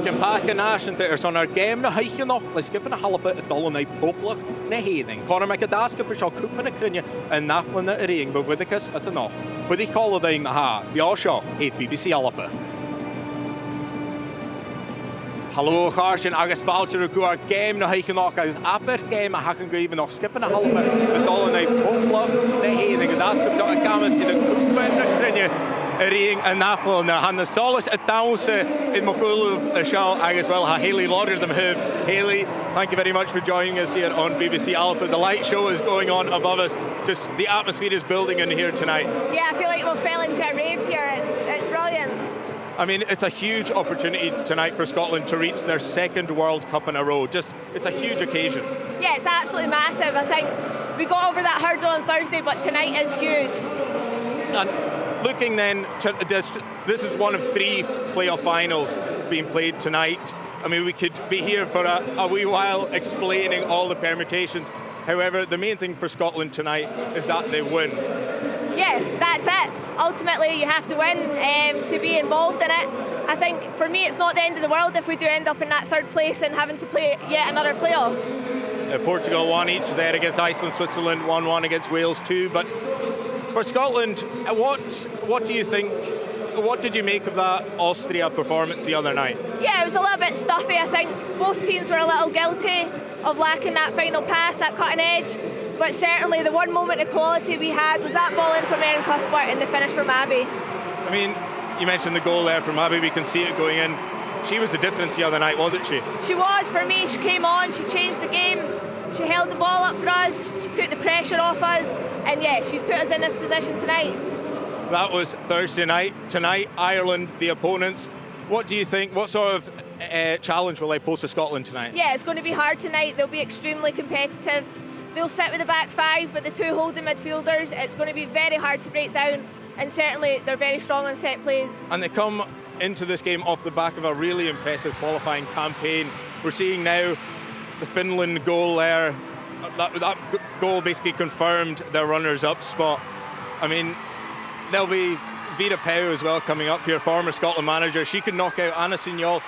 Ag yn pach yn asyn te son ar game na heichio noch, le skipin a halpa y dolon ei poblach na heiding. Conor meg a daska per sio cwpan y crynja yn naflan y ring, but wydicus at the noch. Wyddi col o ddeing na ha, fi o sio, heid BBC Alapa. Hallo Garsjen, agus boucher goar game na heichio noch, agus aper game a hakan go even noch skipin a halpa y dolon ei poblach na heiding. A daska per sio a gamas gyda cwpan na crynja ring yn nafl na han na solis y dawse in Mochulov a show as well ha Hayley Lauder them have. Hayley, thank you very much for joining us here on BBC Alpha. The light show is going on above us. Just the atmosphere is building in here tonight. Yeah, I feel like we fell into a rave here. It's brilliant. I mean, it's a huge opportunity tonight for Scotland to reach their second World Cup in a row. It's a huge occasion. Yeah, it's absolutely massive. I think we got over that hurdle on Thursday, but tonight is huge. And looking then, this is one of 3 playoff finals being played tonight. I mean, we could be here for a wee while explaining all the permutations. However, the main thing for Scotland tonight is that they win. Yeah, that's it. Ultimately, you have to win to be involved in it. I think, for me, it's not the end of the world if we do end up in that 3rd place and having to play yet another playoff. Portugal won each there against Iceland, Switzerland 1-1 against Wales 2, but for Scotland, what do you think? What did you make of that Austria performance the other night? Yeah, it was a little bit stuffy. I think both teams were a little guilty of lacking that final pass, that cutting edge. But certainly the one moment of quality we had was that ball in from Erin Cuthbert and the finish from Abby. I mean, you mentioned the goal there from Abby. We can see it going in. She was the difference the other night, wasn't she? She was, for me. She came on, she changed the game. She held the ball up for us, she took the pressure off us, and yeah, she's put us in this position tonight. That was Thursday night. Tonight, Ireland, the opponents. What do you think? What sort of challenge will they pose to Scotland tonight? Yeah, it's going to be hard tonight. They'll be extremely competitive. They'll sit with the back 5, but the 2 holding midfielders, it's going to be very hard to break down, and certainly they're very strong on set plays. And they come into this game off the back of a really impressive qualifying campaign. We're seeing now the Finland goal there. That goal basically confirmed their runners-up spot. I mean, there'll be Vida Pau as well coming up here, former Scotland manager. She could knock out Anna Signol,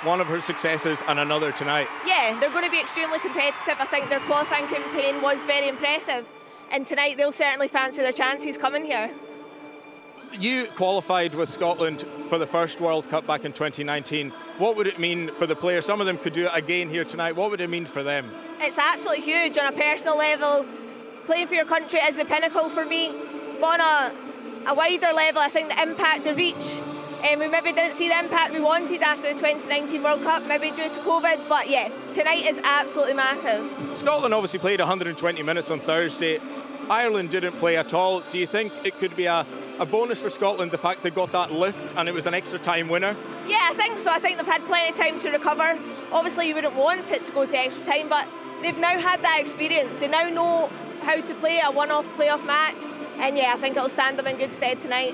one of her successes, and another tonight. Yeah, they're going to be extremely competitive. I think their qualifying campaign was very impressive, and tonight they'll certainly fancy their chances coming here. You qualified with Scotland for the first World Cup back in 2019. What would it mean for the players? Some of them could do it again here tonight. What would it mean for them? It's absolutely huge on a personal level. Playing for your country is the pinnacle for me. But on a wider level, I think the impact, the reach, we maybe didn't see the impact we wanted after the 2019 World Cup, maybe due to COVID, but yeah, tonight is absolutely massive. Scotland obviously played 120 minutes on Thursday. Ireland didn't play at all. Do you think it could be a bonus for Scotland, the fact they got that lift and it was an extra time winner? Yeah, I think so. I think they've had plenty of time to recover. Obviously you wouldn't want it to go to extra time, but they've now had that experience. They now know how to play a one-off playoff match, and yeah, I think it'll stand them in good stead tonight.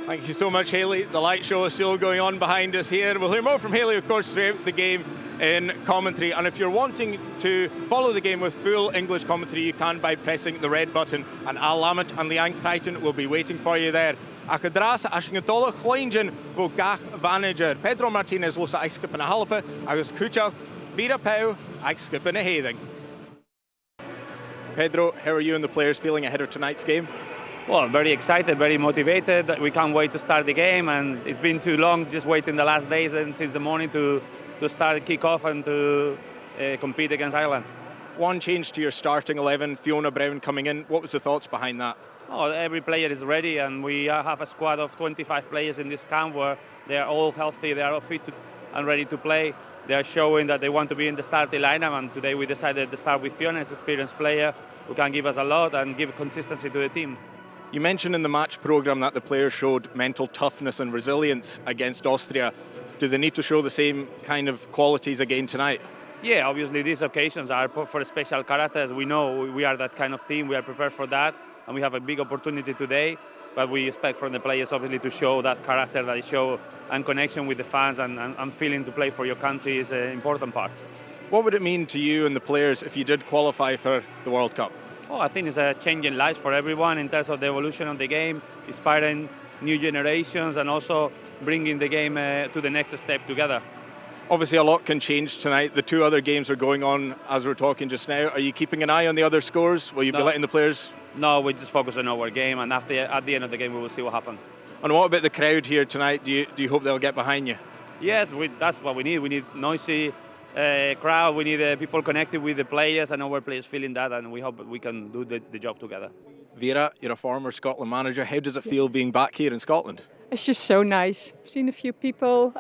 Thank you so much, Hayley. The light show is still going on behind us here. We'll hear more from Hayley, of course, throughout the game in commentary. And if you're wanting to follow the game with full English commentary, you can by pressing the red button. And Al Lamont and Leanne Crichton will be waiting for you there. Ac y dras a syngdola chloengen fo gach manager. Pedro Martinez losa ag skip yn a halpa, agus Kuchel, Vida Pau, ag skip yn a heading. Pedro, how are you and the players feeling ahead of tonight's game? Well, very excited, very motivated. We can't wait to start the game, and it's been too long just waiting the last days and since the morning to start kick-off and to compete against Ireland. One change to your starting 11, Fiona Brown coming in. What was the thoughts behind that? Oh, every player is ready, and we have a squad of 25 players in this camp where they are all healthy, they are all fit and ready to play. They are showing that they want to be in the starting lineup, and today we decided to start with Fiona as an experienced player who can give us a lot and give consistency to the team. You mentioned in the match programme that the players showed mental toughness and resilience against Austria. Do they need to show the same kind of qualities again tonight? Yeah, obviously these occasions are for special characters. We know we are that kind of team, we are prepared for that, and we have a big opportunity today, but we expect from the players obviously to show that character, that they show and connection with the fans and feeling to play for your country is an important part. What would it mean to you and the players if you did qualify for the World Cup? Oh, I think it's a change in life for everyone in terms of the evolution of the game, inspiring new generations and also bringing the game to the next step together. Obviously, a lot can change tonight. The two other games are going on as we're talking just now. Are you keeping an eye on the other scores? Will you be letting the players? No, we just focus on our game, and at the end of the game, we will see what happens. And what about the crowd here tonight? Do you hope they'll get behind you? Yes, that's what we need. We need noisy crowd. We need people connected with the players and our players feeling that, and we hope we can do the job together. Vera, you're a former Scotland manager. How does it feel being back here in Scotland? It's just so nice. I've seen a few people,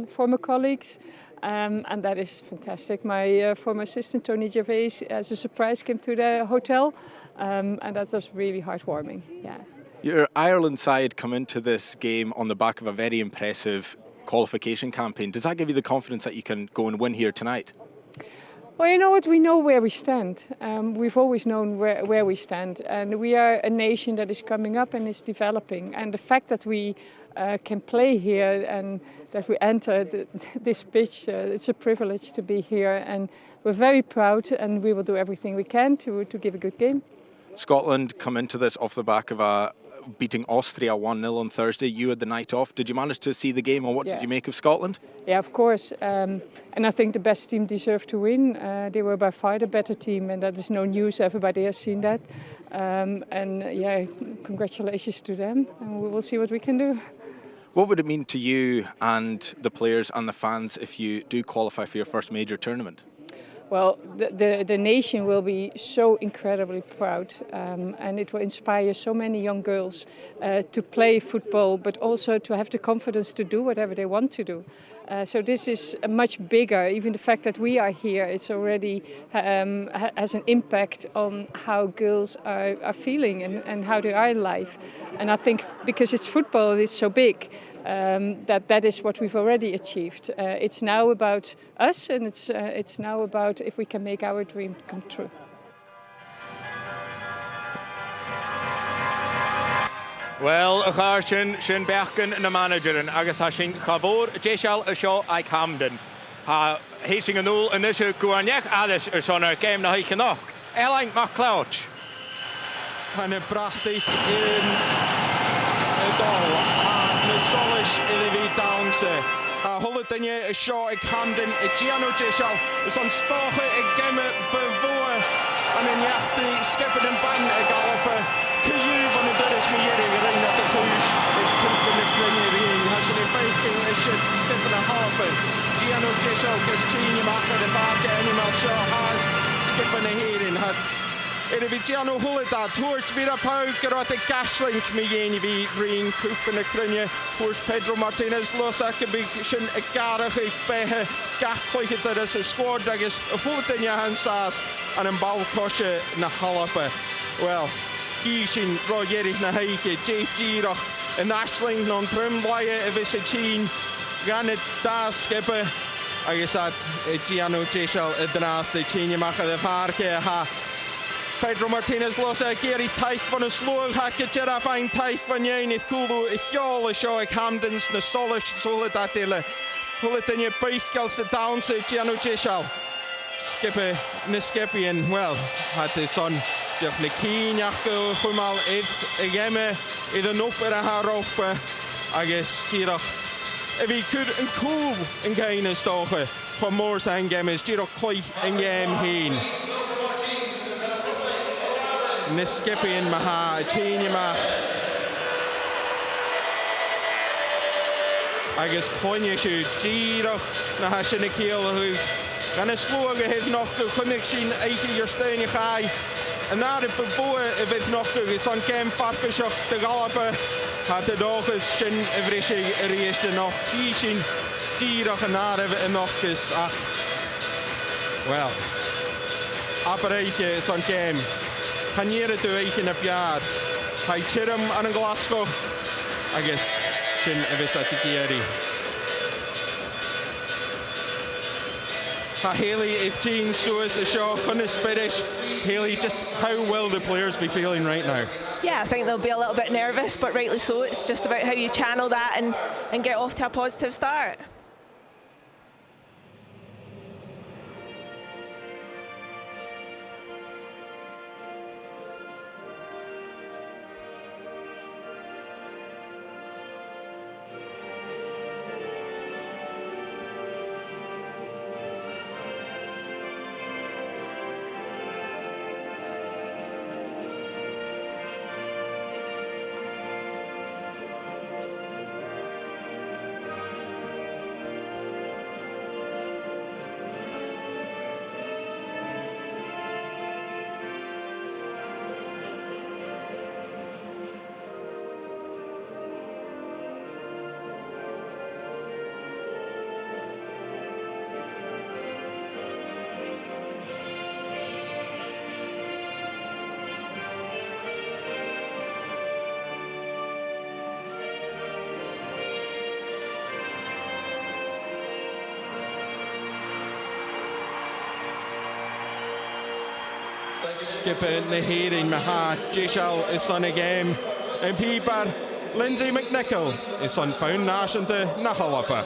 former colleagues, and that is fantastic. My former assistant, Tony Gervais, as a surprise came to the hotel, and that was really heartwarming. Yeah. Your Ireland side come into this game on the back of a very impressive qualification campaign. Does that give you the confidence that you can go and win here tonight? Well, you know what? We know where we stand. We've always known where we stand. And we are a nation that is coming up and is developing. And the fact that we can play here and that we enter this pitch, it's a privilege to be here. And we're very proud, and we will do everything we can to give a good game. Scotland come into this off the back of beating Austria 1-0 on Thursday. You had the night off. Did you manage to see the game, and what did you make of Scotland? Yeah, of course. And I think the best team deserved to win. They were by far the better team, and that is no news. Everybody has seen that. Congratulations to them. And we will see what we can do. What would it mean to you and the players and the fans if you do qualify for your first major tournament? Well, the nation will be so incredibly proud, and it will inspire so many young girls to play football, but also to have the confidence to do whatever they want to do. So this is much bigger. Even the fact that we are here, it's already has an impact on how girls are feeling and how they are in life. And I think because it's football, it's so big. That is what we've already achieved. It's now about us, and it's now about if we can make our dream come true. Well, a char sin beachcan na managerin agus ha sin chabór déisial a seo ag Hamden. Ha héising an núl an isise cuaneach adis sona game na haiche nach. Elain MacLeod. Hanna brachtig in dal. Solis i fi dawnse. Holle dynne y sio ag Hamden y Giano Jeshal is on stoche y gemme bevoe an yn iachtu skepen yn ban y galope cyw van y dyrys mi ieri y rein at y chwys y cwmpen y premier un has yn y beiching y shit skepen y halope Giano Jeshal gys trin i machar y farge animal sio has skepen y herin had Er fi Giano Hwledad, hwrt fyr a pawb gyrraedd y gaslink mi ien I fi rin cwpen y crynia. Hwrt Pedro Martinez los ac yn byg sy'n y garach ei behe gachloich y dyrys y sgwad agos y hwledyn ia han sas an yn bal cosio na halape. Wel, gi sy'n ro ierig na heike, Giroch yn asling non prymlaie y fys y tîn gan y da sgepe agos ad Giano Jeshal y dras y tîn i machad y farge ha. Pedro Martinez losa Gary taith van y slwg hac y gyraf ein taith van ie'n eith gwlw y chiol y sio ag Hamdens na Solis sôl y dadile. Hwlet yn y beich gael sy'n dawn sy'n Giano Jeshal. Sgipe na sgipian, wel, had y son diolch na cyn ach o chwymal y geme idd y nôper a harope agos diroch. Y fi cwr yn cwl yn gain y stoche pa môr sa'n gemes diroch cloich yn gem hyn. Niskepian maha tîn yma agos coinio siw Giroch na ha sy'n y ciol o hw gan y slwag y hydd nochdw chymig sy'n eithaf i'r stein i chai yn ar y bwbwy y fydd nochdw ys o'n gem ffarbysioch dy galaba ha dy dochus sy'n y frysig yr eist y noch i sy'n Giroch yn ar y nochdus ach wel abereitje is o'n gem Canier y dweich yn y biad. Hai tirym an y Glasgow. Agos, sy'n efus at y gieri. Ha Haley, if Jean Suez is sure, Cunnis Spirish. Haley, just how will the players be feeling right now? Yeah, I think they'll be a little bit nervous, but rightly so. It's just about how you channel that and get off to a positive start. Skipper na héiring Maha Jishal is on a game and Piper Lindsay McNichol is on found náisiúnta na Hallapa.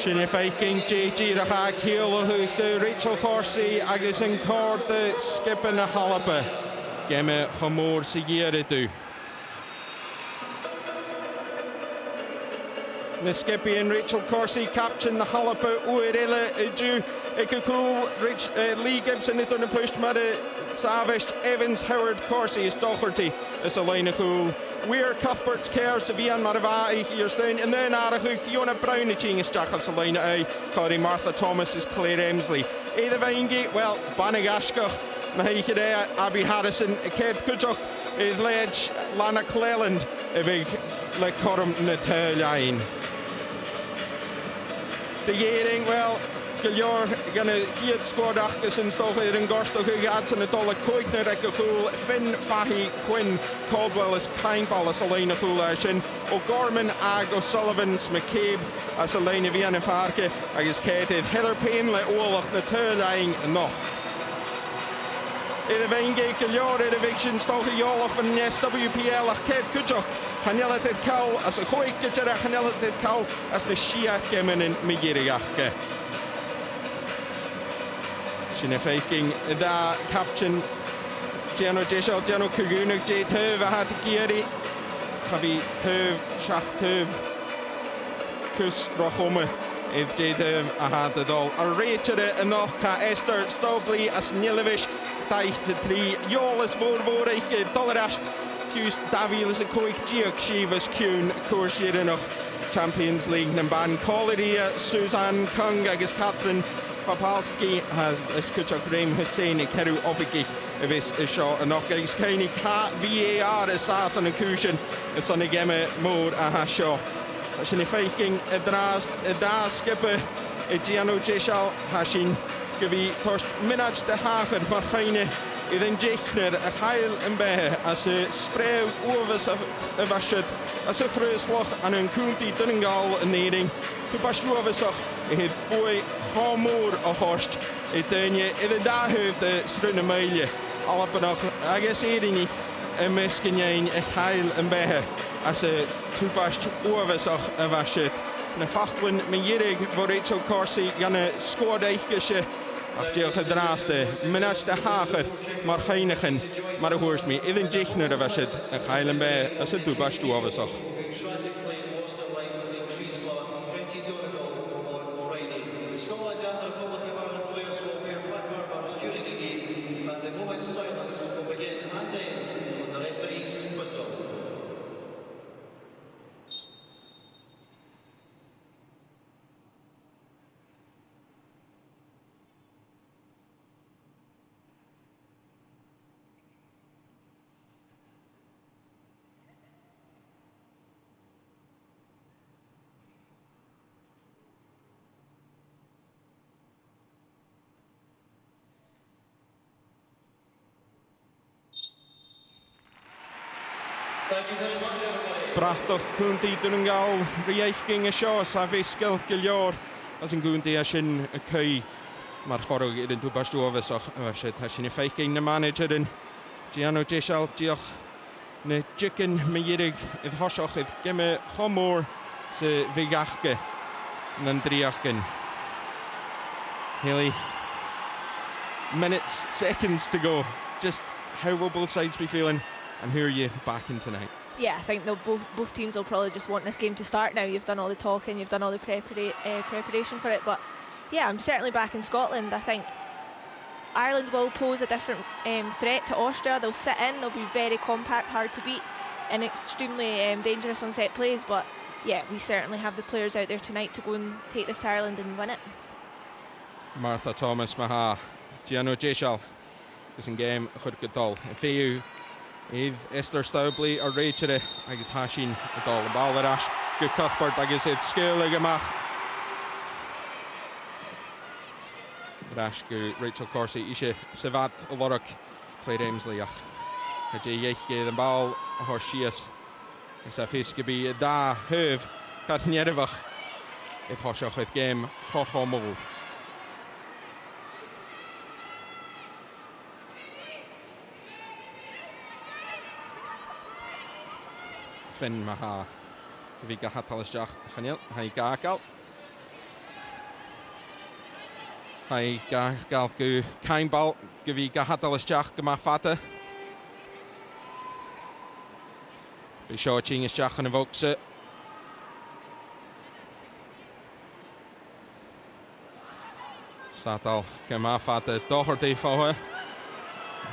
Sinne Viking JG Raha Kiel de Rachel Horsey agus an cord de Skipper na Hallapa. Gemme Hamor Sigere du. The Skippy and Rachel Corsi captain the Hallapa Uerilla Edu Ikuku Rich Lee Gibson it on the push Mada Savish Evans Howard Corsi is Doherty is Elena Cool. We're Cuthbert's Care Savian Maravai here's then and then Arahu Fiona Brown is Jackal Selena A Cody Martha Thomas is Claire Emsley. Either Vaingate well Banagashka Mahikidea Abby Harrison Kev Kujok is Ledge Lana Cleland a big like Corum Natal the Yering, well, Gillior gonna heat squad Achkison Stoker in Gorsto who adds an $1 Coigner Ekakul, Finn Fahy, Quinn, Caldwell is Kindball as Elena Coolation, O'Gorman Ag O'Sullivan's McCabe as Elena Vienna Farke, Agus Kated, Heather Payne le Olaf Naturline no. In the Vengate Gillior eviction Stoker Yolof and SWPL Ked Kujok. Hanella did cow as a hoik gejera Hanella did cow as the Shia Gemen in Migiriachke. Sinne Viking da captain Giano Jeshel Giano Kugunuk J Tuv had Giri Habi Tuv Shach Tuv Kus Rahome if J Tuv had the doll. A Rachere enough ka Esther Stobley as Nilevish Dice to 3 Yolis Vorvorich Dollarash Hughes Davil is a quick Geok Shivas Kuhn Coursier enough Champions League Namban Colleria Suzanne Kung agus Catherine Papalski has Skuchak Reim Hussein Keru Opiki of his shot enough agus Kaini Ka VAR is Sasan and Cushion it's on a game mode a hasho Shin Viking Drast Da Skipper Giano Jeshal Hashin Gavi first Minach de Hagen Marfine Iddyn Jechner a chael yn behe as y sprew uwfys y fasyd as y chrysloch an yn cwmdi dyngal yn neiring to bast uwfys o'ch I hyd bwy homwr o horst I dynnu iddyn dahyf de sryn y meilio alapanoch agos eirini y mesgynyain y chael yn behe as y to bast uwfys o'ch y fasyd na fachwyn meirig fo Rachel Corsi gan y sgwad eichgysio Ach diolch y draste, mynach de hacher, mar heinigen, maar hoort me, iddyn Jechner of het, en geilen bij, als het doebas toe of zo. Brachtoch cwnti dyn nhw'n gael rhywun y sio, sa fe sgil gilior as yn gwndi a sy'n y cwy. Mae'r chorwg i'r un dwbas dwofus o'ch eisiau sy'n effeithio yn y manager yn Giano Jesial, diolch na jicken meirig idd hosioch idd gyma chomwr sy figachge yn driachgen. Haley, minutes, seconds to go. Just how will both sides be feeling and who are you backing tonight? Yeah, I think both teams will probably just want this game to start now. You've done all the talking, you've done all the preparation for it, but yeah, I'm certainly back in Scotland. I think Ireland will pose a different threat to Austria. They'll sit in, they'll be very compact, hard to beat, and extremely dangerous on set plays, but yeah, we certainly have the players out there tonight to go and take this to Ireland and win it. Martha Thomas Maha, Giano Jesial is in game chud godol. Fiú Eve Esther Stowbley or Rachel agus Hashin godol. And ball arash good Cuthbert agus it skill agamach. Rash go Rachel Corsi ishe Savat Lorok played Emsley ach. Kaje yech the ball Horshias. Is a face could be da Huv Katniervach if Hoshach with game Hochomol. Finn Maha fi gahatal jach chanil hai gagal hai gagal gu kain bal gyfi gahatal jach gyma fata fi sio ching is jach yn y vokse Satal gyma fata dochor di fawr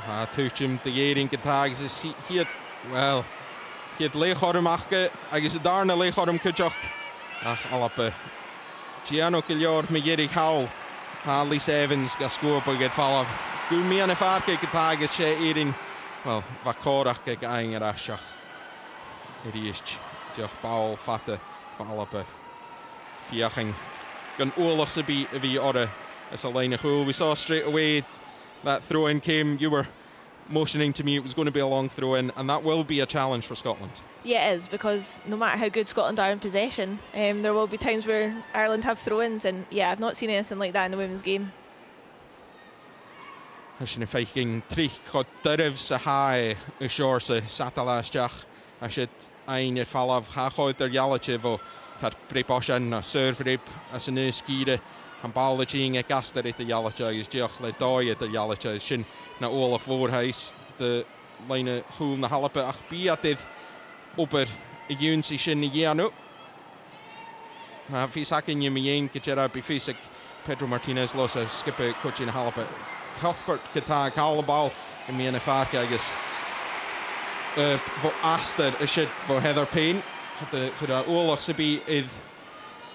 ha tuchim de gering getag is hier well Kiet leechorm achge, agus y darna leechorm cydioch. Ach, alape. Giano Gilior me Yerig Howell. Ha Lisa Evans gasgwr bod gyda falaf. Gw mi an y ffarge gyda agus se eirin. Wel, facorach gyda aing yr asiach. Iriist. Diolch bawl fata. Alape. Fiaching. Gan oolach sy fi ora as a line of hwyl. We saw straight away that throw-in came. You were motioning to me it was going to be a long throw-in, and that will be a challenge for Scotland. Yeah, it is, because no matter how good Scotland are in possession, there will be times where Ireland have throw-ins, and yeah, I've not seen anything like that in the women's game. Hysyn y ffeiching trich chod dyrf sy hae y sior sy satalas jach. Hysyd ein i'r falaf chachoedd yr ialachif o tar breposian a syrfrib as yn ysgire. Han bal y ching e gaster et y ialachif is diolch le doi et y ialachif sy'n na oolach voorhuis de lijne hul na halpe ach biatydd ober y yw'n sy sy'n i giano. Ma fys acyn ym ein gyda bifysig Pedro Martinez los a skipper coach in halpe. Cuthbert gyda cael y bal yn mi yn y ffarc agos fo aster y sydd fo Heather Payne. Gyda oolach sy'n bi idd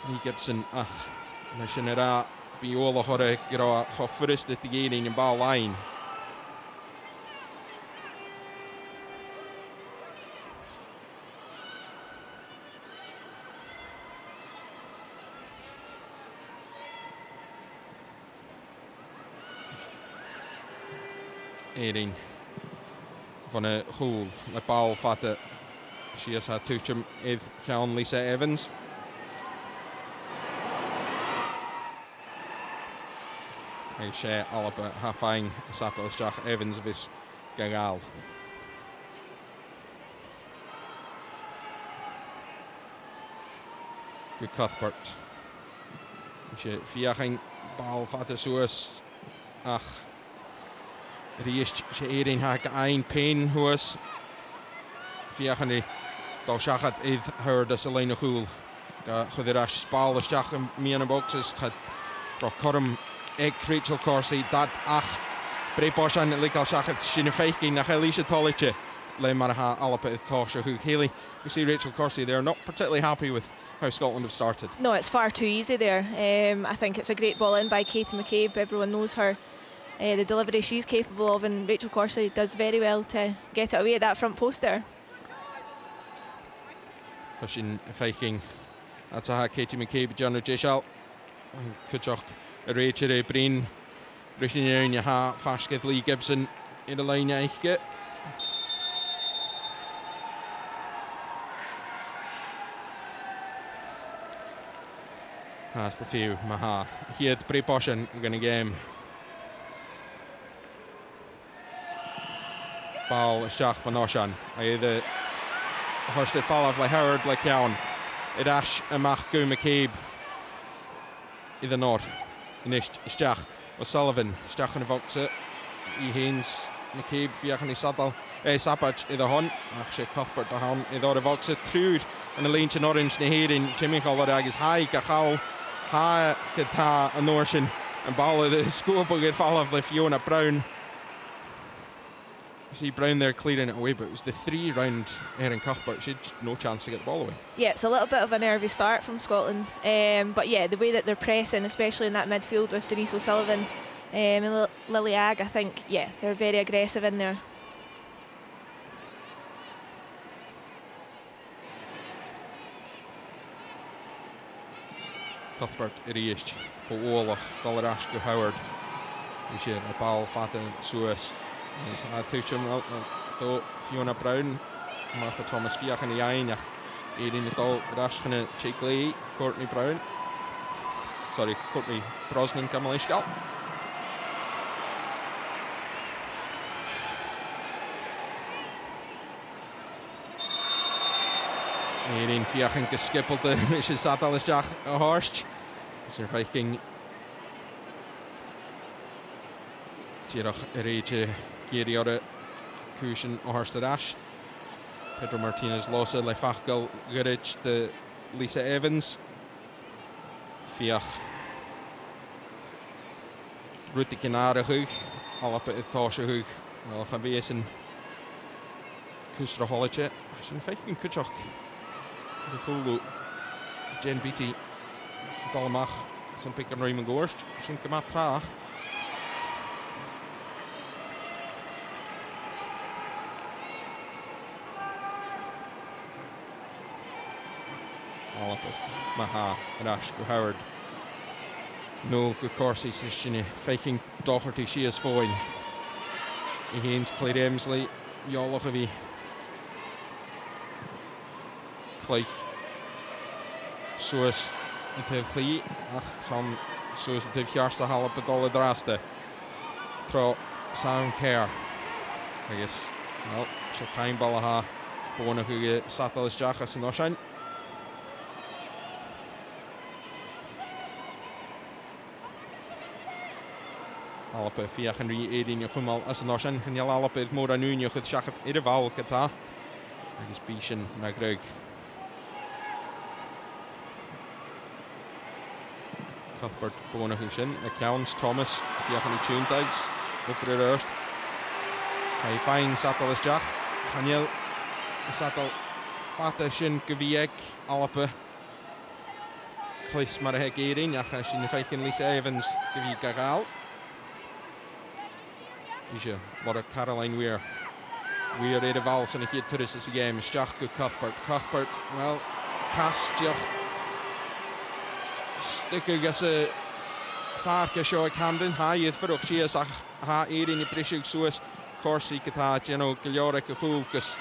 Lee Gibson ach. Na sy'n era bi oolach o'r gyda choffyrus dy digeirin yn bal lain. Eirin van y hwyl, y bal fata. Si as a tuchum idd llawn Lisa Evans. Ei se alaba haffaing satal ysjach Evans of his gagal. Good Cuthbert. Se fiaching bal fata suas ach. Riest se eirin hag ein Payne huas. Fiaching ni dal siachat idd hyrd as y lein o hwyl. Chwydir as spal ysjach yn mi yn y boxes. Chyd ro corym eg Rachel Corsi dad ach breposian legal siachat sy'n y ffeichgyn nach Elisha Tolice. Le mar ha alapa idd tosha who Haley. You see Rachel Corsi, they're not particularly happy with how Scotland have started. No, it's far too easy there. I think it's a great ball in by Katie McCabe. Everyone knows her. The delivery she's capable of, and Rachel Corsi does very well to get it away at that front post there. Hysyn y ffeichgyn. That's a Katie McCabe, Giano Jesial. Cydioch y Rachel e brin. Rysyn iawn i ha ffasgedd, Lee Gibson i'r lein eich. Has the few Maha. Here at pre-potion going to game. Ball Shach van Oshan. The Horsted fall of Howard like Cowan. It Ash and Mach Gu McCabe. Either not. Nicht Stach O'Sullivan. Stach and Voxa. Haynes McCabe. Viachani Saddle. Sapach either Hunt. Actually Cuthbert the Hunt. Either Voxa. Trude. And the lane to Orange. Neherin. Jimmy Colorag is high. Cachal. High. Kata. And Norshin. And ball of the score book get fall of Fiona Brown. You see Brown there clearing it away, but it was the 3 round Erin Cuthbert. She had no chance to get the ball away. Yeah, it's a little bit of a nervy start from Scotland. But yeah, the way that they're pressing, especially in that midfield with Denise O'Sullivan and Lily Agg, I think, yeah, they're very aggressive in there. Cuthbert erased for Olaf, Dollar go Howard. We see a ball fatten Suez. Is a tuition to Fiona Brown, Martha Thomas Fiach and the Ainach. Erin Dal Rashkana Chigley, Courtney Brown. Sorry, Courtney Brosnan Kamalishgal. Erin Fiach and geskippelde, Mrs. Satalisjach a Horst. Sir Viking Tirach Erege. Gary Ora Cushion Horst Ash. Pedro Martinez Losa Lefachgal Gurich the Lisa Evans. Fiach Ruti Kinara Hug. Alappe Tasha Hug. Wel gaan wezen. Kustra Holletje. Als je een feitje kunt ook. De Fulu. Jen Beatty. Dalmach. Zijn pick en Raymond Gorst. Als je een kemat traag. Maha Rash go Howard. No go Corsi Sishini faking Doherty she is fine. Haynes Clyde Emsley Yolochavi Clyde Soos into Clee ach Sam Soos into Fjarsta Halep Dolle Draste Tro Sound Care I guess no Shakain Balaha Bona who Satalis Jachas and Oshan. Alappe Fiach en Erin Jumal as an Oshan and Yalappe Mora Nuno with Shachat Idaval Kata. I guess Bishan Nagreg. Cuthbert Bonahushin, accounts Thomas, Fiach and Tuntags, up the earth. I find Satalis Jack, Haniel Satal Fatashin Gaviek, Alappe. Clis Marahek Erin, Yachashin Fakin Lisa Evans, Gavi Gagal. Isha, lot of Caroline Weir. Weir Eda Vals and a hit to this is a game. Stach go Cuthbert. Cuthbert, well, cast Joch. Sticker gets a Farka show at Camden. High youth for Oxias. Ha Erin in Brishuk Suez. Corsi Kata, Geno Giliora Kahulkus.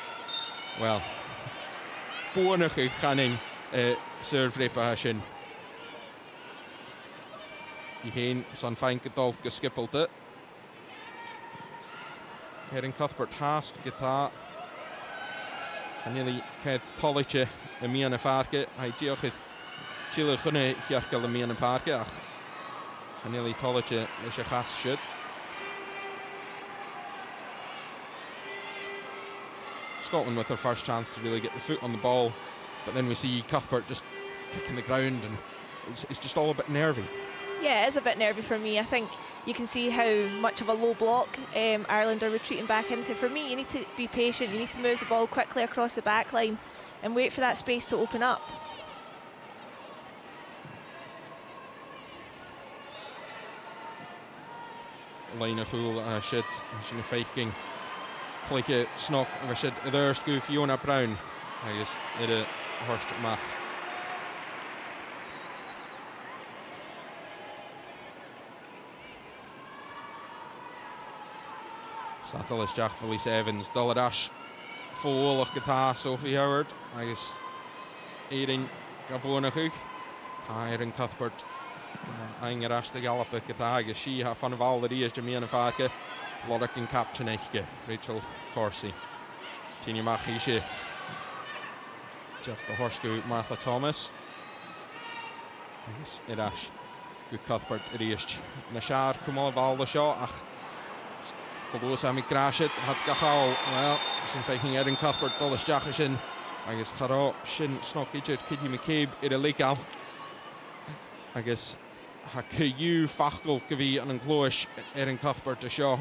Well, Bornach Canning serve Repahashin. Heen San Fine Kadolf Geskippelt. Erin Cuthbert haast Gita. Nearly Ked Toliche and Mian Farke. I deochid Chile Hunne Hjarkel and Mian Parke. Nearly Toliche is a has shit. Scotland with their first chance to really get the foot on the ball, but then we see Cuthbert just kicking the ground and it's just all a bit nervy. Yeah, it is a bit nervy for me. I think you can see how much of a low block Ireland are retreating back into. For me, you need to be patient. You need to move the ball quickly across the back line and wait for that space to open up. Line of Hool, shit, she's faking. Click it, snock, and shit, there, Scoo Fiona Brown. I guess it a Horst Mach. Satalis Jack Felice Evans, Dulladash, full of guitar, Sophie Howard, I guess Erin Gavonachug, Aaron Cuthbert ein erste galope getage she ha van val die is Jamie Fake Lodok in captain Rachel Corsi Tini Machishe Jeff the Horseshoe Martha Thomas Irash good Cuthbert it is Nashar Kumal val the shot ach Volgens aan crash het had gehou wel zijn faking Aaron Cuthbert alles jachin I guess Kharo shin snog idir Kitty McCabe in a legal I guess ha you fachel gyfi an glóis Aaron Cuthbert a show.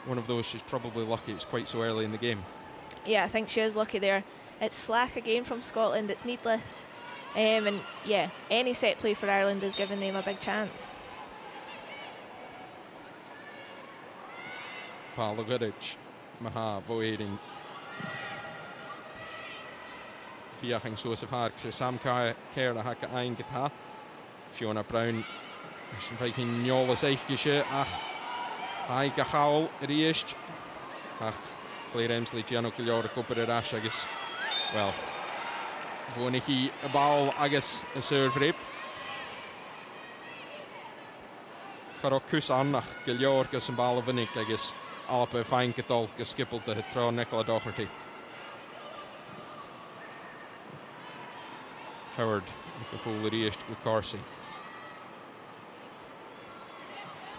One of those she's probably lucky it's quite so early in the game. Yeah, I think she is lucky there. It's slack again from Scotland, it's needless. And yeah, any set play for Ireland is giving them a big chance. Paolo Guric, Maha, Boeing. Fiaching Joseph Hark, Sam Kerr, Haka Ein Gita, Fiona Brown, Viking Nyola Zeichgische, Ach, Hai Gachaul, Riest, Ach, Claire Emsley, Giano Giljora, Cooper Rash, I guess, well, Voniki, a ball, I guess, a serve rip. Karokus Annach, Giljorgus and ball of Vinik, I guess. Alpe fine getol geskippeld de trouw Nicola Doherty. Howard met de goal eerst with Corsi.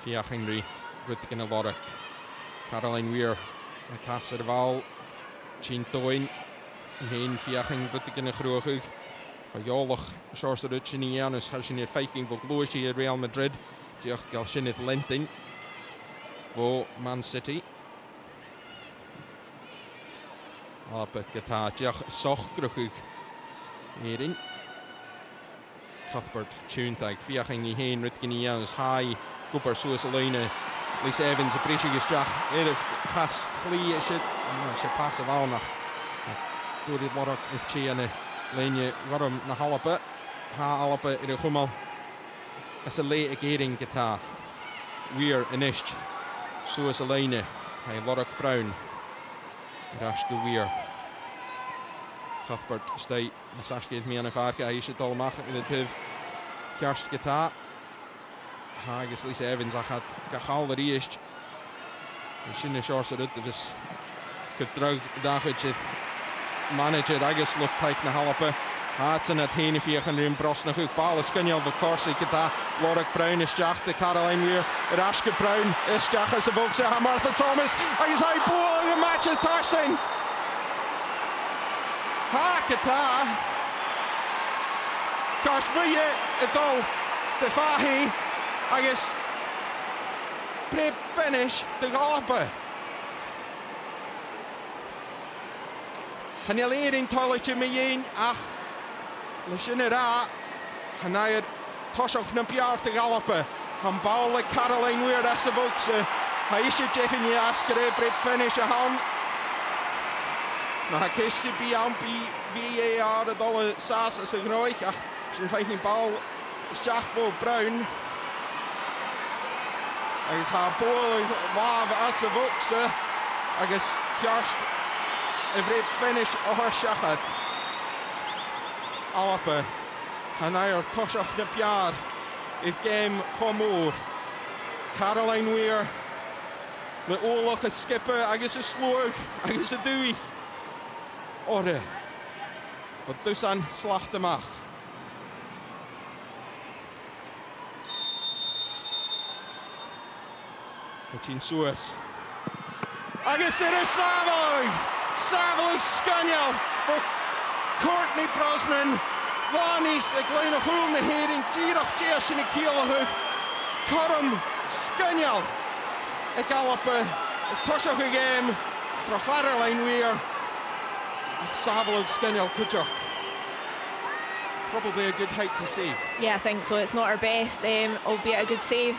Fia Henry Ruttig in a Lodder. Caroline Weir met Casa de Val. Jean Toin. Heen Fia Henry Ruttig in a Groegug. Gejolig Sjors de Rutschen in Janus. Harshin het Viking voor Gloosje Real Madrid. Diolch Galshin het Lentin. For Man City. Alpe Gata Diolch Soch Grugug. Hierin. Cuthbert Tuntag. Fiaching ni heen Rutgen ni Janus. Hai Cooper Suasalina. Lisa Evans a brisig is Jack. Erf Gas Glee is het. Ze passen wel nog. Door dit Lodok het Chiane. Lenje waarom naar Halpe. Ha Alpe in de Gummel. As a late again Gata. Weir Inisht. Suasalina. Hai Lodok Brown. Rashke Weir. Cuthbert stay. Nasash geeft me aan een vaarke. Hij is het al mag in het piv. Kjarst Gata. Hagus Lisa Evans. Hij gaat Gachal de Riest. Misschien is Sjors eruit. Dus gedrukt dagetje. Manager. Agus lukt tijd naar Halpe. Haatsen het heen. Via gaan in Bros nog goed. Bal is Kunjal van Corsi. Gata. Lodok Brown is Jack. De Caroline weer. Rashke Brown is Jack as de box. Martha Thomas. Agus hij boel. Een match in Tarsing. Ha Gata. Kars Bruje. Het al. De Fahi. Agus. Pre finish. De Galpe. Gaan je leren tolletje mee een. Ach. Lysine ra. Gaan hij er tosoch een piar te Galpe. Gaan bouwen Caroline weer as de box. Hij is het Jeff in je askere. Pre finish aan. Maar hij kiest je bij aan VAR. De dolle saas is een groot. Ach. Zijn 15 bal. Jack voor Brown. Hij is haar boel. Lave as de box. Hij is Kjarst. Every finish of her shachat. Alpe. En hij er toshach de piar. Het game Homoor. Caroline Weir. De oorlog is skippen. Hij is een sloeg. Hij is een duwi. Orde. Wat dus aan slachten mag. Chin Suez. Agus er is Savalug. Savalug Scaniel voor Courtney Brosnan. Wanis a glein húl na héirin díoch déis in a cíalachu. Corum Scaniel. A Galpe. A tosoch a game. Pro Caroline Weir. Savalug Scaniel Kujoch. Probably a good height to save. Yeah, I think so. It's not our best, albeit a good save.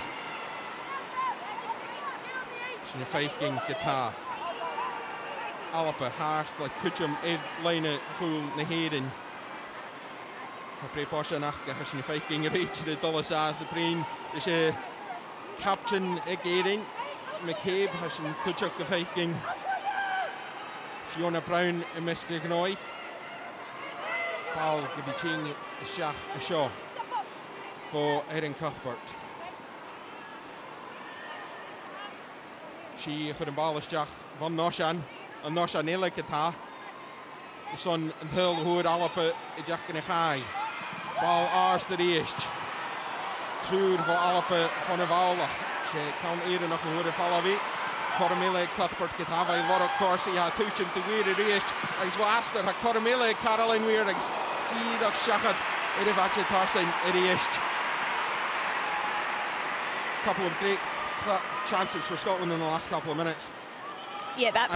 Sin Viking Gata. Alpe haarst like Kujum ed line húl na héirin. Pre-Porsche nachge has sin Viking reach the dollars as a preen. Is a captain again. McCabe has sin Kujok the Viking. Fiona Brown and Miska Gnoy. ball gyda Ching Siach y sio fo Erin Cuthbert. Si chwyd yn ball ysdiach van Noshan, a Noshan ila gyda. Son yn hyl hwyr alap y diach yn eich chai. Ball ars dyr eist. Trwy'r fo alap y ffon y fawlach. Se cawn eirin o'ch hwyr y ffala fi. Cormile Cuthbert gyda fe Loro Corsi ha tŵchyn dy wir yr eist. Agus fo aster ha Cormile Caroline Weir agus tîr o'ch siachad i'r efallai Tarsain yr eist. Couple of great chances for Scotland in the last couple of minutes. Yeah, that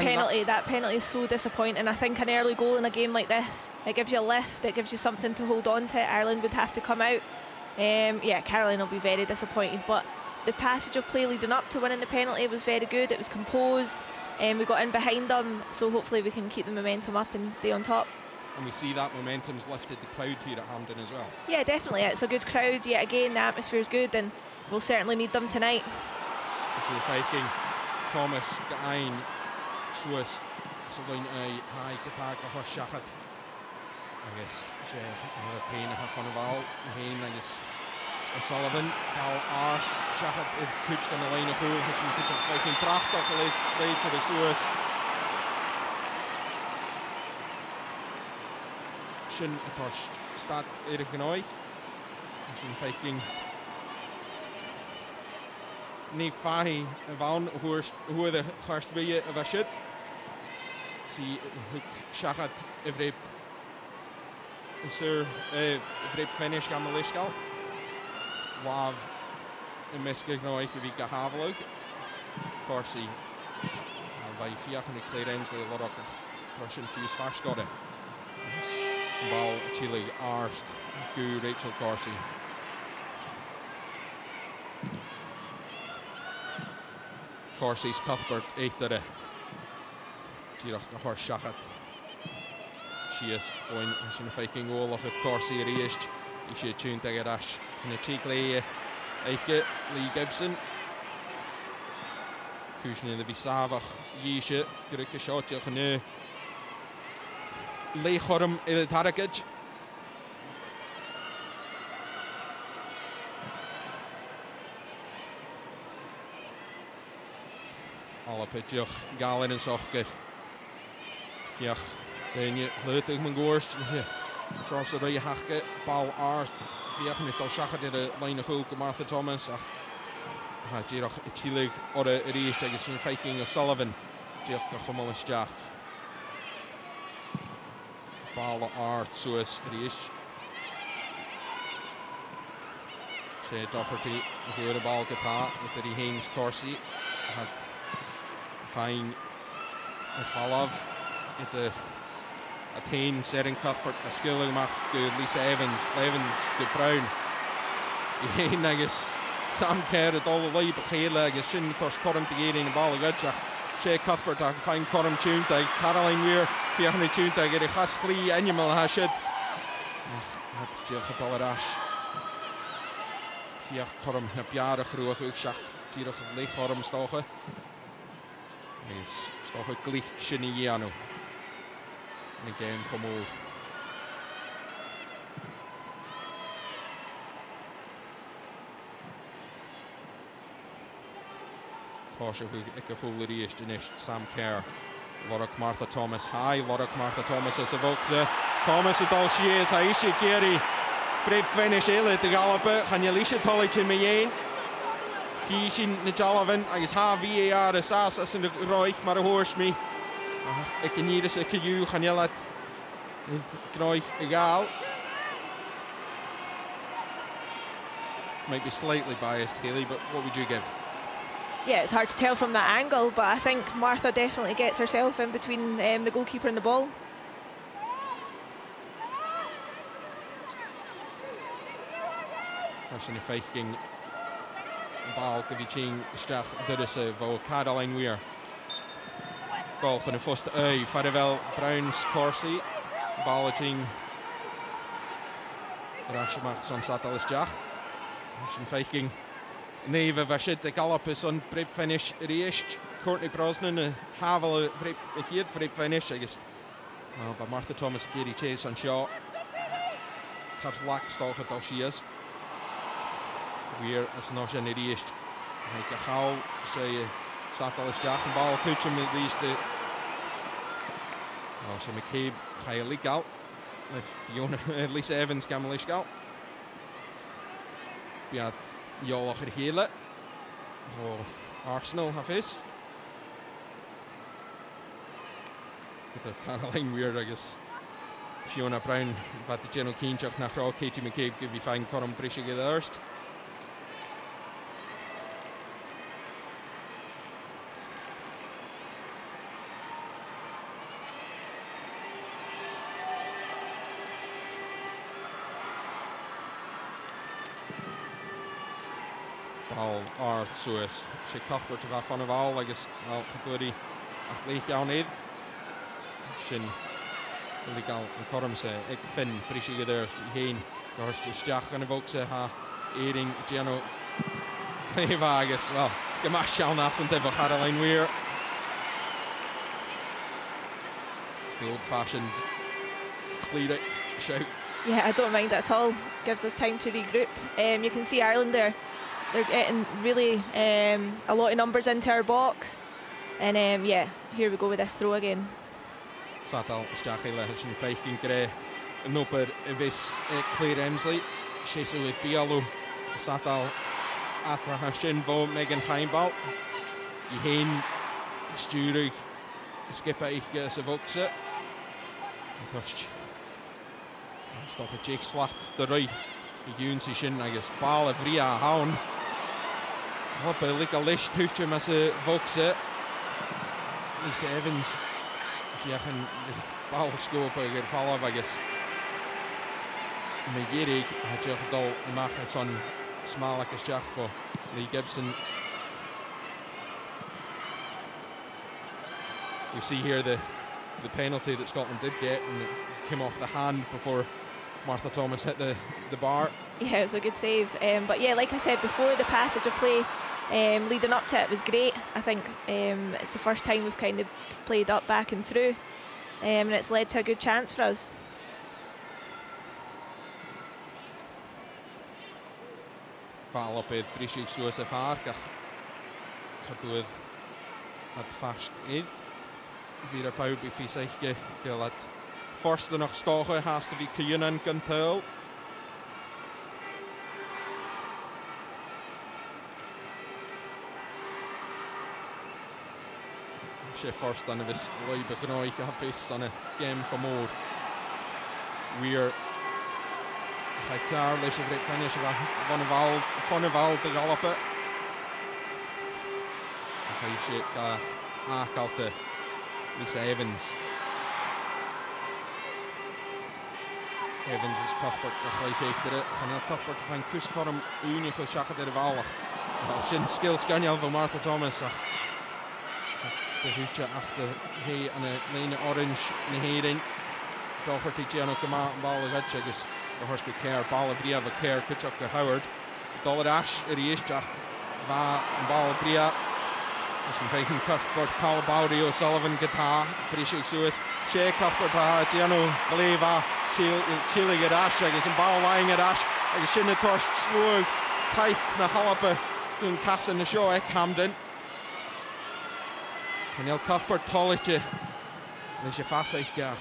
penalty is so disappointing. I think an early goal in a game like this, it gives you a lift, it gives you something to hold on to. Ireland would have to come out. Yeah, Caroline will be very disappointed, but the passage of play leading up to winning the penalty was very good. It was composed, and we got in behind them, so hopefully we can keep the momentum up and stay on top. And we see that momentum's lifted the crowd here at Hampden as well. Yeah, definitely. It's a good crowd yet again. The atmosphere is good, and we'll certainly need them tonight. Viking Thomas Gain Swiss Saloon High Gataga Hoshachat. I guess she pain of Fonval, Hain, I guess Sullivan, Hal Arst, Shachat, Kuch on the line of Pool, which is fighting Prachtal is straight to the Swiss. Shin Stad Erik Genoy, Shin Viking. Ní fahi van hoe de garst je was shit. Si shachat every sir every finish gamalishkal. Wav miske nou ik wie gehavelug. Corsi. Bij fiach en clearance de lorok Russian fuse fast got it. Bal Chile Arst. Gu Rachel Corsi. Corsi's Cuthbert 8 Tirach na hor shachat. She is going in faking all of Corsi reached. She tuned to Rash. In a cheek lay Eike Lee Gibson. Kushin in the Visavach Yisha. Grika shot Jochanu. Lee Horum in the Tarakage. Alle pitjoch Galen en Sochke. Ja, ben je leutig mijn goorst. Zoals er je hakke Paul Art. Viach met al schachert in de line hulk Martha Thomas. Had je nog Chile orde reis tegen zijn Viking Sullivan. Jeff nog gewoon eens jach. Paul Art zoals reis. Ze Doherty voor de bal gehad met de Haynes Corsi. Had fine Falav at the Haynes Erin Cuthbert a skill macht Lisa Evans de Brown Haynes agus Sam Kerr at all the live hele agus sin tos corm te geren in ball gutjach Shea Cuthbert a fine corm tuned Caroline Weir fiachna tuned get a chas flee animal hashid hat Jill Ballarash fiach corm na biara groeg uksach tierog leeg corm stoge is toch een klichtje in Jano. In de game kom over. Porsche ik een goede eerste is Sam Kerr. Lorok Martha Thomas high. Lorok Martha Thomas is een Thomas het al is hij is je Kerry. Brave finish hele te galopen. Gaan je liefst tolletje mee een. Kieshin na Jalavan agus ha VAR is as in de roich maar hoors me. Ik kan hier eens een keer gaan je laat roich egal. Might be slightly biased, Haley, but what would you give? Yeah, it's hard to tell from that angle, but I think Martha definitely gets herself in between the goalkeeper and the ball. Russian Viking. Bal gyda Ching Strach dyrys fo Caroline Weir. Golch yn y ffwst Farifel Browns Corsi. Bal y Ching Rashimach son Sadal Strach. Russian Viking. Neve Vashid de Galapis on brib finish reist. Courtney Brosnan y hafel y hyd brib finish. I guess. Well, but Martha Thomas Gary Chase on shot. Carlac stocha dal sias. Weer as nog een eerst. Hij gauw zei Satal is jaag een bal tussen met die de. Als je McCabe ga je legal. Fiona Lisa Evans kan wel legal. Ja, Jolag hele voor Arsenal Hafiz. Met Caroline Weir, I guess. Fiona Brown, wat de General Keenchuk nach Raw, Katie McCabe, give you fine Coram Brisha get first. Bal Art Suez. She Cuthbert of van Val, I guess. Well, Katori, Leach Jaunid. Shin. Illegal en Cormse, ik vind Brisha gedurst heen. Dorst is Jach en de Volkse ha Ering Geno. Vagus, well, Gemash Shaw Nassen Devil Caroline Weir. It's the old-fashioned clear it shout. Yeah, I don't mind it at all. Gives us time to regroup. You can see Ireland there. They're getting really a lot of numbers into our box. And yeah, here we go with this throw again. Satal Stachila has in 15 grey. Een upper vis Claire Emsley. She's with Bialo. Satal Atra Hashin Bo Megan Heimbal. Je heen sturig. Skipper ik ze vokse. Torst. Stop het Jake Slat de Roy. Je junt zich in I guess bal vria houn. Hoppe lekker licht tuchtje met ze vokse. Lisa Evans. Je gaan de bal scopen gevallen, I guess. Megerig had je gedal mag het zo'n smallijke jacht voor Lee Gibson. We see here the penalty that Scotland did get, and it came off the hand before Martha Thomas hit the bar. Yeah, it was a good save. But yeah, like I said before, the passage of play leading up to it was great. I think it's the first time we've kind of played up, back and through, and it's led to a good chance for us. Bal op het Brisig zoals het haar gaat door het vast in. Weer een pauw bij Fisechke. Wil het voorste nog stogen, haast wie kunnen control. She first dan is Lloyd Begroy gehad aan een game van more. Weer gaat klaar, dus je breekt finish van de Val te galoppen. Dan ga je aankalte Lisa Evans. Evans is Cuthbert nog gelijk heeft er. Gaan heel Cuthbert van kuskorm unig wil schakken de Val. Als je een skills kan je al van Martha Thomas. De Ruutje achter hij aan de lijn orange in de hering. Toch wordt hij Giano Kama een bal gehad. Dus de horst bij Kerr, ballen Bria van Kerr, kutje op Howard. Dollar Ash, er is toch waar een bal Bria. Dus een 15 Cuthbert, Carl Bowdy, O'Sullivan, Gita, Brisha Suez, Shea Cuthbert, Giano Galeva, Chile Gadash, dus een bal lying Gadash. Ik zie het torst sloeg, teich naar Halappe, toen kassen de show, Camden. En heel Cuthbert tolletje. Dus je vast echt graag.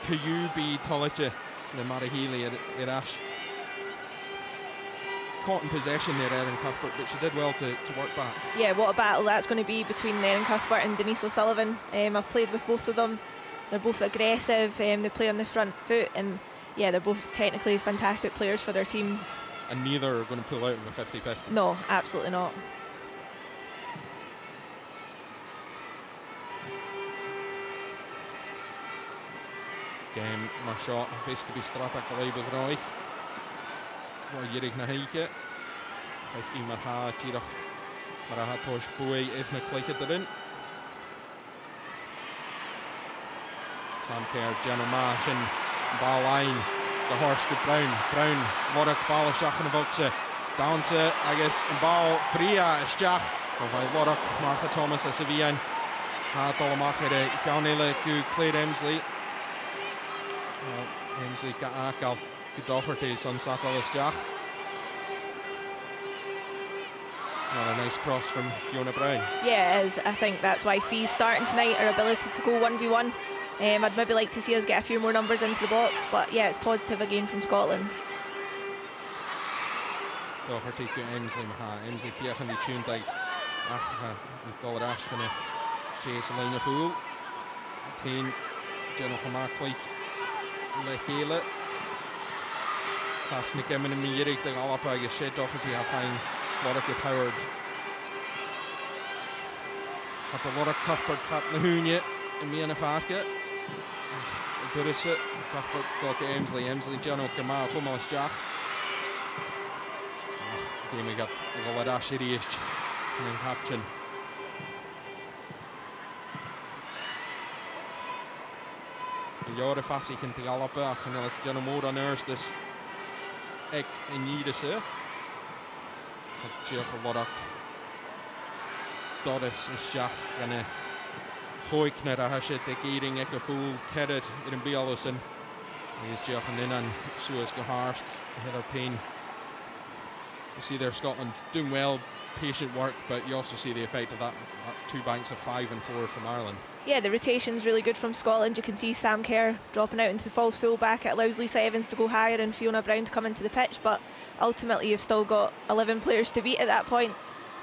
Kuyubi tolletje. De Marahili Irash. Caught in possession there, Erin Cuthbert, but she did well to work back. Yeah, what a battle that's going to be between Erin Cuthbert and Denise O'Sullivan. I've played with both of them. They're both aggressive. They play on the front foot, and yeah, they're both technically fantastic players for their teams. And neither are going to pull out of a 50-50. No, absolutely not. Game maar shot Fiske strata Kalebe Groig. Waar Jirik naar Heike. Kijk iemand haat hier nog. Maar hij had toch boei even een klikje erin. Sam Kerr, Jenna Marsh en ballijn. De horst de Brown. Lodok ballen schach in de boksen. Downse, I guess, een bal. Bria is schach. Bij Lodok, Martha Thomas en Sevilla. Haat allemaal de Janelle Claire Emsley. Emsley kan aankal. Doherty's on Satalis Jack. Another nice cross from Fiona Brown. Yeah, it is. I think that's why Fee's starting tonight, our ability to go 1v1. I'd maybe like to see us get a few more numbers into the box, but yeah, it's positive again from Scotland. Doherty go Emsley Maha. Emsley fiachan I tuned like Dollar Ash gonna chase a line of fool. Tain General Hamakli Le Hele. Hafni Gemini Mirik the Galapa I shed Doherty have fine Lorrick Howard. Had the Lorrick Cuthbert Fat Lahunia and me and a Farka. Durissa Cuthbert Doc Emsley Emsley General Kamal Humalis Jack. Game we got the Dollar Ash Irish and Hapchin. Jaren Fassi kan te galapa en het General Moore nurse dus ik in ieder se. Het Jach Lorrak Doris is Jach en gooi naar de hasje te kering ik een cool kerret in een bialison. Hij is Jach en in aan Suez gehaarst Heather Payne. You see there Scotland doing well, patient work, but you also see the effect of that two banks of 5 and 4 from Ireland. Yeah, the rotation's really good from Scotland. You can see Sam Kerr dropping out into the false full-back. It allows Lisa Evans to go higher and Fiona Brown to come into the pitch, but ultimately you've still got 11 players to beat at that point.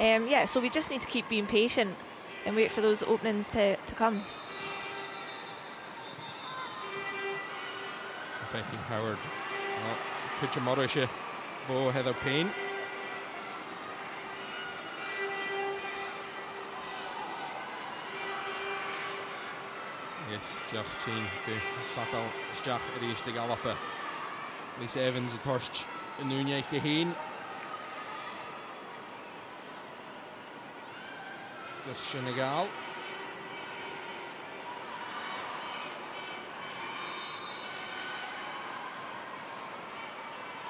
Yeah, so we just need to keep being patient and wait for those openings to come. Affecting Howard. Kucha Morrisha, Bo Heather Payne. Yes, Jack Chain, the Satal, Jack Rees de Galapa. Lisa Evans, the Torch, Nunya Kaheen. This Senegal.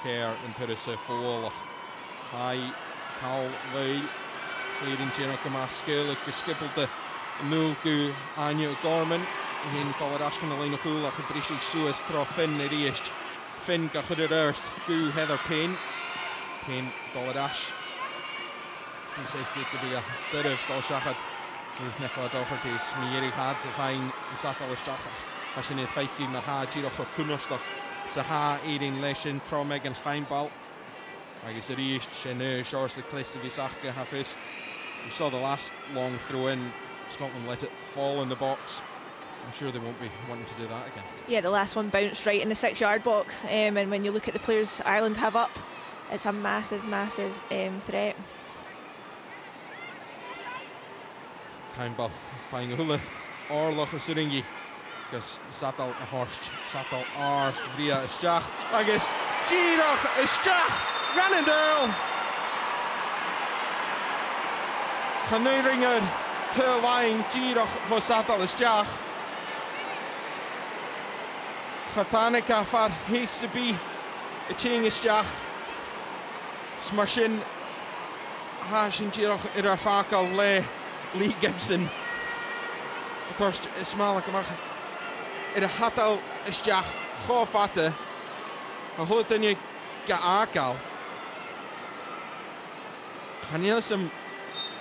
Kerr and Purisa Fall. High, Cal Lyle. Sliding Genokamas Skill, geskippeld de Nulgu Anya Gorman. Heen Dollar Ash kan alleen nog goed dat British Suez trof Finn het eerst. Finn kan goed eerst. Gu Heather Payne. Payne Dollar Ash. Die zegt ik heb je durf al zeggen. Heeft net wat over het is. Meer gaat fijn. Zat al eens zeggen. Als je niet 15 maar haar hier nog wat kunstdag. Ze haar erin lessen tromeg en fijnbal. Maar is er eerst en George the Clist of Isaka have his. We saw the last long throw in. Scotland let it fall in the box. I'm sure they won't be wanting to do that again. Yeah, the last one bounced right in the 6-yard box, and when you look at the players Ireland have up, it's a massive, massive threat. Handball, flying hula, Orloch of Suringi, because Satal a horst, Satal Arst, Vria Stach, Agus, Girach Stach, Rannendale. Generinger te lying Girach voor Satal Stach. Gatanica for Hesebi, a ching Stach. Smashin, Hashin Girach in our fakal le. Lee Gibson. First Ismail Kamach. In a hatal Stach, Hofate. A Hotanya Gaakal. Haneelsum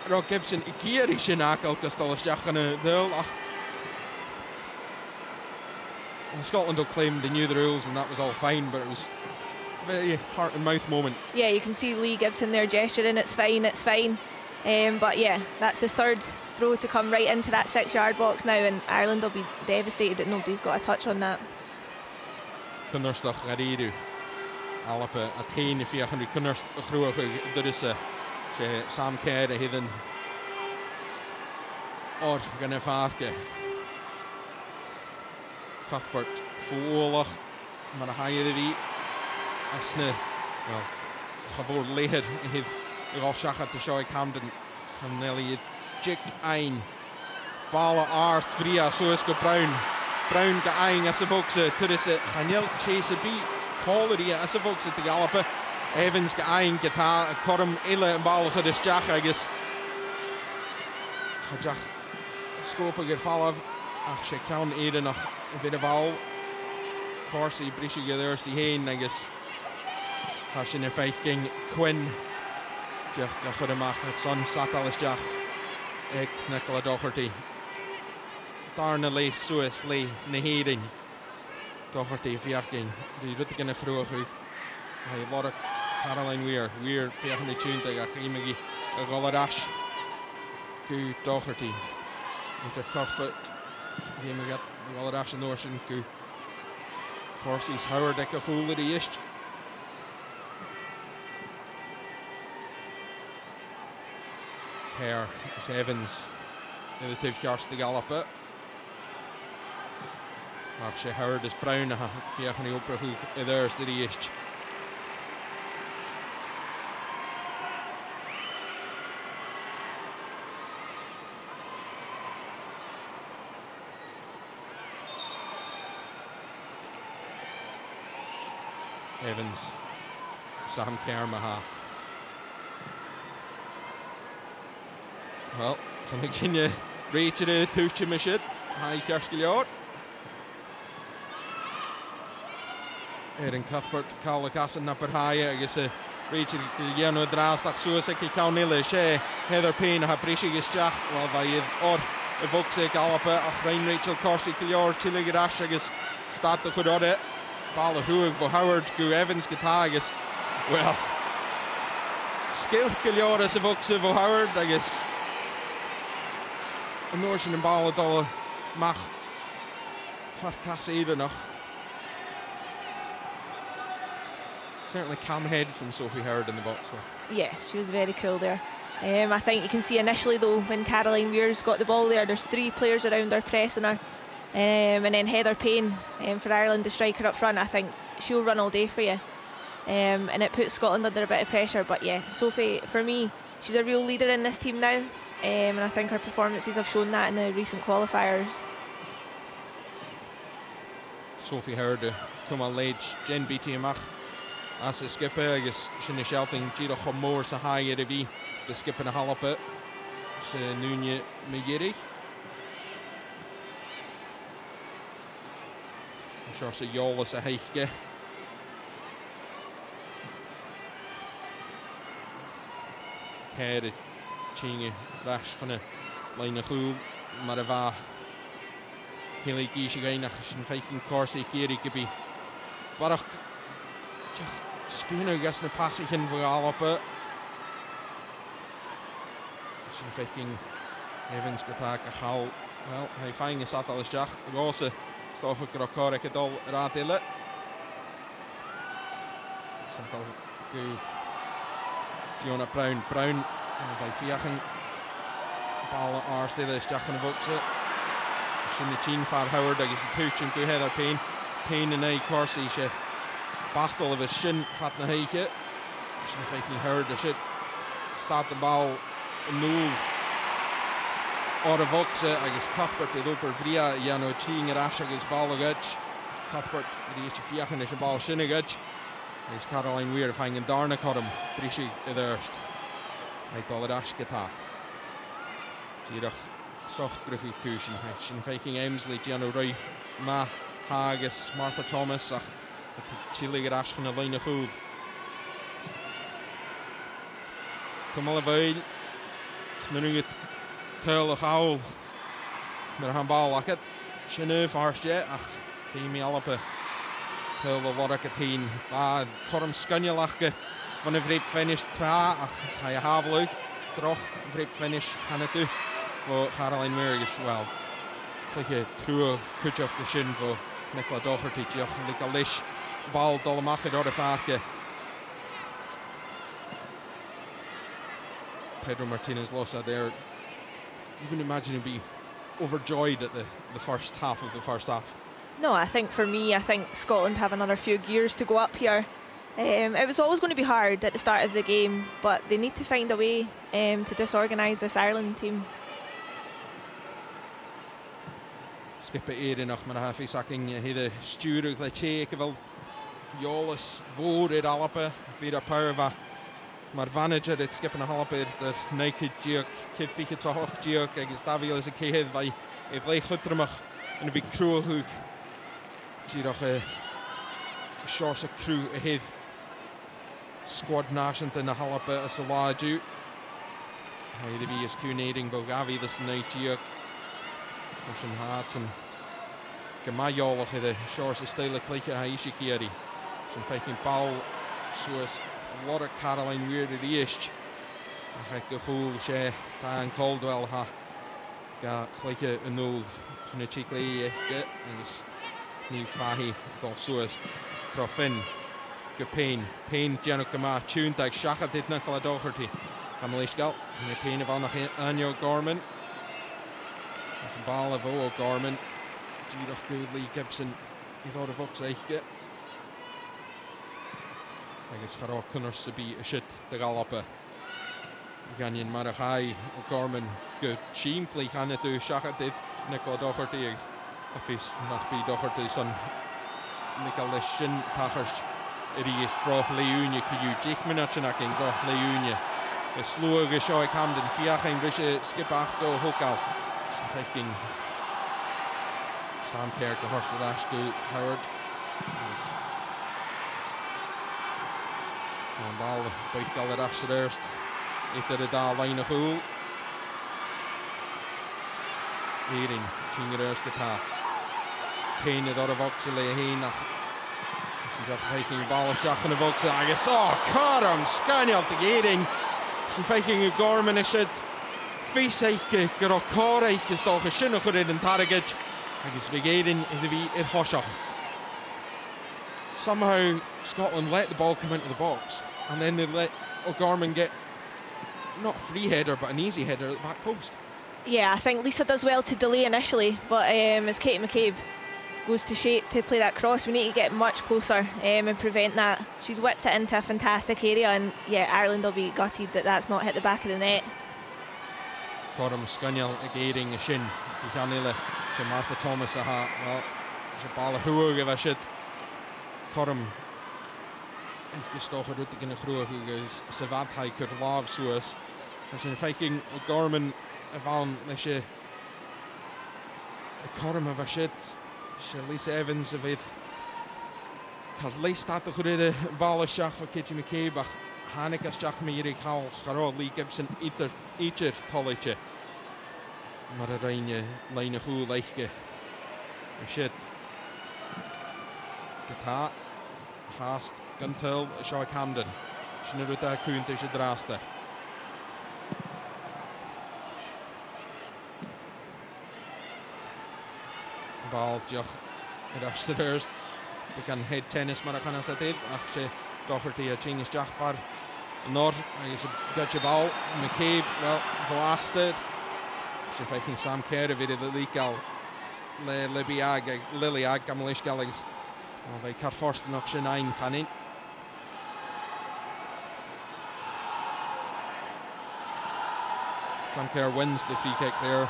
Rock Gibson, Ikiri Shinakal, Castel Stach and a Dul. Scotland will claim they knew the rules and that was all fine, but it was a very heart and mouth moment. Yeah, you can see Lee Gibson there gesturing, it's fine, it's fine. But yeah, that's the third throw to come right into that 6-yard box now, and Ireland will be devastated that nobody's got a touch on that. Kunnerstach Gariru. Alapa Athene if you have Kunners Gruach Durissa. Sam Kerr hidden. Or Ganefarke. Cuthbert Fuolach. Manahayevi. Asne. Well, Chavor Lehed. All Shachat to show Camden. Nelly Jik Ein. Bala Arst Vria Suesko Brown. Brown ga Ein as a boxe. Turisse Chanel Chase a beat. Quality as a boxe to Galapa. Evans ga Ein Gata Corum Ille and Bala for this Jack I guess. Hajach Scope get follow. Ach she count Eden noch a bit of all. Corsi brisí go dúirtí héin agus tá sin ar féich gin Quinn deach go chud amach at son satalisteach ag Nicola Doherty. Darna lei suas lei na héirin Doherty fiach gin. Dí ruta gin na chrúach chu ha lot of Caroline Weir fiach na túnta a chiimigi a golarás go Doherty. Inter Cuthbert chiimigi a golarás an orsin go Corsi's Howard ag a chúla í ist. Kerr is Evans in the tip yards the gallop it. Mark sé Howard is Brown a fiach an opera who there's the ist. Evans Sam Kermaha. Wel, kan ik zien je reetje de toetje met shit. Hij kerst geliaard. In Cuthbert Calacassin naar Perhaie. Ik is een reetje geliaard draasdag zoals ik kan nille. She Heather Payne ha brisje gestjach. Wel bij je or de vokse galoppen. Ach Rijn Rachel Corsi geliaard. Chile gerash. Ik is staat de goed orde. Ballen hoog voor Howard. Go Evans getages. Wel. Skill geliaard is de vokse voor Howard. Ik is. Een Noortje en ballen dolle mag verkassen nog. Certainly calm head from Sophie Howard in the box there. Yeah, she was very cool there. I think you can see initially though when Caroline Weir's got the ball there, there's 3 players around her pressing her, and then Heather Payne for Ireland, the striker up front. I think she'll run all day for you, and it puts Scotland under a bit of pressure. But yeah, Sophie, for me, she's a real leader in this team now. And I think her performances have shown that in the recent qualifiers. Sophie Howard come on late, Jen Beatty amach as the skipper, agus sinna shelting Giro Chomor sa haie de vi, the skipper na halappe, sa Núña Magiri. Sure sa Yola sa heiche. Cair Chinge Rash chunne leine chúl mar a bha Hilly Gíise gainach sin feikin Corsi Géri gebi barach spinner gas na passichin for galoppe sin feikin Evans getaak a chal well hy fein is sat alles jach gose stoch go correct dol radille Santal go Fiona Brown bij Fiachen ballen aanstellen is Jack van Vokse. Sin de 10 van Howard agus de touch en go Heather Payne en ei Corsi se bachtel of a shin vat na heike. Sin feiking Howard de shit staat de bal 0 or Vokse agus Cuthbert de oper vria Jano Ching rash agus bal gut. Cuthbert die is Fiachen is een bal shinne gut. Is Caroline Weir finding Darna Cottam Brishi eerst. Hij dal rash geta. Tierach soch gruchu kusin. Sin faking Emsley Giano Roy Ma Hagus Martha Thomas ach chile rash van de line goed. Kom alle vuil. Nu het tuil gaul. Met een bal laket. Sinne farstje ach Fimi Alpe. Tuil wat ik het heen. Korm skunjelachke. Van een vreep finish tra ach ga je havelijk droch vreep finish gaan het toe voor Caroline Weir is wel like je true kutje op de shin voor Nicola Doherty joch like a lish bal dolle mache door de vaarke Pedro Martinez Losa there you can imagine him be overjoyed at the first half of the first half. No, I think for me, I think Scotland have another few gears to go up here. It was always going to be hard at the start of the game, but they need to find a way to disorganise this Ireland team. Skipper Erin nog maar half sacking hede sturig le check wel Jolis voor het alpe weer power maar manager het skippen een halve der naked geok kid fiche to hoog geok is Daviel is een keer bij het leeg guttermig en een big crew hoek zie nog short a crew ahead squad nation in the halapa as a laju. Hey, the be is cunading Bogavi this night here. Russian hearts and Gamayol of the shores of Stella Clicker Haishi Kieri. Some faking ball, so as a lot of Caroline Weird at the East. I think the whole share Dan Caldwell ha got Clicker and old Kunichikli get and new Fahi Dolsuas Trofin Gapain Pain Janukama Tune Tag Shaka did Nicola Doherty. Kamalish Gal and the pain of Anjo Gorman. Ball of O Gorman. Girach Goodley Gibson. He thought of Oxeiche. I guess Harrow Cunners to be a shit the Galapa. Ganyan Marachai Gorman good. Sheen play can it do Shaka did Nicola Doherty. If he's not be Doherty son Nicola Shin Packers. It is Groch Leunion. Could you Jake Minachinak in Groch Leunion? A slow Gishoy Camden, Fiachin Risha, Skipach go Hokal. Taking Sam Kerr to Horst Ashku Howard. And all the big Galler Ashurst. Into the Dal line of Hool. Eating, Kingerers Gata. Painted out of Oxley Hain. She's just taking a ball of Jack and the Voxel. I guess, oh, Karam, Scaniel to Eating. She's faking a Gorman, I should. Feisaiche, Gorokore, is toch a Shinnocher in Target. I guess Vigadin in the V at Hoshach. Somehow Scotland let the ball come into the box and then they let O'Gorman get not a free header but an easy header at the back post. Yeah, I think Lisa does well to delay initially, but as Katie McCabe goes to shape to play that cross, we need to get much closer and prevent that. She's whipped it into a fantastic area, and yeah, Ireland will be gutted that that's not hit the back of the net. Corum Scunial again a shin. Janila to Martha Thomas a ha. Well, there's a ball of who give a shit. Corum is toch a route in a crew who goes Savat High could love Suez. As in faking Gorman Van Lishe Corum of a shit. Lisa Evans of it. Had least that the good ball of shach for Kitty McCabe, but Hanika Shach Miri Hals, Haro Lee Gibson, Eater Toliche. Mararaine, Line of Who Leiche. Shit. Gata, Hast, Guntel, Shaw Camden. Schneruta Kunte Draster. Ball Joch Rashterst. They can head tennis Maracana Sated. After Doherty a change Jachfar. Nord is a good ball. McCabe, well, Voasted. She's fighting Sam Kerr of it the legal. Libiag, Liliag, Gamalish Galligs. Well, they cut first knock Shanine Canning. Sam Kerr wins the free kick there.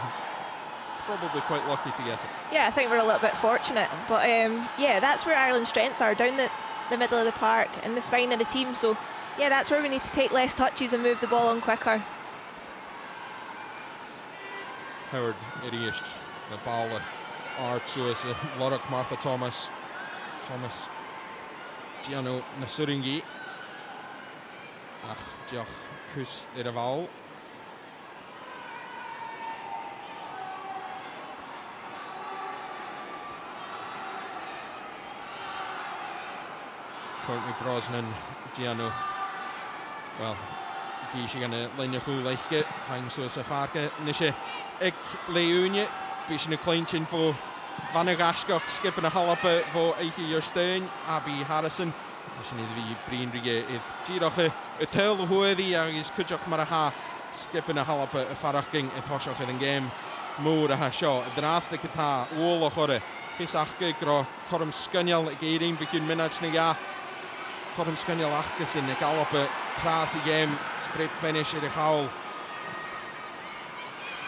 Probably quite lucky to get it. Yeah, I think we're a little bit fortunate, but yeah, that's where Ireland's strengths are, down the middle of the park and the spine of the team. So yeah, that's where we need to take less touches and move the ball on quicker. Howard Iriist, the ball Art Suez, Lorok Martha Thomas Giano Nasuringi, Joch Kus Iraval. Courtney Brosnan, Giano. Well, Gishi gonna line of who like it, hang so Safarka, Nisha, Ik Leunje, Bishan a Kleinchin for Vanagashkok, skipping a halapa for Eike Yerstein, Abby Harrison, Bishan the Breenrige, if Giroche, a tell the Hoedi, is Kujok Maraha, skipping a halapa, a Faraching, if Hoshok in the game, Moora Hashaw, Drastic Kata, Wola Hore, Fisachke, Corum Scunial, Gating, Bikin Minachniga. Corum Scunial Achkison, a gallop a classy game, spread finish at the howl.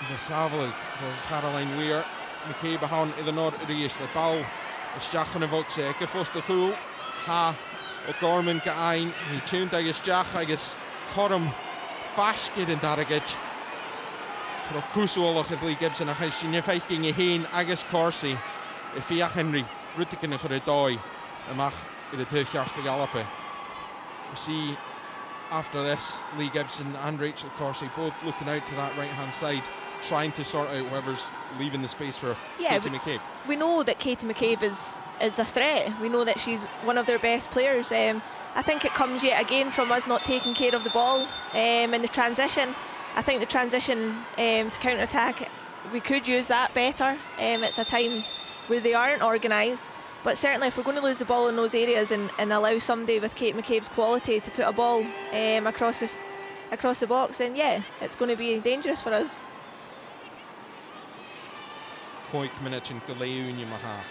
The Savlik for Caroline Weir, McCabe Haun in the North Rish, the ball, the Stachan of Oxe, a Foster Cool, Ha, O'Gorman Gain, he tuned I guess Jack, I guess Corum Fashkid in Daragage. For Kusuolach at Lee Gibson, a Heshin, fighting a Hain, Agus Corsi, if Henry, Rutikin for a doy, a Mach. I the tuichearsta gallopy. We see after this, Lee Gibson and Rachel Corsey both looking out to that right-hand side, trying to sort out whoever's leaving the space for Katie McCabe. We know that Katie McCabe is a threat. We know that she's one of their best players. I think it comes yet again from us not taking care of the ball in the transition. I think the transition to counter-attack, we could use that better. It's a time where they aren't organised, but certainly if we're going to lose the ball in those areas and allow somebody with Kate McCabe's quality to put a ball across the box, then yeah, it's going to be dangerous for us. Koik minute in Galeuni Maha.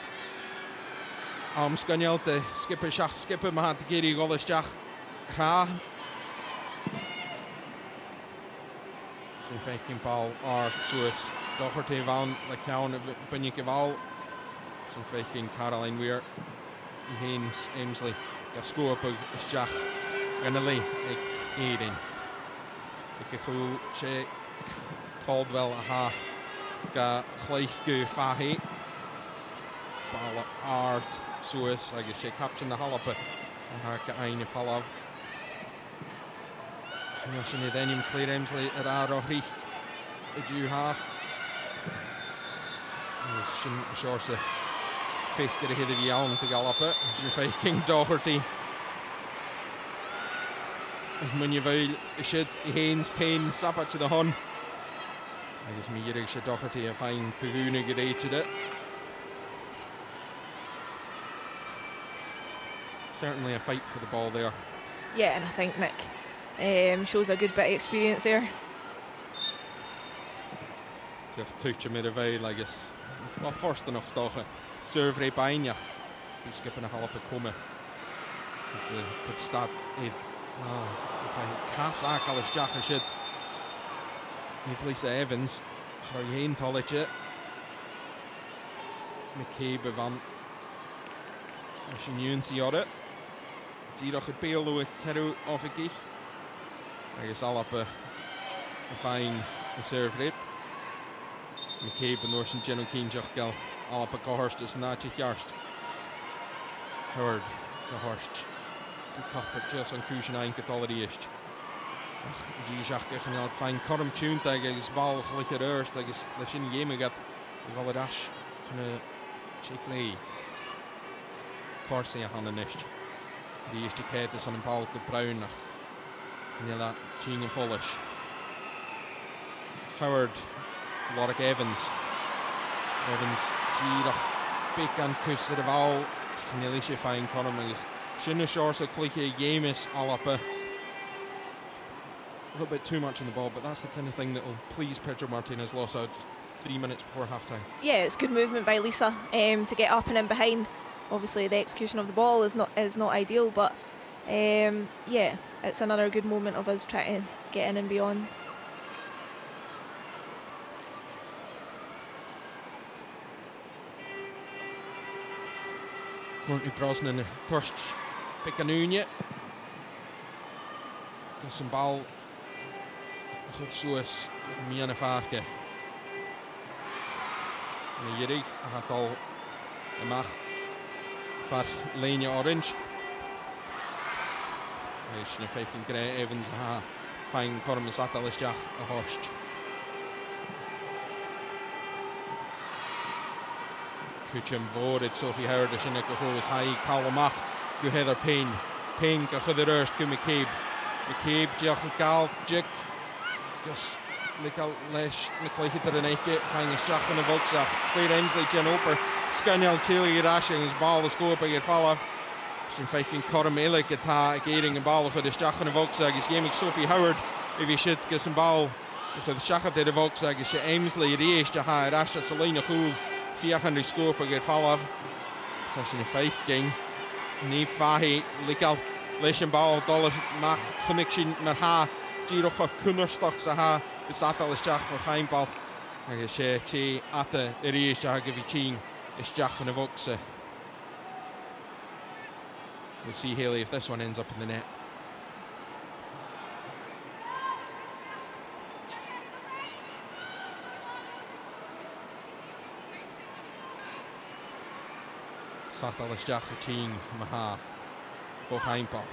Scanel de skipper Maha de Giri Golistach Ra. Zijn faking bal Art Suis. Doherty van de Count of Bunnykeval. Zijn faking Caroline Weir. Haynes Amesley. Gasco op Jach. Ganali. Eden. Ik gevoel Che Caldwell ha. Ga gleich go fahi. Ball Art Suis. I guess she captain the halappe. Ha ga ein falav. Misschien je dan Claire Emsley raro richt. Du hast. Dus zijn shortse face get ahead of you on te galoppen. Zijn faking Doherty. When you wil should Haynes Payne sapper to the hun. I guess me Jirig should Doherty a fine Paguna get it. Certainly a fight for the ball there. Yeah, and I think Nick shows a good bit of experience there. Zich touch met de veil, I guess. Wel first nog stochen. Serve bijna. Die skippen een halve komen. Het staat even. Ik ga zaak alles jagen shit. Niet Lisa Evans. Ga je heen tolletje. McCabe van. Als je nu eens ziet. Die nog het peel kero of ik. I guess all up a fine serve rip. McCabe and Norton General Keen Jochgal all up a Cohorst is not Jarst. Howard Cohorst. Good Cuthbert just on Crucian Ein Catholic ist. Die Jacques and I'll find Corum tuned I guess ball like it earth like it's the shin game got the all dash from a cheek lay. Corsi on the nest. Die eerste keer is aan een bal gebruikt. Nella Ching and Fullish. Howard Warwick Evans. Evans Girach big and kus to the ball. It's nearly she fine Conor Shouldn't short so clicky game is all up a little bit too much on the ball, but that's the kind of thing that will please Pedro Martinez lost out just 3 minutes before half time. Yeah, it's good movement by Lisa to get up and in behind. Obviously the execution of the ball is not ideal, but yeah, it's another good moment of us trying to get in and beyond. Courtney Brosnan thirst pick an unje. Dat is een bal goed zo is meer vaarke. En Jirig gaat al een mag voor Lenia Orange. Is je faking Gray Evans ha fine Corm Satal is Jack a Horst. Kuchum voted Sophie Howard is in a goes high Calamach go Heather Payne go for the first go McCabe Jack Gal Jick just like out lesh McClay hit the night get fine is Jack on the Volkswagen Claire Emsley Jen Oper Scannell Tilly Rashing his ball the score by get fall off. Zijn faking Cormele geta gering een bal voor de Stach en Volkswagen is gaming Sophie Howard if you should get some ball voor de Stach de Volkswagen is Emsley reist je haar Rasha Selena Cool 400 score per get fall off. So zijn 5 game nee fahi legal lees een bal dollar mag connection met haar Giro voor Kunnerstock sa haar de Satal is Stach voor geen bal. En is je ate reist je give you is Stach en Volkswagen. We'll see Haley if this one ends up in the net. Satal is Jachaching Maha. Bo heimpel.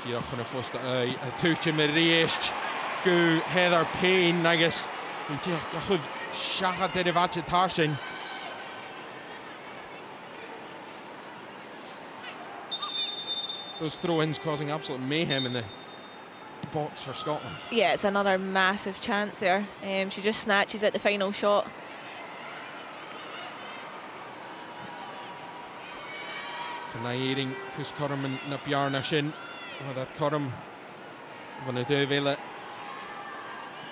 Diolch yn y ffwst y tŵch yn yr eist. Gw Heather Payne agus. Diolch gachwyd siachad yr efad y tarsyn. Those throw-ins causing absolute mayhem in the box for Scotland. Yeah, it's another massive chance there. She just snatches at the final shot. Cynnaering cws Corum yn na biarna sin. Oedd at Corum fan y dyfele.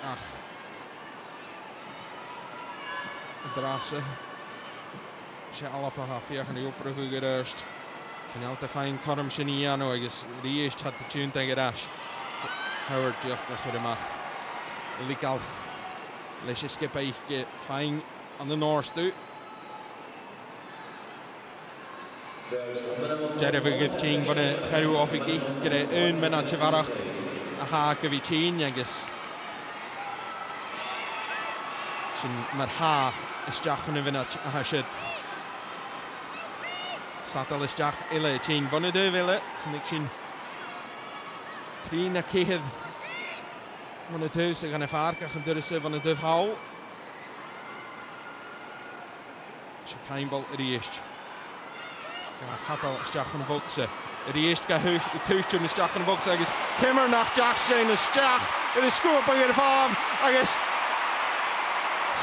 Ach. Y drasa. Se alapa hafiach yn ei obrwch o gyrrst. Can alta fain Corum sin I anno agus riist had the tune tag rash. Howard diolch a chwyd ymach. Legal. Leis skip eich fain an the north do. Jerry gyda ti'n bod y chyrw off I gych gyda 1 minut I farach a ha gyda ti'n agus sy'n mae'r ha ysdiach yn y fynnag a hasid sadal ysdiach ile ti'n bod y dyfele cynnig sy'n 3 na cyhydd bod y dyw sy'n gan y ffarc ac yn dyrus bod y dyf hawl sy'n cael bol yr eist Hadal ysdiach yn y bogse. Yr eist ga tŵch yn ysdiach yn y bogse agus Cymmer nach Jackson ysdiach ydy sgwp yn gyda ffaf agus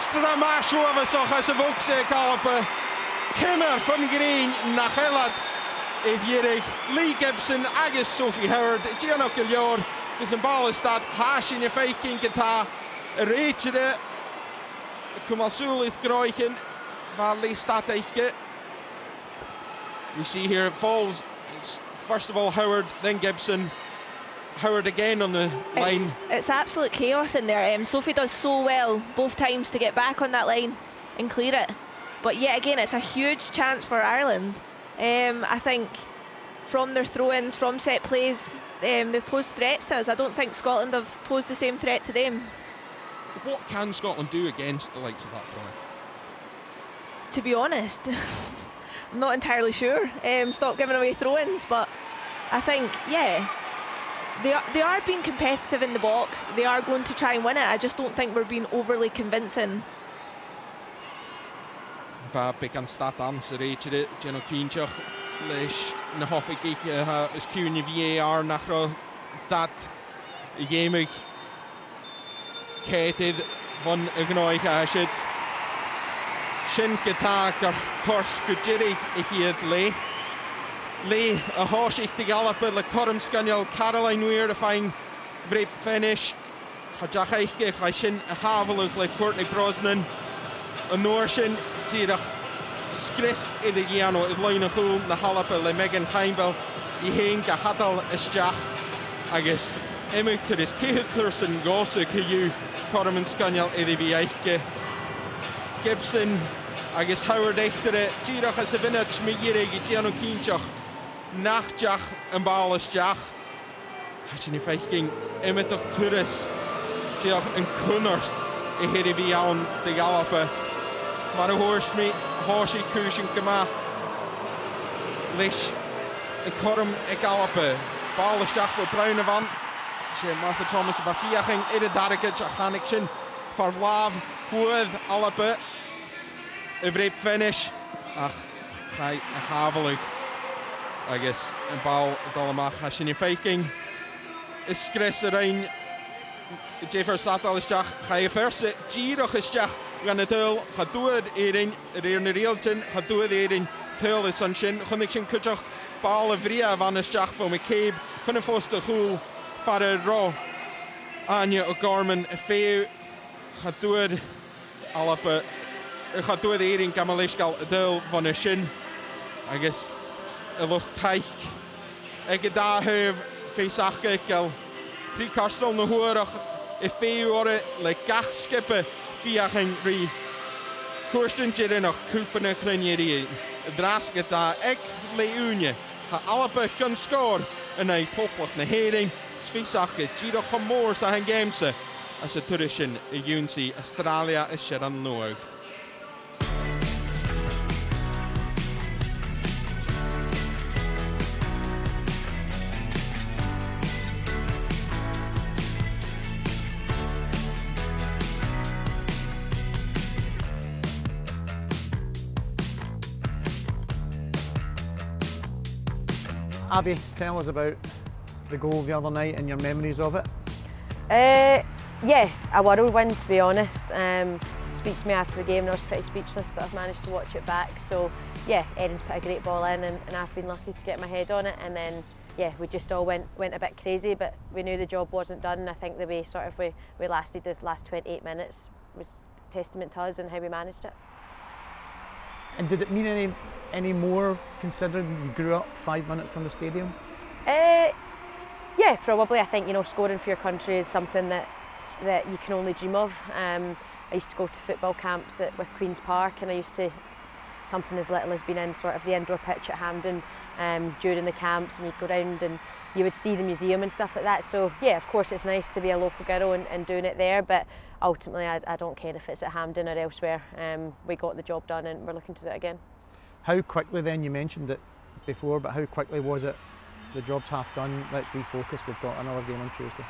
stramash o afesoch as y bogse galp Cymmer ffyn green nach elad Eidierig Lee Gibson agus Sophie Howard Gianno Gilior gus yn bal ystad hasin y ffeicin gyda yr eitire cwmalswlydd groechen fel ei stad eichge We see here it falls. It's first of all Howard, then Gibson. Howard again on the line. It's absolute chaos in there. Sophie does so well both times to get back on that line and clear it. But yet again, it's a huge chance for Ireland. I think from their throw-ins, from set plays, they've posed threats to us. I don't think Scotland have posed the same threat to them. What can Scotland do against the likes of that throw? To be honest, I'm not entirely sure. Stop giving away throw-ins, but I think, yeah, they are being competitive in the box. They are going to try and win it. I just don't think we're being overly convincing. Va big an stat answer each Geno Keenchach leis na hoffig ich is cún VAR nach ro dat géimig Keted van ugnoich asid Sin geta gur tors gujiri I hiad le a horsich de gallop le Corum Scaniel Caroline Weir a fine break finish Hajach eichge I sin a havelug le Courtney Brosnan a Norsin Tírach Scris I de Giano I Loina Húm na Halapa le Megan Heimbel I Hain ga Hadal Isteach agus Emugtar is Cehutterson Gosa Cayu Corum and Scaniel I de Vieichge Gibson agus Howard Eichtere Tírach as a Vinnach me Yirig I Giano Keenchach Nachtjach and Balisteach Hashin I Feichking Emitach Turis Tírach and Kunnerst I Hiri Viaun de Galapa Maar hoorst me Horsie Cushion Kama Lish a Corum a Galape Balisteach voor Bruine van Martha Thomas of Afiaching in a Darigage a Hanikchen for Vlav Fwyd Alape a break finish ach Chai a Havelug I guess and ball Dolamach Hashin I Faking is Scris a Rain Jeffer Satal Isteach Chai a Verse Giroch Isteach gan y dwyl, cha dwyd eirin, yr eir yn yr eiltyn, cha dwyd eirin, tyl y sunshine, chynnig sy'n cwtioch bal y fria fan ysdiach fo, mae ceib, chyn y ffost y chwl, far y ro, Anya o Gorman, y ffew, cha dwyd alap cha dwyd eirin gamal eisgal y dyl fan y sin, agos y lwch taich, ag y da hyf, ffeisach gael, tri carstol na hwyrach, y ffew o'r le gach skippe, Fiaching ri Kirsten Jirin och Kupene Krenieri Dras geta ek le unje ha Alape kan score en ei poplach na hering Svisach Giro Komor sa han gamese as a turishin I Unsi Australia is Sharon Noog Abby, tell us about the goal the other night and your memories of it. Yeah, a whirlwind to be honest. Speak to me after the game and I was pretty speechless, but I've managed to watch it back. So yeah, Erin's put a great ball in and I've been lucky to get my head on it, and then yeah, we just all went a bit crazy, but we knew the job wasn't done. I think the way sort of we lasted this last 28 minutes was testament to us and how we managed it. And did it mean any more considering you grew up 5 minutes from the stadium? Yeah, probably. I think, you know, scoring for your country is something that you can only dream of. I used to go to football camps with Queen's Park, and I used to, something as little as being in sort of the indoor pitch at Hampden during the camps, and you'd go round and you would see the museum and stuff like that. So yeah, of course it's nice to be a local girl and doing it there, but ultimately I don't care if it's at Hampden or elsewhere. We got the job done and we're looking to do it again. How quickly then, you mentioned it before, but how quickly was it, the job's half done, let's refocus, we've got another game on Tuesday?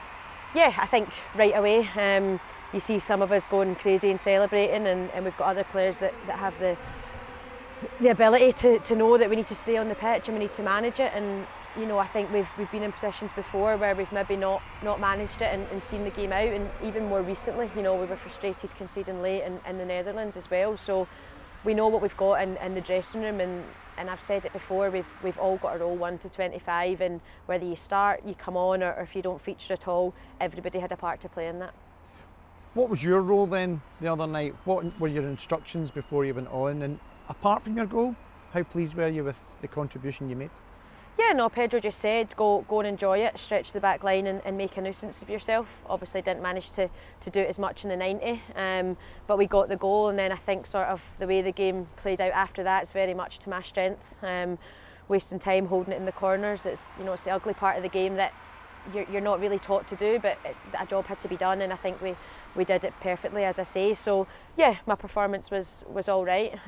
Yeah, I think right away. You see some of us going crazy and celebrating, and we've got other players that have the ability to know that we need to stay on the pitch and we need to manage it. And you know, I think we've been in positions before where we've maybe not managed it and seen the game out, and even more recently, you know, we were frustrated conceding late in the Netherlands as well. So we know what we've got in the dressing room, and I've said it before, we've all got a role 1 to 25, and whether you start, you come on, or if you don't feature at all, everybody had a part to play in that. What was your role then the other night? What were your instructions before you went on? And apart from your goal, how pleased were you with the contribution you made? Yeah, no, Pedro just said go and enjoy it, stretch the back line and make a nuisance of yourself. Obviously didn't manage to do it as much in the 90, but we got the goal, and then I think sort of the way the game played out after that is very much to my strengths. Wasting time holding it in the corners, it's, you know, it's the ugly part of the game that you're not really taught to do, but a job had to be done, and I think we did it perfectly, as I say. So yeah, my performance was all right.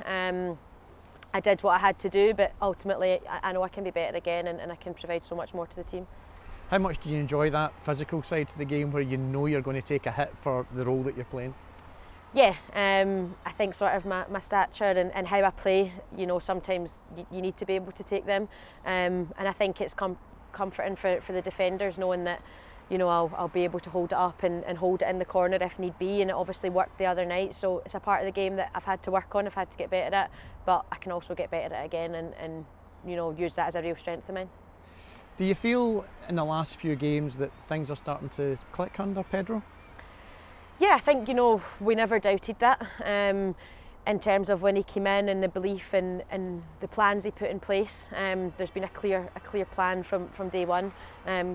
I did what I had to do, but ultimately I know I can be better again, and I can provide so much more to the team. How much do you enjoy that physical side to the game where you know you're going to take a hit for the role that you're playing? Yeah, I think sort of my stature and how I play, you know, sometimes you need to be able to take them, and I think it's comforting for the defenders knowing that, you know, I'll be able to hold it up and hold it in the corner if need be, and it obviously worked the other night. So it's a part of the game that I've had to work on, I've had to get better at, but I can also get better at it again and you know, use that as a real strength of mine. Do you feel in the last few games that things are starting to click under Pedro? Yeah, I think, you know, we never doubted that. In terms of when he came in and the belief and the plans he put in place, there's been a clear plan from day one,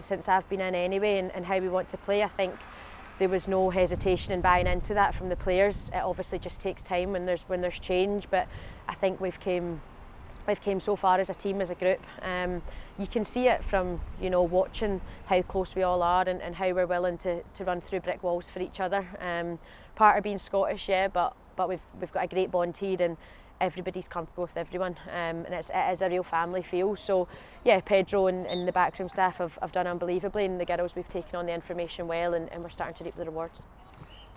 since I've been in anyway, and how we want to play. I think there was no hesitation in buying into that from the players. It obviously just takes time when there's change, but I think we've came so far as a team, as a group. You can see it from, you know, watching how close we all are and how we're willing to run through brick walls for each other. Part of being Scottish, yeah, but we've got a great bond here, and everybody's comfortable with everyone, and it is a real family feel. So yeah, Pedro and the backroom staff have done unbelievably, and the girls, we've taken on the information well, and we're starting to reap the rewards.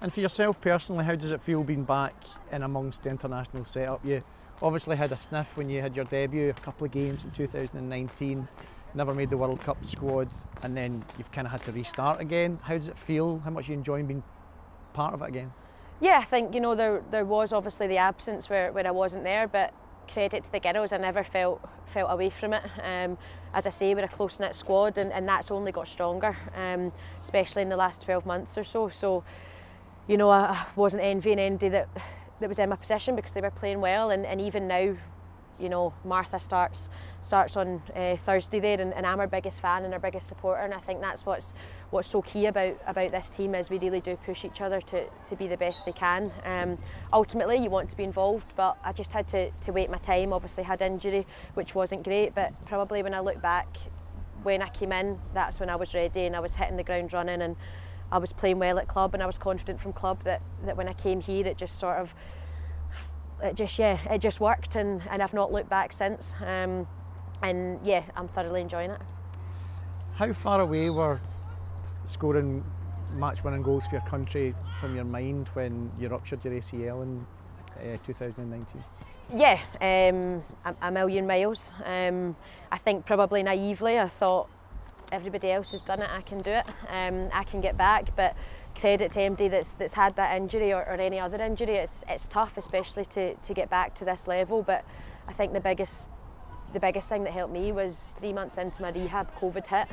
And for yourself personally, how does it feel being back in amongst the international setup? You obviously had a sniff when you had your debut, a couple of games in 2019, never made the World Cup squad, and then you've kind of had to restart again. How does it feel? How much are you enjoying being part of it again? Yeah, I think, you know, there was obviously the absence where I wasn't there, but credit to the girls, I never felt away from it. As I say, we're a close-knit squad, and that's only got stronger, especially in the last 12 months or so. So, you know, I wasn't envying anybody that was in my position because they were playing well, and even now, you know, Martha starts on Thursday there, and I'm our biggest fan and our biggest supporter, and I think that's what's so key about this team, is we really do push each other to be the best they can. Ultimately you want to be involved, but I just had to wait my time. Obviously had injury, which wasn't great, but probably when I look back, when I came in, that's when I was ready and I was hitting the ground running, and I was playing well at club, and I was confident from club that when I came here it just sort of it just worked, and I've not looked back since, and yeah, I'm thoroughly enjoying it. How far away were scoring match-winning goals for your country from your mind when you ruptured your ACL in 2019? Yeah, a million miles. I think probably naively I thought everybody else has done it, I can do it, I can get back, but credit to MD that's had that injury or any other injury. It's tough, especially to get back to this level, but I think the biggest thing that helped me was 3 months into my rehab, COVID hit.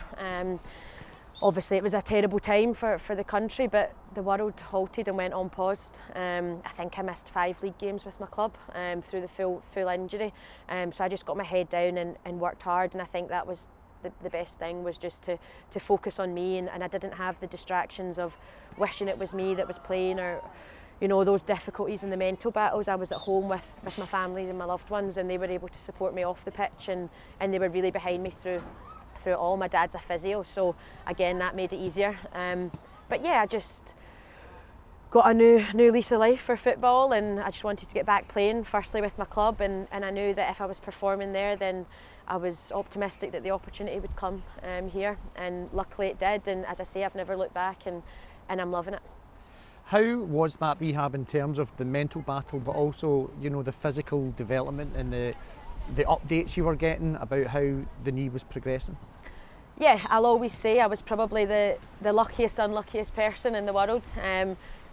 Obviously it was a terrible time for the country, but the world halted and went on pause. I think I missed 5 league games with my club through the full injury. So I just got my head down and worked hard, and I think that was the best thing, was just to focus on me, and I didn't have the distractions of wishing it was me that was playing, or those difficulties and the mental battles. I was at home with my family and my loved ones, and they were able to support me off the pitch, and they were really behind me through it all. My dad's a physio, so again that made it easier. But yeah, I just got a new lease of life for football, and I just wanted to get back playing, firstly with my club, and I knew that if I was performing there, then I was optimistic that the opportunity would come here, and luckily it did, and as I say, I've never looked back, and I'm loving it. How was that rehab in terms of the mental battle, but also the physical development and the updates you were getting about how the knee was progressing? Yeah, I'll always say I was probably the luckiest, unluckiest person in the world.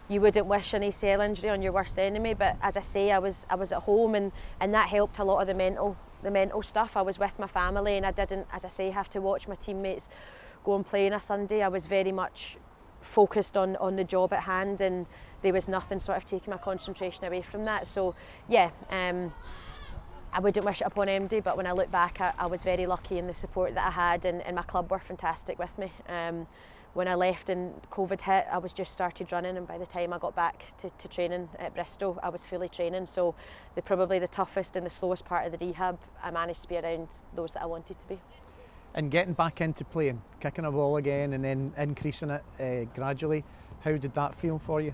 You wouldn't wish an ACL injury on your worst enemy, but as I say, I was at home, and that helped a lot of the mental stuff. I was with my family, and I didn't, as I say, have to watch my teammates go and play on a Sunday. I was very much focused on the job at hand, and there was nothing sort of taking my concentration away from that. So yeah, I wouldn't wish it upon MD, but when I look back, I was very lucky in the support that I had, and my club were fantastic with me. When I left and COVID hit, I was just started running, and by the time I got back to training at Bristol, I was fully training. So probably the toughest and the slowest part of the rehab, I managed to be around those that I wanted to be. And getting back into playing, kicking a ball again and then increasing it gradually, how did that feel for you?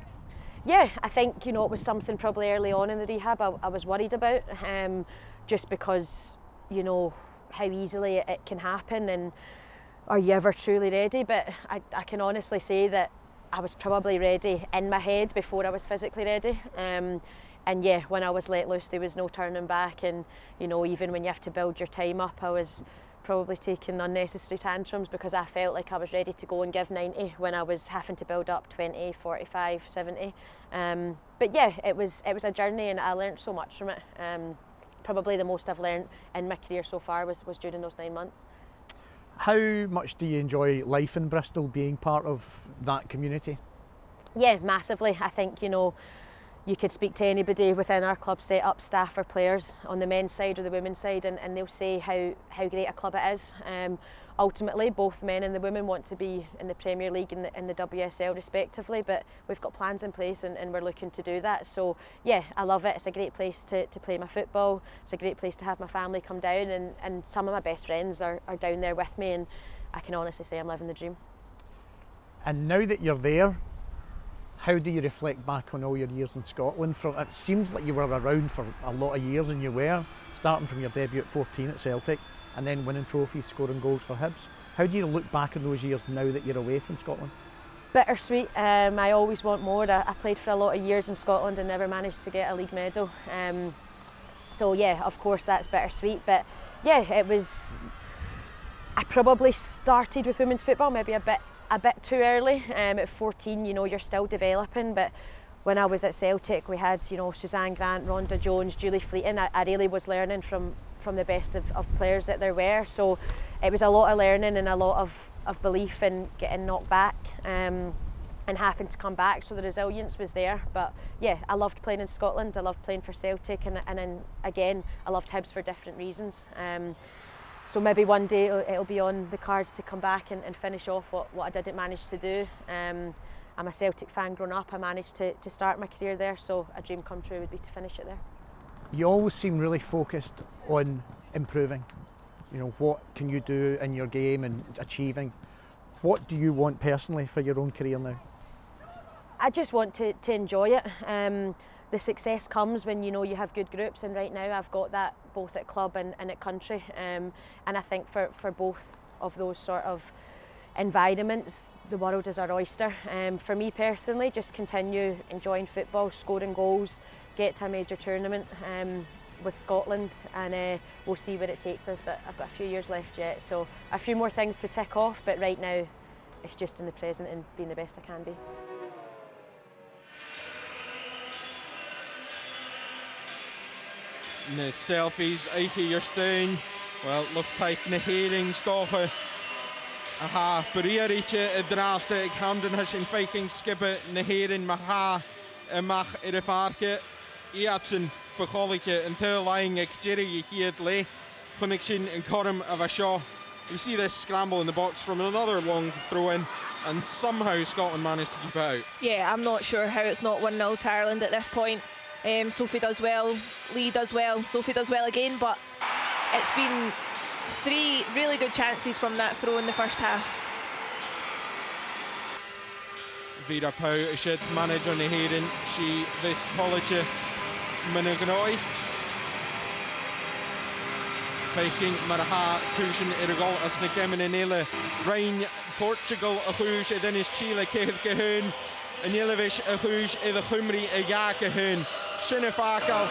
Yeah, I think it was something probably early on in the rehab I was worried about, just because how easily it can happen, and are you ever truly ready? But I can honestly say that I was probably ready in my head before I was physically ready. And yeah, when I was let loose, there was no turning back, and even when you have to build your time up, I was probably taking unnecessary tantrums because I felt like I was ready to go and give 90 when I was having to build up 20, 45, 70. But yeah, it was a journey, and I learned so much from it. Probably the most I've learned in my career so far was during those 9 months. How much do you enjoy life in Bristol, being part of that community? Yeah, massively. I think you could speak to anybody within our club setup, staff or players, on the men's side or the women's side, and they'll say how great a club it is. Ultimately, both men and the women want to be in the Premier League and the WSL respectively, but we've got plans in place, and we're looking to do that. So yeah, I love it. It's a great place to play my football. It's a great place to have my family come down, and some of my best friends are down there with me, and I can honestly say I'm living the dream. And now that you're there, how do you reflect back on all your years in Scotland? It seems like you were around for a lot of years, and you were, starting from your debut at 14 at Celtic, and then winning trophies, scoring goals for Hibs. How do you look back on those years now that you're away from Scotland? Bittersweet. I always want more. I played for a lot of years in Scotland and never managed to get a league medal. So yeah, of course that's bittersweet. But yeah, I probably started with women's football maybe a bit too early. At 14, you're still developing, but when I was at Celtic, we had Suzanne Grant, Rhonda Jones, Julie Fleeting. I really was learning from the best of players that there were. So it was a lot of learning and a lot of belief in getting knocked back and having to come back. So the resilience was there. But yeah, I loved playing in Scotland. I loved playing for Celtic, and then again, I loved Hibs for different reasons. So maybe one day it'll be on the cards to come back and finish off what I didn't manage to do. I'm a Celtic fan growing up. I managed to start my career there, so a dream come true would be to finish it there. You always seem really focused on improving. What can you do in your game and achieving? What do you want personally for your own career now? I just want to enjoy it. The success comes when you have good groups, and right now I've got that both at club and at country. And I think for both of those sort of environments, the world is our oyster. For me personally, just continue enjoying football, scoring goals, get to a major tournament. with Scotland, and we'll see where it takes us. But I've got a few years left yet, so a few more things to tick off. But right now, it's just in the present and being the best I can be. Na selfies eiche hier steun. Wel, luchtteich na hering stochen. Aha, berierietje draaste. Ik hamden has in faking skippen na hering maar ha. Mag in de vaarke. Iatsen begolletje en te lying ik jerry hier lay. Connection and Corum of a shot. You see this scramble in the box from another long throw in, and somehow Scotland managed to keep it out. Yeah, I'm not sure how it's not 1-0 to Ireland at this point. Sophie does well, Lee does well, Sophie does well again, but it's been 3 really good chances from that throw in the first half. Vida Pau is het manager na heren. She this college Minnegnoi. Faking Maraha Kuchen Irgol as na Gemin in Ile. Rhein Portugal a Huge, then is Chile Keith Gehun. En Jelevish a Huge in the Humri a Yakahun. Shinnefakal.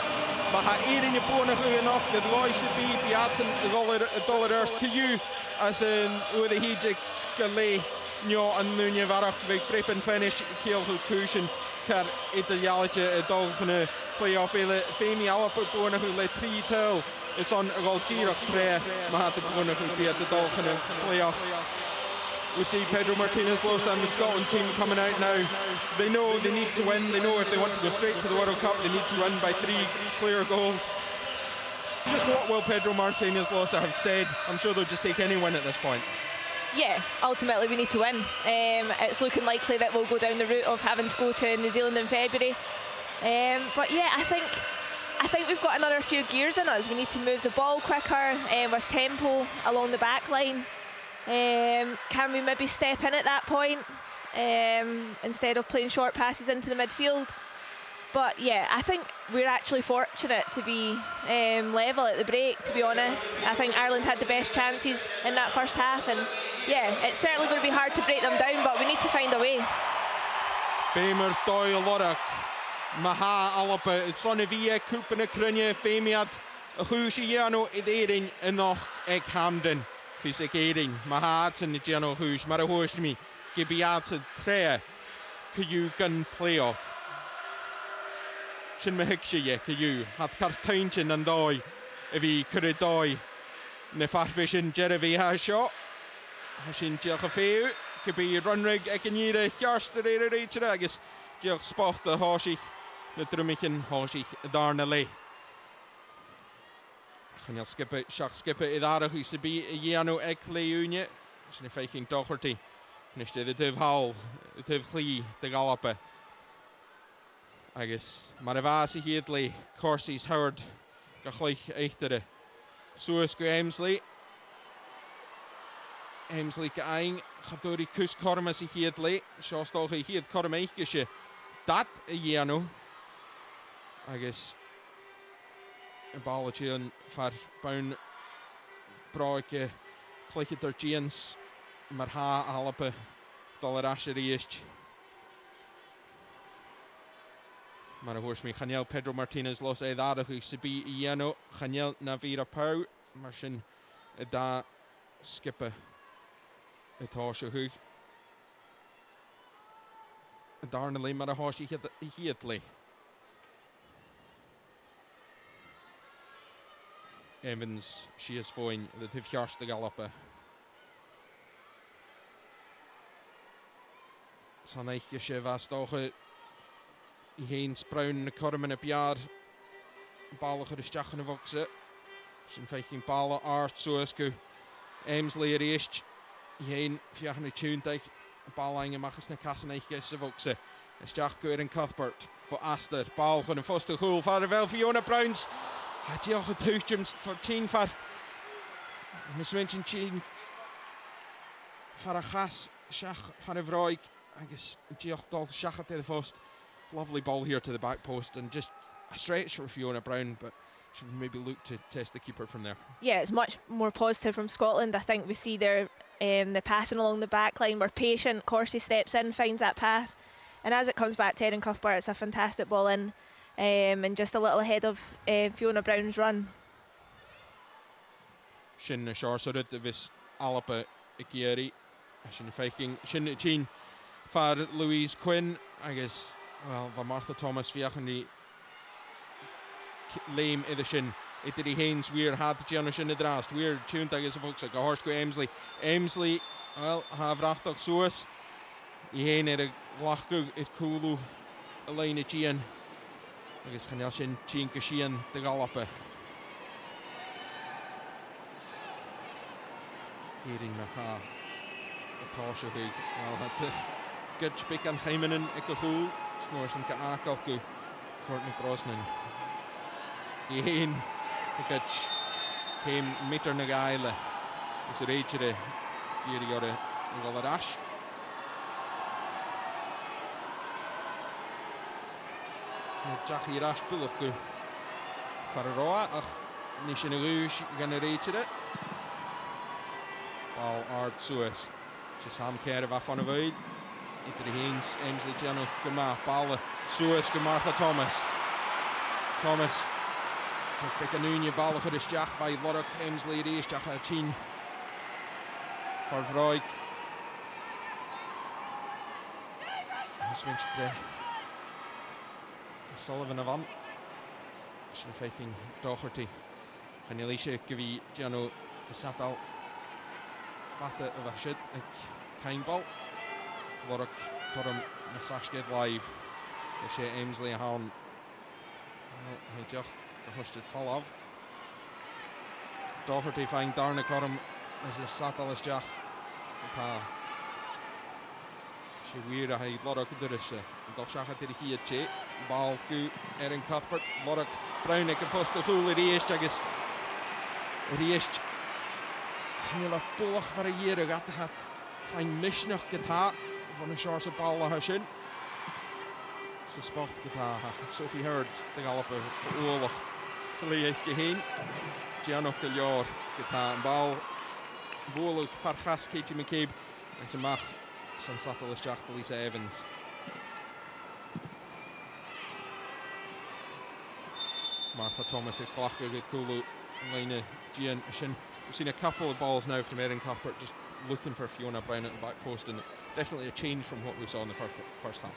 Baha Erin je Bona Huanoff, the Loise B, Piatzen, a dollar Earth to you as in with a Hijik Galay. Njo en Nunje Varach, big preppen finish, Kiel Kuchen, Ker Italialetje, a dolphine playoff, Femi Alaput Bona who let 3-2. It's on a goal Girach prayer, Mahat Bona who be at the dolphine playoff. We see Pedro Martinez-Losa and the Scotland team coming out now. They know they need to win. They know if they want to go straight to the World Cup, they need to win by 3 clear goals. Just what will Pedro Martinez-Losa have said? I'm sure they'll just take any win at this point. Yeah, ultimately we need to win. It's looking likely that we'll go down the route of having to go to New Zealand in February. But yeah, I think we've got another few gears in us. We need to move the ball quicker with tempo along the back line. Can we maybe step in at that point instead of playing short passes into the midfield? But yeah, I think we're actually fortunate to be level at the break, to be honest. I think Ireland had the best chances in that first half, and yeah, it's certainly going to be hard to break them down, but we need to find a way. Famer Doyle Lorak, Maha Alapa, it's on a via, Kupene Krunje, Femiad, Hujiano, Idering, and noch Egg Hamden. Fysik Ering, Mahatsen, Giano Huj, Marahoshmi, Gibiatsen, Treya, Kayugan playoff. Shin Mahikshi, Kayu, had Cartainchin and Doi, if he could have died. Nefarvishin, Jerevi has shot. Hashin Jelkafeu, could be run rig, Ekanira, Yarster, Rachel, I guess, Jelk spot the Hoshi, the Drumikin Hoshi, Darnale. Gaan skippen, Shach skippen Idara, who is to be a Yano Ekle Union. She's faking Doherty. Nish de Div Hall, Div Clee, the Gallapa. I guess Maravasi Headley, Corsi's Howard, Gachlich Eichtere. Suescu Emsley. Emsley Gaing, Hadori Kus Kormasi Headley. Shawstalhi Head Kormaikish. That a Yano. I guess. Balletjen for Boun Broike Klikker Jeans Marha Alpe Dollar Asheriist Marahorshmi Chaniel Pedro Martinez-Losa Edada who Sibi Iano Chaniel Navira Pau Marshin Da Skipper Etasha who Darnley Marahoshi Hiatley Evans, she is foin the Tivjars the Galapa. Sanaiche Shevastoche, Heinz Brown, Corman op jaar, Ballige de Stachenvoxe, Shin faking Bala Art Soescu, Emsley Reist, Hein Fjachne Tuntech, Ballange Machas na Cassanaiche Sevoxe, Stachkur and Cuthbert for Aster, Balgen and Foster Hool, Father Vel Fiona Browns. Had je al getuigd voor 10 voor mismensen 10 voor een gas schach voor een vrouw. I guess Giotto shachat to the post. Lovely ball here to the back post and just a stretch for Fiona Brown, but should maybe look to test the keeper from there. Yeah, it's much more positive from Scotland. I think we see their the passing along the back line. We're patient. Corsi steps in, finds that pass, and as it comes back to Erin Cuthbert, it's a fantastic ball in. and just a little ahead of Fiona Brown's run. Sin na searsúid a bhís alpa I géirí sin féiking sin tín far Louise Quinn agus well bha Martha Thomas fiachan ní léim idir sin idir í héins weir had Gianna sin idrast weir túnta agus a fógsa go háirs go Aimsley well ha bhrachtach suas I héin a glachgu it cúlú a léine Gian agus chaneal sin tín go sían de galapa Héiring na cha atá se big well hat good spic an Chaimanin ag go húl snor sin go ácach go Courtney Brosnan I héin a good céim mitar na gaile is a réitere géirí gore an gáil arás Jack I arás buach go far a rá ach ní sin a rúis gan a réitere Ball ard suas just ham ceir a bheith fan a bhid idir a héins Aimsley Gianna go má ball suas go Martha Thomas Thomas Tus bec an úne ball chud isteach bhaid lorach Aimsley réisteach a tín far bhráig Swinch bre Sullivan a van sin féiking Docherty chan Elíse go bhí Gianna a satal Fata a bheith siad ag caimbal Lorach chum na sascéad live I sé Aimsley a hán heideach go thuistead fallab Docherty féin darna chum is a satal isteach tá sé weir a haid Lorach durise an dul seacha idir hiad sé ball go Erin Cuthbert Lorach Brown ag an fósta chúl a réist agus réist Chníl a bólach far a dhéir ag at hat féin misneach gotá bhna seáir sa ball a sin sa sport gotá Sophie Hurd de galapa ólach sa léith go héin Gianna go leor gotá an ball bólach far chas Katie McCabe an sa mach san satal isteach Lisa Evans Martha Thomas ag clachú go cúlú Lena Gian sin we've seen a couple of balls now from Erin Cuthbert just looking for Fiona Brown at the back post and definitely a change from what we saw in the first half.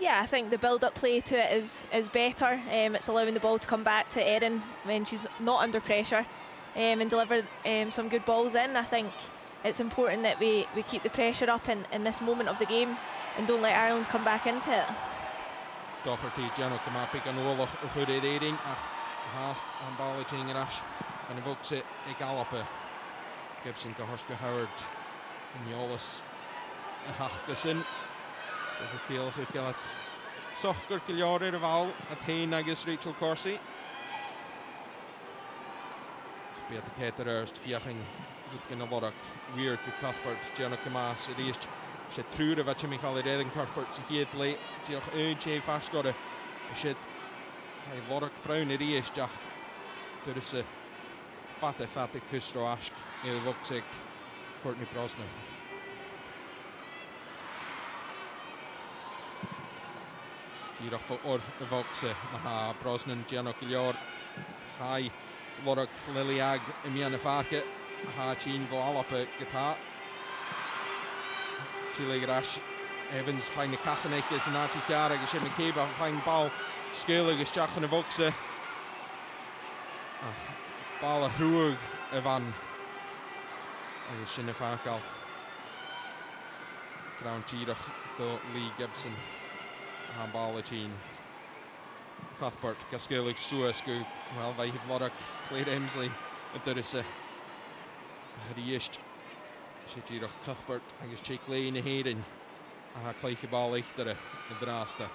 Yeah, I think the build-up play to it is better. It's allowing the ball to come back to Erin when she's not under pressure and deliver some good balls in. I think it's important that we keep the pressure up in this moment of the game and don't let Ireland come back into it. Docherty, Gianna Kamapik and Olach of Hood Edding, Hast and Balloting and Ash and evokes it a galloper. Gibson Gahorska Howard and Yolis Hachgason. The Kiel for Killet. Sochger Kiljore Raval, Attain Agus Rachel Corsi. Be at the caterers, Fiaching, Lutkin Avorak, Weird to Cuthbert, Gianna Kamas, it is. She threw the Vachimi Khalid Eden Cuthbert, he had late, J. Fashgore, she Lorak Brown, it is Jack. There is a fatte Kustro Ashk, Il Voksik, Courtney Brosnan. Tirach for Or Vokse, Maha Brosnan, Gianna Kiljor, High, Lorak Liliag, Emiana Fake, Maha Chin Voalape, Gata. Chile Grash, Evans find the Casanekis and Archie Chiara, Gashim McCabe, find ball, Scaler, Gashach and Vokse. Ball of Hrug, Evan. And Shinafakal. Crown Chirach, to Lee Gibson. And ball of Chin. Cuthbert, Gascalig, Suescu. Well, they have Lorak, Claire Emsley, if there is a Riest. Chirach Cuthbert, I guess Jake Lane Hayden. A Clayke ball echter in Drasta.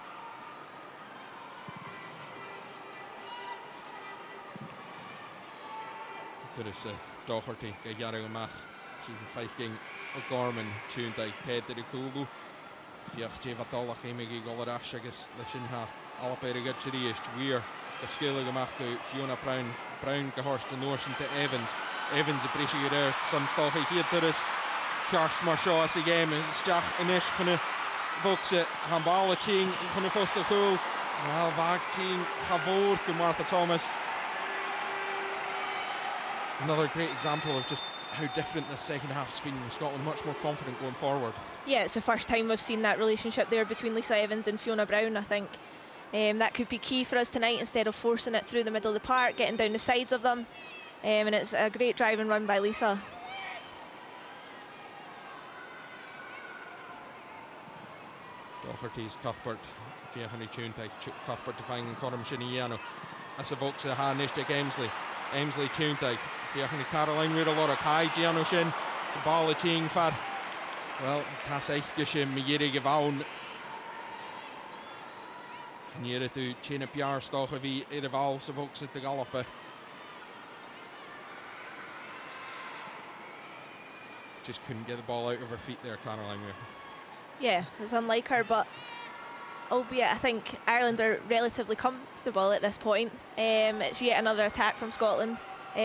There is a Docherty, Gajaro Mach, she's fighting O'Gorman, Tuntai, Peter Kulu. Fiach Jevatala, Hemigi Golarash, I guess Lishinha, Alapere Gutcheriest, Weir, Gaskilla Machko, Fiona Brown, Gahorst, and Norton to Evans. Evans appreciate there, some stuff here to us. Karst Marshall as a game, Stach Inish, Kuna Vokse, Hambala Ching, Kuna Foster Cool, Well, back team Chavor to Martha Thomas. Another great example of just how different the second half's been in Scotland, much more confident going forward. Yeah, it's the first time we've seen that relationship there between Lisa Evans and Fiona Brown, I think. That could be key for us tonight instead of forcing it through the middle of the park, getting down the sides of them. And it's a great drive and run by Lisa. Doherty's Cuthbert, Fiachani Tuntag, Cuthbert defying Corum Shiniano. As a Vox a Hanishta Emsley. Emsley Tuntag, Fiachani Caroline Weir a lot of Kai Giano Shin. It's a ball of team far. Well, Cassaich Gishim, Miyiri Gavaun. Here to China PR stoch of the ball, so Vox at the Galloper. Just couldn't get the ball out of her feet there, Caroline Weir. Yeah, it's unlike her, but albeit I think Ireland are relatively comfortable at this point. It's yet another attack from Scotland,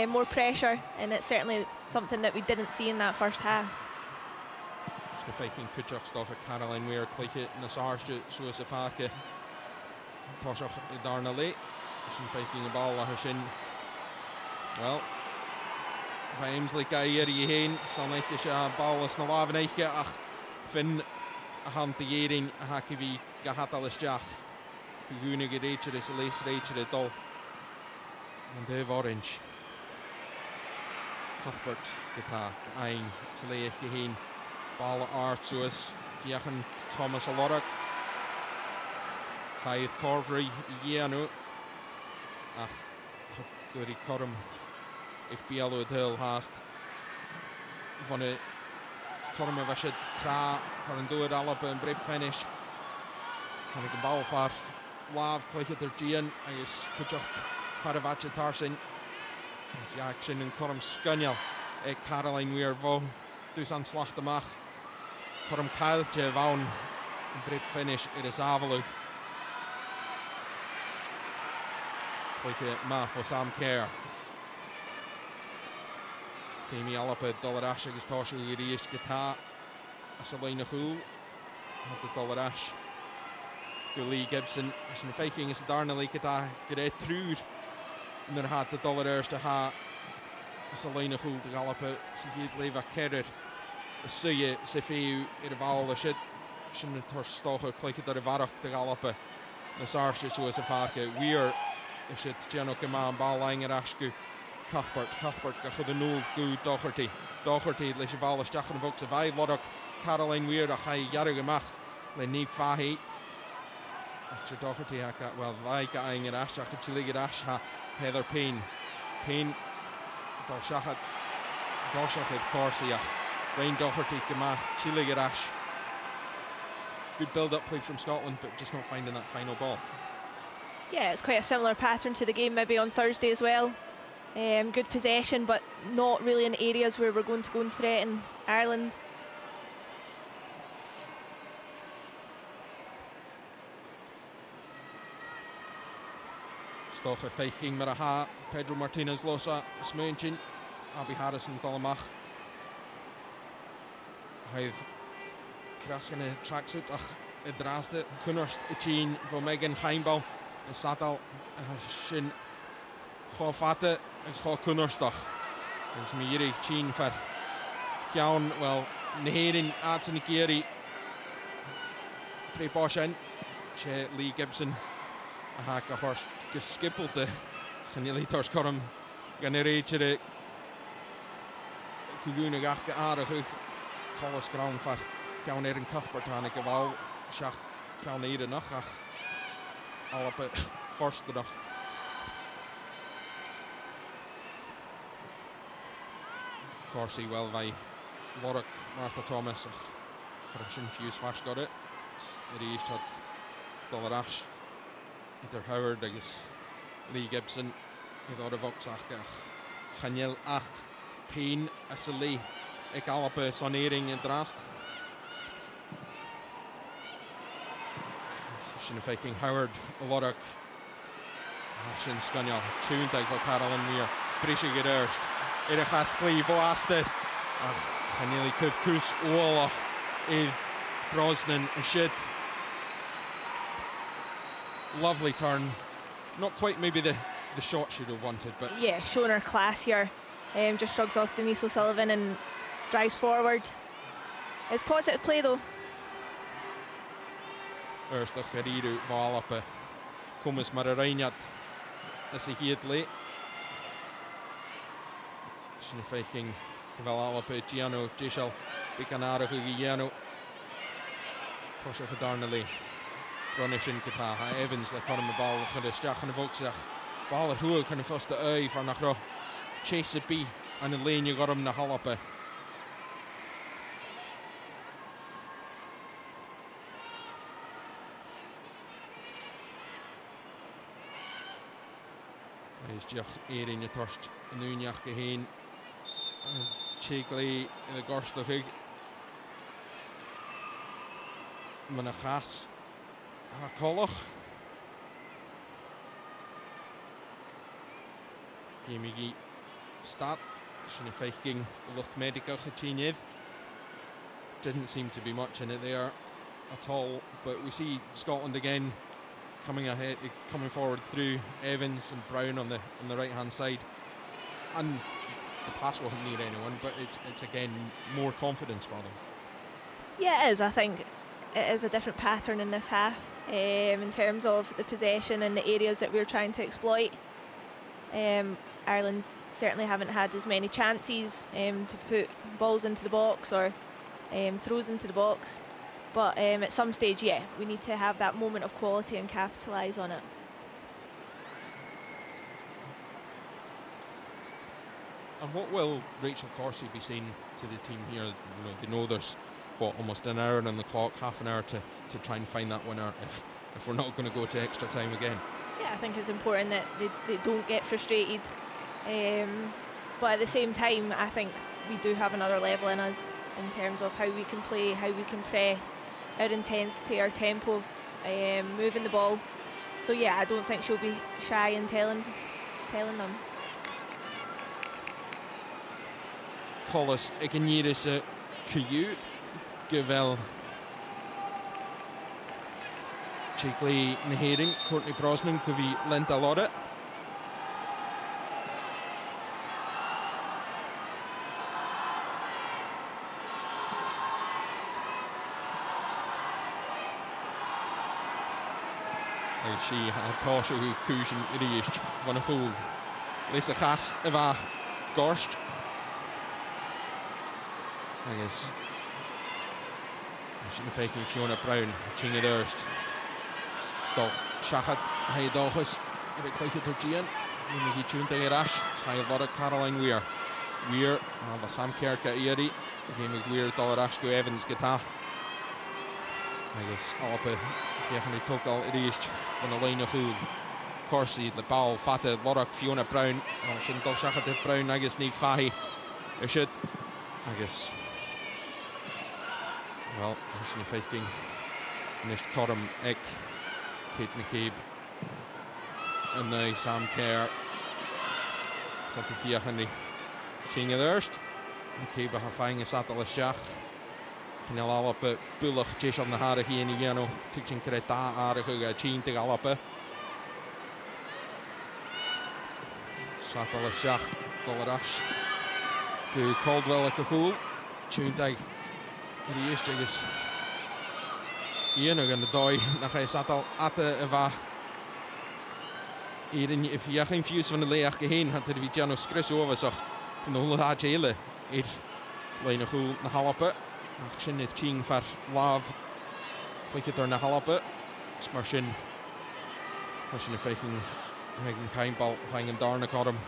more pressure, and it's certainly something that we didn't see in that first half. The fighting Kuchak stock of Caroline Weir, Clickett, Nasarja, Suasafaka, Toshach Darnally, she's fighting a ball on her shin. Well, Emsley Gair Yehane, Sanaikish, ball is Nalavanaikia, ach, Finn. A hand the Yering, a Hakivi, Gahatalischach, Kuguna Geracher is a lace rager at all. And Dave Orange. Cuthbert, Gita, Ain, Slay Kaheen, Ball Art Suez, Fiachan Thomas Alorak, Kai Torbury, Yano, Ach, Duri Corum, if Bialo Hill hast, Von a Corum of Ashid, Tra, for an Doer Alaba and Brip finish. And a ball for Lav, Clickett or Gian, I guess Kuchok, Paravacha Tarsin. It's the action in Corum Scunyal, Caroline Weir Vo, Dusan Slachtamach, Corum Kaltje Vaun, and Brip finish, it is Avalu. Clickett Ma for Sam Kerr. Femi Alapa, Dollarash, agus Toshu Yirish Gita, Salina Hool, the Dollarash, Lee Gibson, and Viking is Darnally Gita, Gret Trude, and then had the Dollarash to ha Salina Hool, the Galapa, Sihid Leva Kerr, the Suya, Sifiu, Irval, the Shit, Shin Torstocha, Clickett the Varach, the Galapa, the Sarsha, so as a Farka, Weir, the Shit, Jano Kaman, Ball Lang at Ashku. Cuthbert got the null go Doherty, le Cheval Stachan Vox of I Lodok, Caroline Weir, a high Yarrigamach, le Neve Fahi. After Doherty, I got well, like Aing and Ash, I could chilly get Ash, Heather Payne, Dolshachat, Corsia, Rain Doherty, Gama, chilly get Ash. Good build up play from Scotland, but just not finding that final ball. Yeah, it's quite a similar pattern to the game maybe on Thursday as well. Good possession, but not really in areas where we're going to go and threaten Ireland. Stocha Viking Maraha, Pedro Martinez Losa, Smunchin, Abby Harrison Dolamach. I've Krasken a tracksuit, ach, Idraste, Kunnerst, Ichin, Vomegan, Heimbal, and Satal, Shin, Hofate. It's called Kunnerstach. It's Miri Chin for Kian, well, Neherin, Adson Giri, Pre Boshen, Che Lee Gibson, a hack a horse, just skippled the Canili Torscorum, Ganerature, Kuguna Gachka Arahu, Collis Ground for Kian Erin Cuthbert, and a Gaval, Shach, Kian Erin Nachach, Alapa, first enough. Corsi well by Lorick, Martha Thomas, Correction Fuse Fash got it. It east had Dollarash, Peter Howard, I guess Lee Gibson, Idora Voxach, Chanel Ach, Payne, Asali, Ekalapa, Sonering and Drast. Shin Viking Howard, Lorick, Shin Scunyal, Tuntag for Caroline Weir, Brisha Gerst. Irachascli Boasted, Chaneli Kuvkus, Walla, Eve, Brosnan, and Shit. lovely turn. Not quite maybe the shot she'd have wanted, but yeah, showing her class here. Just shrugs off Denise O'Sullivan and drives forward. It's positive play though. Eerst de Guerrero bal op Comas Marareinat as hy het lê. Sin faking cyfal op Giano Gisel Bicanaro Giano. Prosio gedarna lê. Ronishin gyda Evans le corm y bal chydystach yn y fogsach. Bal y rhwg yn y ffos dy wy far nach ro chase y bi yn y lên i gorm na halope. Is diolch Erin y torst yn ywniach geheen. Chegli yn y gorstwchig. Mae'n y chas a colwch. Gymigi stat. Sy'n y ffeiching look medical chytinidd. Didn't seem to be much in it there at all, but we see Scotland again coming ahead, coming forward through Evans and Brown on the right hand side, and the pass wasn't near anyone, but it's again more confidence for them. Yeah, it is. I think it is a different pattern in this half in terms of the possession and the areas that we're trying to exploit. Ireland certainly haven't had as many chances to put balls into the box or throws into the box. But at some stage, yeah, we need to have that moment of quality and capitalise on it. And what will Rachel Corsie be saying to the team here? You know, they know there's almost an hour on the clock, half an hour to try and find that winner if we're not going to go to extra time again. Yeah, I think it's important that they don't get frustrated. But at the same time, I think we do have another level in us in terms of how we can play, how we can press, our intensity, our tempo of moving the ball. So yeah, I don't think she'll be shy in telling them. Collis Ignyiris Kuyu Gyfel Chigli Nehering Courtney Brosnan Gyfi Lenta Lora. She had Tasha who Kujan Irish van a fool. Lisa Chas Eva Gorst. I guess she's faking Fiona Brown, Chinga Durst. Dog Shachat Haydogus, a bit like it to Gian. He tuned to Irash, Sky Lora Caroline Weir. Weir, the Sam Kerka Erie, game of Weir, Dollarashko Evans guitar. I guess Alpe, Fiachani Tokal Irish, on the line of who. Corsie, the ball, Fata, Lorak, Fiona Brown. Shouldn't Dog Shachat Brown, I guess, need Fahy. It should, I guess. Well, actually faking Nish Coram Ek, Kate McCabe, and now Sam Kerr. Santifia Henry King of the Erst. McCabe har fang is at alle sjach. Knel alappe Bulloch Jason na hare hier in Jano. Tikchen kreta aardige Chin te alappe. Sat alle sjach Dollarash. Gu Caldwell a cool. Tune tag. Die eerste is hier nog in de dooi. Dan ga je Satal Atte Eva. Hier in je geen views van de leeg geheen. Had er Vigiano Skris over zag. En de hele haatje hele. Hier lijn nog goed naar Halappe. Misschien het Ching voor Love. Klik het er naar Halappe. Smarshin. Misschien een faking. Een keinbal. Vangen daar naar Korm.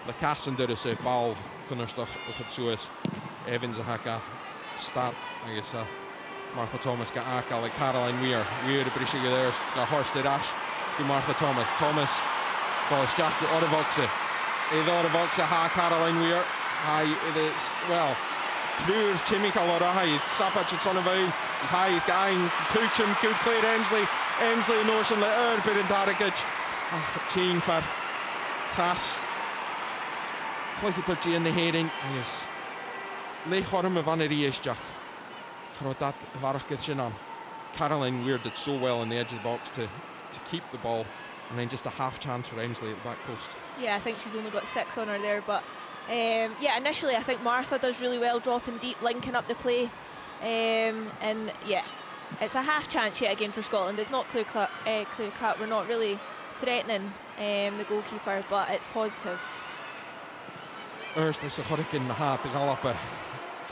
De kassen er is bal. Kunnen toch ook het zo is. Evans a haka. Stat, I guess Martha Thomas got Akal like Caroline Weir. Weir the British there, got Horst Dash to Martha Thomas. Thomas, Boris Jack the Autovoxa. The Autovoxa ha Caroline Weir. Hi, it is well through Timmy Calora. Hi, Sapach at Sonavau. Is high gang, Tuchum, good play at Emsley. Emsley Norton the Erbit in Daragic. Team for Cass. Like it to in the heading, I guess. Le chorm y fan yr eistach. Chro dat farach gyda sy'n on. Caroline Weir did so well in the edge of the box to to keep the ball, and then just a half chance for Emsley at the back post. Yeah, I think she's only got 6 on her there, but yeah, initially I think Martha does really well dropping deep, linking up the play, and yeah, it's a half chance yet again for Scotland. It's not clear cut. We're not really threatening the goalkeeper, but it's positive. Eerst is de Gorkin gaat de galoppen.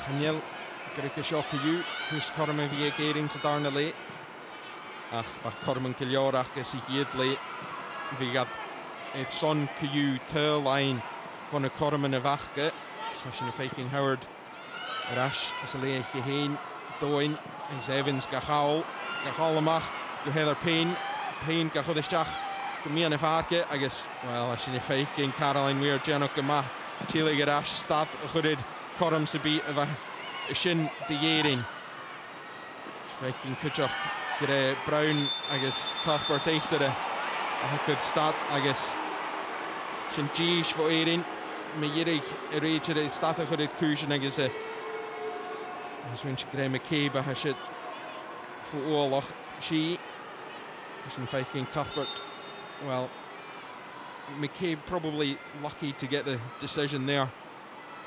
Daniel, Greke Shokayu, Kus Kormen via Gering ze daar le. Ach, waar Kormen Kiljorach is hier le. We got het son Kayu line van de Kormen en Wachke. Session faking Howard. Rash is een leegje heen. Doin is Evans Gachal. Gachalamach. Go Heather Payne. Payne Gachodestach. Go me aan de vaarke. I guess, well, als je een faking Caroline Weir, Janok Gama. Chile Garash stad goeded Korm Sabi of a shin de Yering. Faking Kutchok get Brown, I guess Cuthbert Eichtere. I could start, I guess Shin Jish for Erin. Me Yirig reach it start goeded Kushin, I guess as when she Graham McCabe has shit for all she Shin faking Cuthbert. Well, McCabe probably lucky to get the decision there,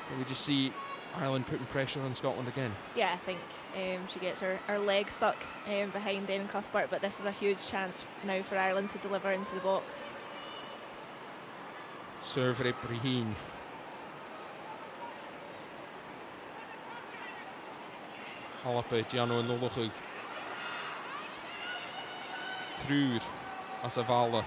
but we just see Ireland putting pressure on Scotland again. Yeah, I think she gets her leg stuck behind Erin Cuthbert, but this is a huge chance now for Ireland to deliver into the box. Serve Breheen. Halappe, Giano and Nolochug. Truur as a Vala.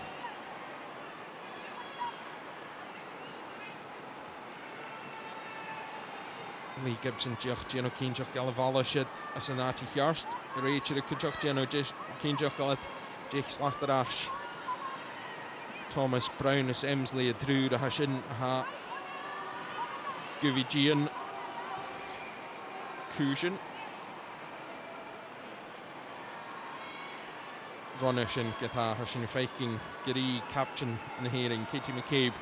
Lee Gibson, Gino Keenjoch, Galavala shit as an Archie Hjarst. Rachel Kujok, Gino Keenjoch, Galat, Jake Slachterash. Thomas Brown as Emsley, Drew, Hashin, Ha Guvi Gian Kushin. Ronishin, Gata, Hashin Faking, Giri, Captain, in the hearing, Katie McCabe,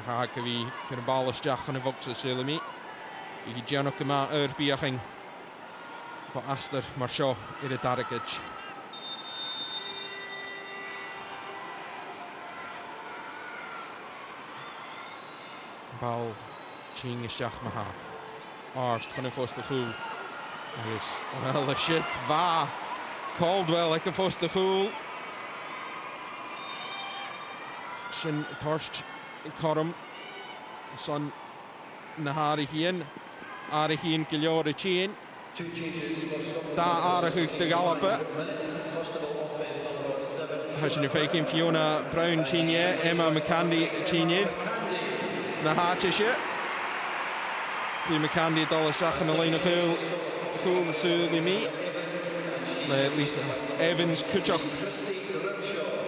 Ha Guvi, Kirbalis, Jach, and a Voxa Sulami. I Gianno Kama Urbiaching for Aster Marshaw in the Darigage. Bal Ching Shach Maha. Arst, Honeyfoss the Fool. Yes, well, the shit. Va Caldwell, like a Foss the Fool. Shin Torst Corum, son Nahari Hien. Arachien Gilliore Chien. Da Arachuk de Galoppe. Hashin faking Fiona Brown Chinye, Emma McCandy Chinye. Nahatishe. P. McCandy Dollarshach and Elena Cool Sulimi. At least Evans Kutchok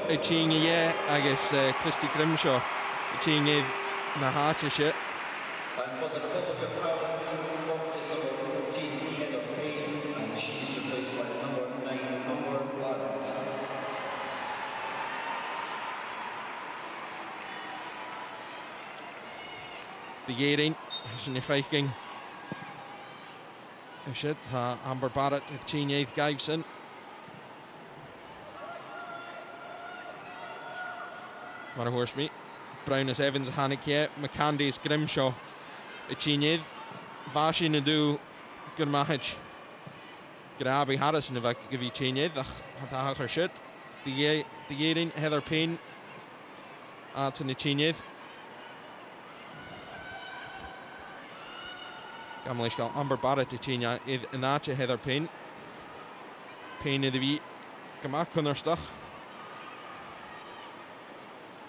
Chinye, I guess Christy Grimshaw Chinye Nahatishe. And for the Republic of Ireland, off is number 14, Heather Payne, and she's replaced by number 9, Amber Barrett. The Yering, Hashin Faking. Shit, Amber Barrett with Chinye Gibson. What a horse meet. Brown is Evans, Haneke, McCandy is Grimshaw. Chinyev, Vashi Nadu, Gurmahich, Grabi Harrison, if I could give you Chinyev, the her shit. The Yering, Heather Payne, Anthony Chinyev. Gamlish got Amber Barrett to Chinyev, Inacha Heather Payne. Payne of the V, Gamak on their stuff.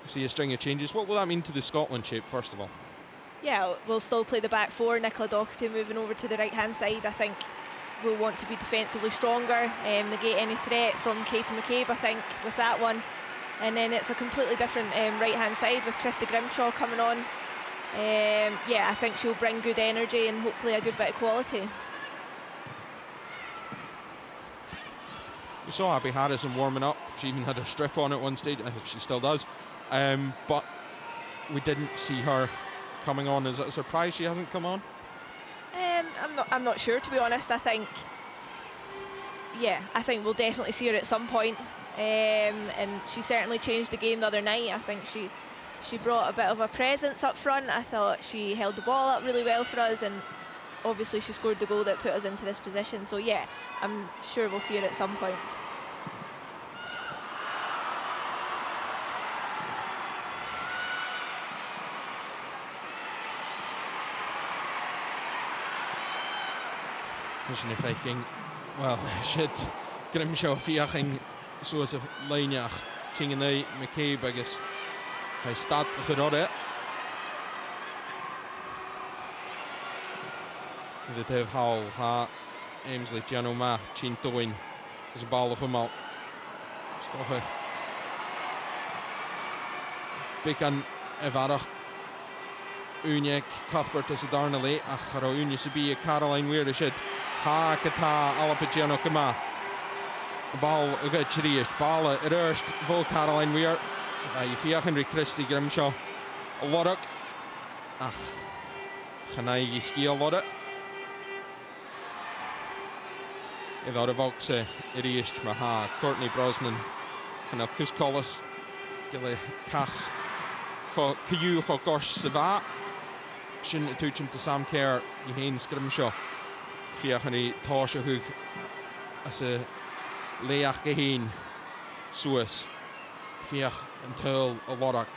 See a string of changes. What will that mean to the Scotland shape, first of all? Yeah, we'll still play the back four. Nicola Doherty moving over to the right-hand side. I think we'll want to be defensively stronger, negate any threat from Katie McCabe, I think, with that one. And then it's a completely different right-hand side with Christy Grimshaw coming on. Yeah, I think she'll bring good energy and hopefully a good bit of quality. We saw Abby Harrison warming up. She even had a strip on at one stage. I think she still does. But we didn't see her coming on. Is it a surprise she hasn't come on? I'm not sure, to be honest. I think we'll definitely see her at some point. and she certainly changed the game the other night. I think she brought a bit of a presence up front. I thought she held the ball up really well for us, and obviously she scored the goal that put us into this position. So yeah, I'm sure we'll see her at some point. Isn't faking? Well, shit. Grimshaw fiaching soos of Leinach. Chinganay McCabe, I guess. Hij staat gerode. Dit heeft Howell, ha Amesley, Giano Ma, Chin Toin. Is een bal gemal. Stoche. Bikan Evarach. Unyek, Cuthbert is a Darnley. Acharo Unyek Sabia, Caroline Weir is it. Ha Kata, Alapagiano Kama. De bal gechriest. Bal eerst voor Caroline Weir. Je via Henry Christie Grimshaw. Loddock. Ach. Ganai skiel Loddock. I thought of Oxe, Iriist, Maha, Courtney Brosnan, and Kus Collis, Gilly Cass, Cayu, Gosh, Sava, Shin Tuchum to Sam Kerr, Yahin Scrimshaw, Fiachani Tosha Hook, as a Leach Gahin, Suis, Fiach until a Loddock.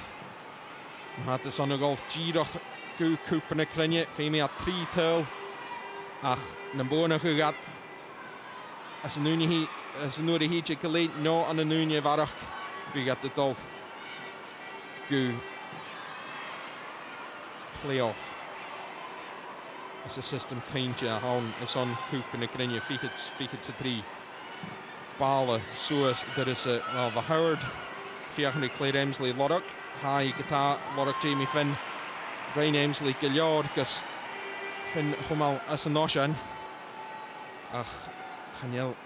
Had the son of golf, Giroch, Gu Coopana Crinye, Femi at 3 till, Ach, Nambona who got. As a Nuni Chickalate, no on a Nuni Varach, we got the dog. Go playoff. As a system change on is on Coop and the Grenia, Fichits a 3. Bala, Suez, there is a well the Howard, Fiachni Claire Emsley, Loddock, High Guitar, Loddock Jamie Finn, Brian Emsley, Gilliard, Gus Finn Humal as a Noshan. Ach. Daniel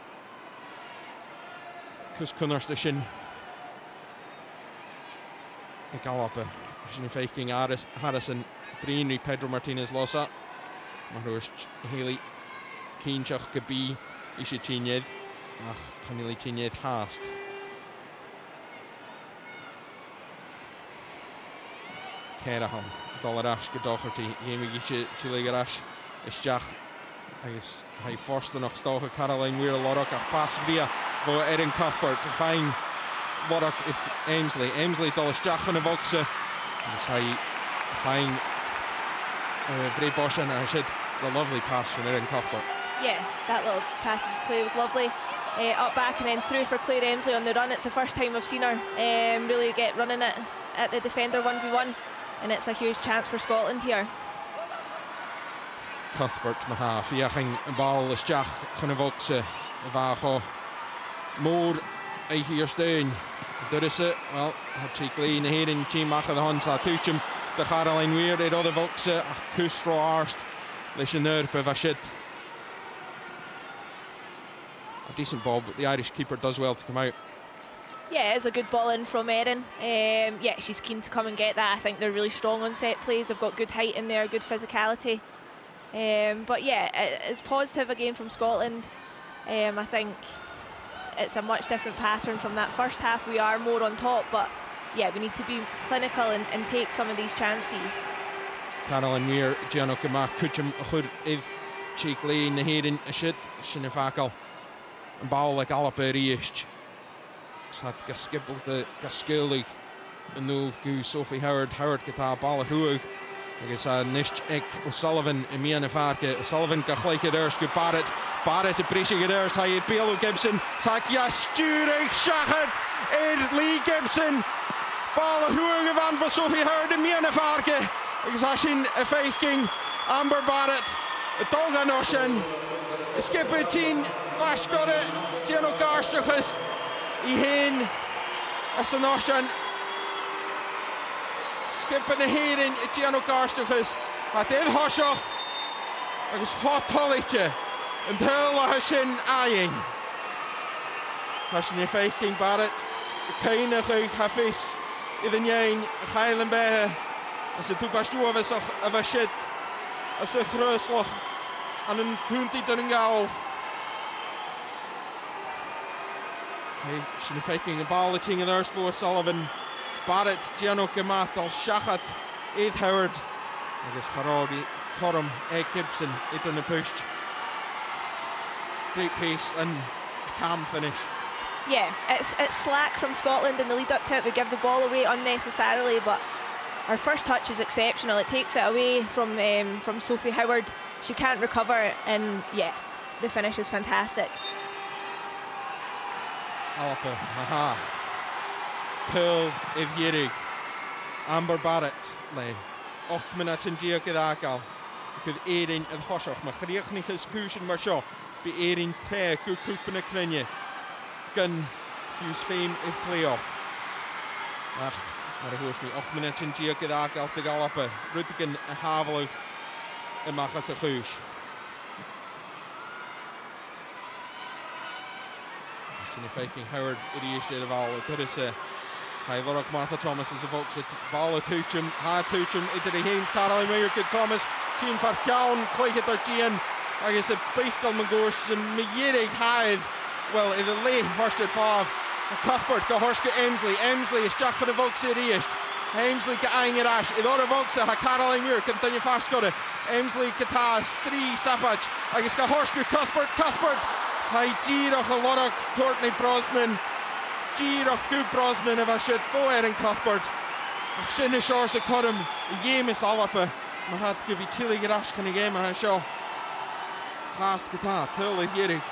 Kus Kunnerstation Galoppe Shin faking Harrison Breenry Pedro Martinez Losa Marush Haley Keenchach Gabi Ishi Chinyed Ach Hanili Chinyed Hast Keraham Dollarash Gadocherty Yemi Gishi Chiligarash Isjach I guess hij forste nog stogen Caroline Weir Loddock ach pass via voor Erin Cuthbert fine Loddock Amesley dollar Jachan of Oxe dus hij fine Bray Bosch and it's a lovely pass from Erin Cuthbert. Yeah, that little passage play was lovely. Up back and then through for Claire Emsley on the run. It's the first time I've seen her really get running it at the defender 1v1, and it's a huge chance for Scotland here. Cuthbert Maha, Fiaching bal is Jach Gunnevoxe, Vago Moor hier steun. Daar is het, wel, had je klein hier in Team Macha de Hans had Tuchum, de Caroline Weir, de other Voxe, Kustro Arst, Leisure Vashit. A decent ball, but the Irish keeper does well to come out. Yeah, it's a good ball in from Erin. Yeah, she's keen to come and get that. I think they're really strong on set plays. They've got good height in there, good physicality. But yeah, it's positive again from Scotland. I think it's a much different pattern from that first half. We are more on top, but yeah, we need to be clinical and take some of these chances. Caroline Weir, Giano Kama, Kuchum, Hud, If, Cheek Lane, the Hayden, a shit, Shinnefakel, and Ball like Alaperiist. Had geskippeld de Gaskeulig, een 0 Gu Sophie Howard Gata, Ball Huig. Ik is Nisht Ek, O'Sullivan, en Mianne Varke. O'Sullivan kan gelijk gedurst, Barrett de Brisje gedurst. Hij heeft Bielo Gibson, Sakia sturig, Schachert, en Lee Gibson. Ball Huig van voor Sophie Howard en Mianne Varke. Ik is Ashin, Feiking, Amber Barrett, Tolga Noshen. Skipper 10, Vashkode, Giano Karstuchus. Heen, as the Noshan. Skipping the head in Giano Karstuchus. Had in Hoshoch. Er is hot tolletje. En heel Hashin Ayin. Hashin Faking Barrett. Keine Gug Hafiz. Idan Yang. Geilen Behe. As het toepastu of a shit. As a Grusloch. En een Kunti Durngaal. Sin feiking y ball y ting yn ers fo Sullivan. Barrett, Gianno Gamat, al Shachat, Eid Howard. Agus Harari, Corum, Ed Gibson, Idr na push. Great pace and a calm finish. Yeah, it's slack from Scotland in the lead up to it. We give the ball away unnecessarily, but our first touch is exceptional. It takes it away from Sophie Howard. She can't recover, and yeah, the finish is fantastic. Alpa, aha. Tull Ivierig. Amber Barrett, le. 8 minutes in dia gyda agal. Gyda Erin yn hosioch. Mae chriach ni chysgwysyn mar sio. By Erin Pe, gwyd cwp yn y crynnu. Gyn Hughes Fame i'r play-off. Ach, ar y hwys ni. 8 minutes in dia gyda agal dy galapa. Rwydigyn y haflwg y machas y chwys. Sy'n ei feiking Howard i'r eisiau y fal. Dyr is y Hai Lorach Martha Thomas is a vox at ball at Houcham, ha Houcham, idir i Haynes, Caroline Mayer, good Thomas, Tîn Farcawn, Cleig at Ardian, agus a Beichel Mangors, and Mierig Hive, well, in the late Horsted Fav, Cuthbert, go Horska Emsley is Jack for the vox at East, Emsley ga Aing Rash, Idora Voxa, ha Caroline Mayer, continue fast got it, Emsley Katas, 3 Sapach, agus ga Horska Cuthbert, Hai Girach a Lorach, Courtney Brosnan, Girach Gw Brosnan efo sydd fo Erin Cuthbert. Ach sy'n y siors y corym y Yemis Alapa. Mae had gyfi tili gydash can y game a sio. Last gyda, Tull Ivierig.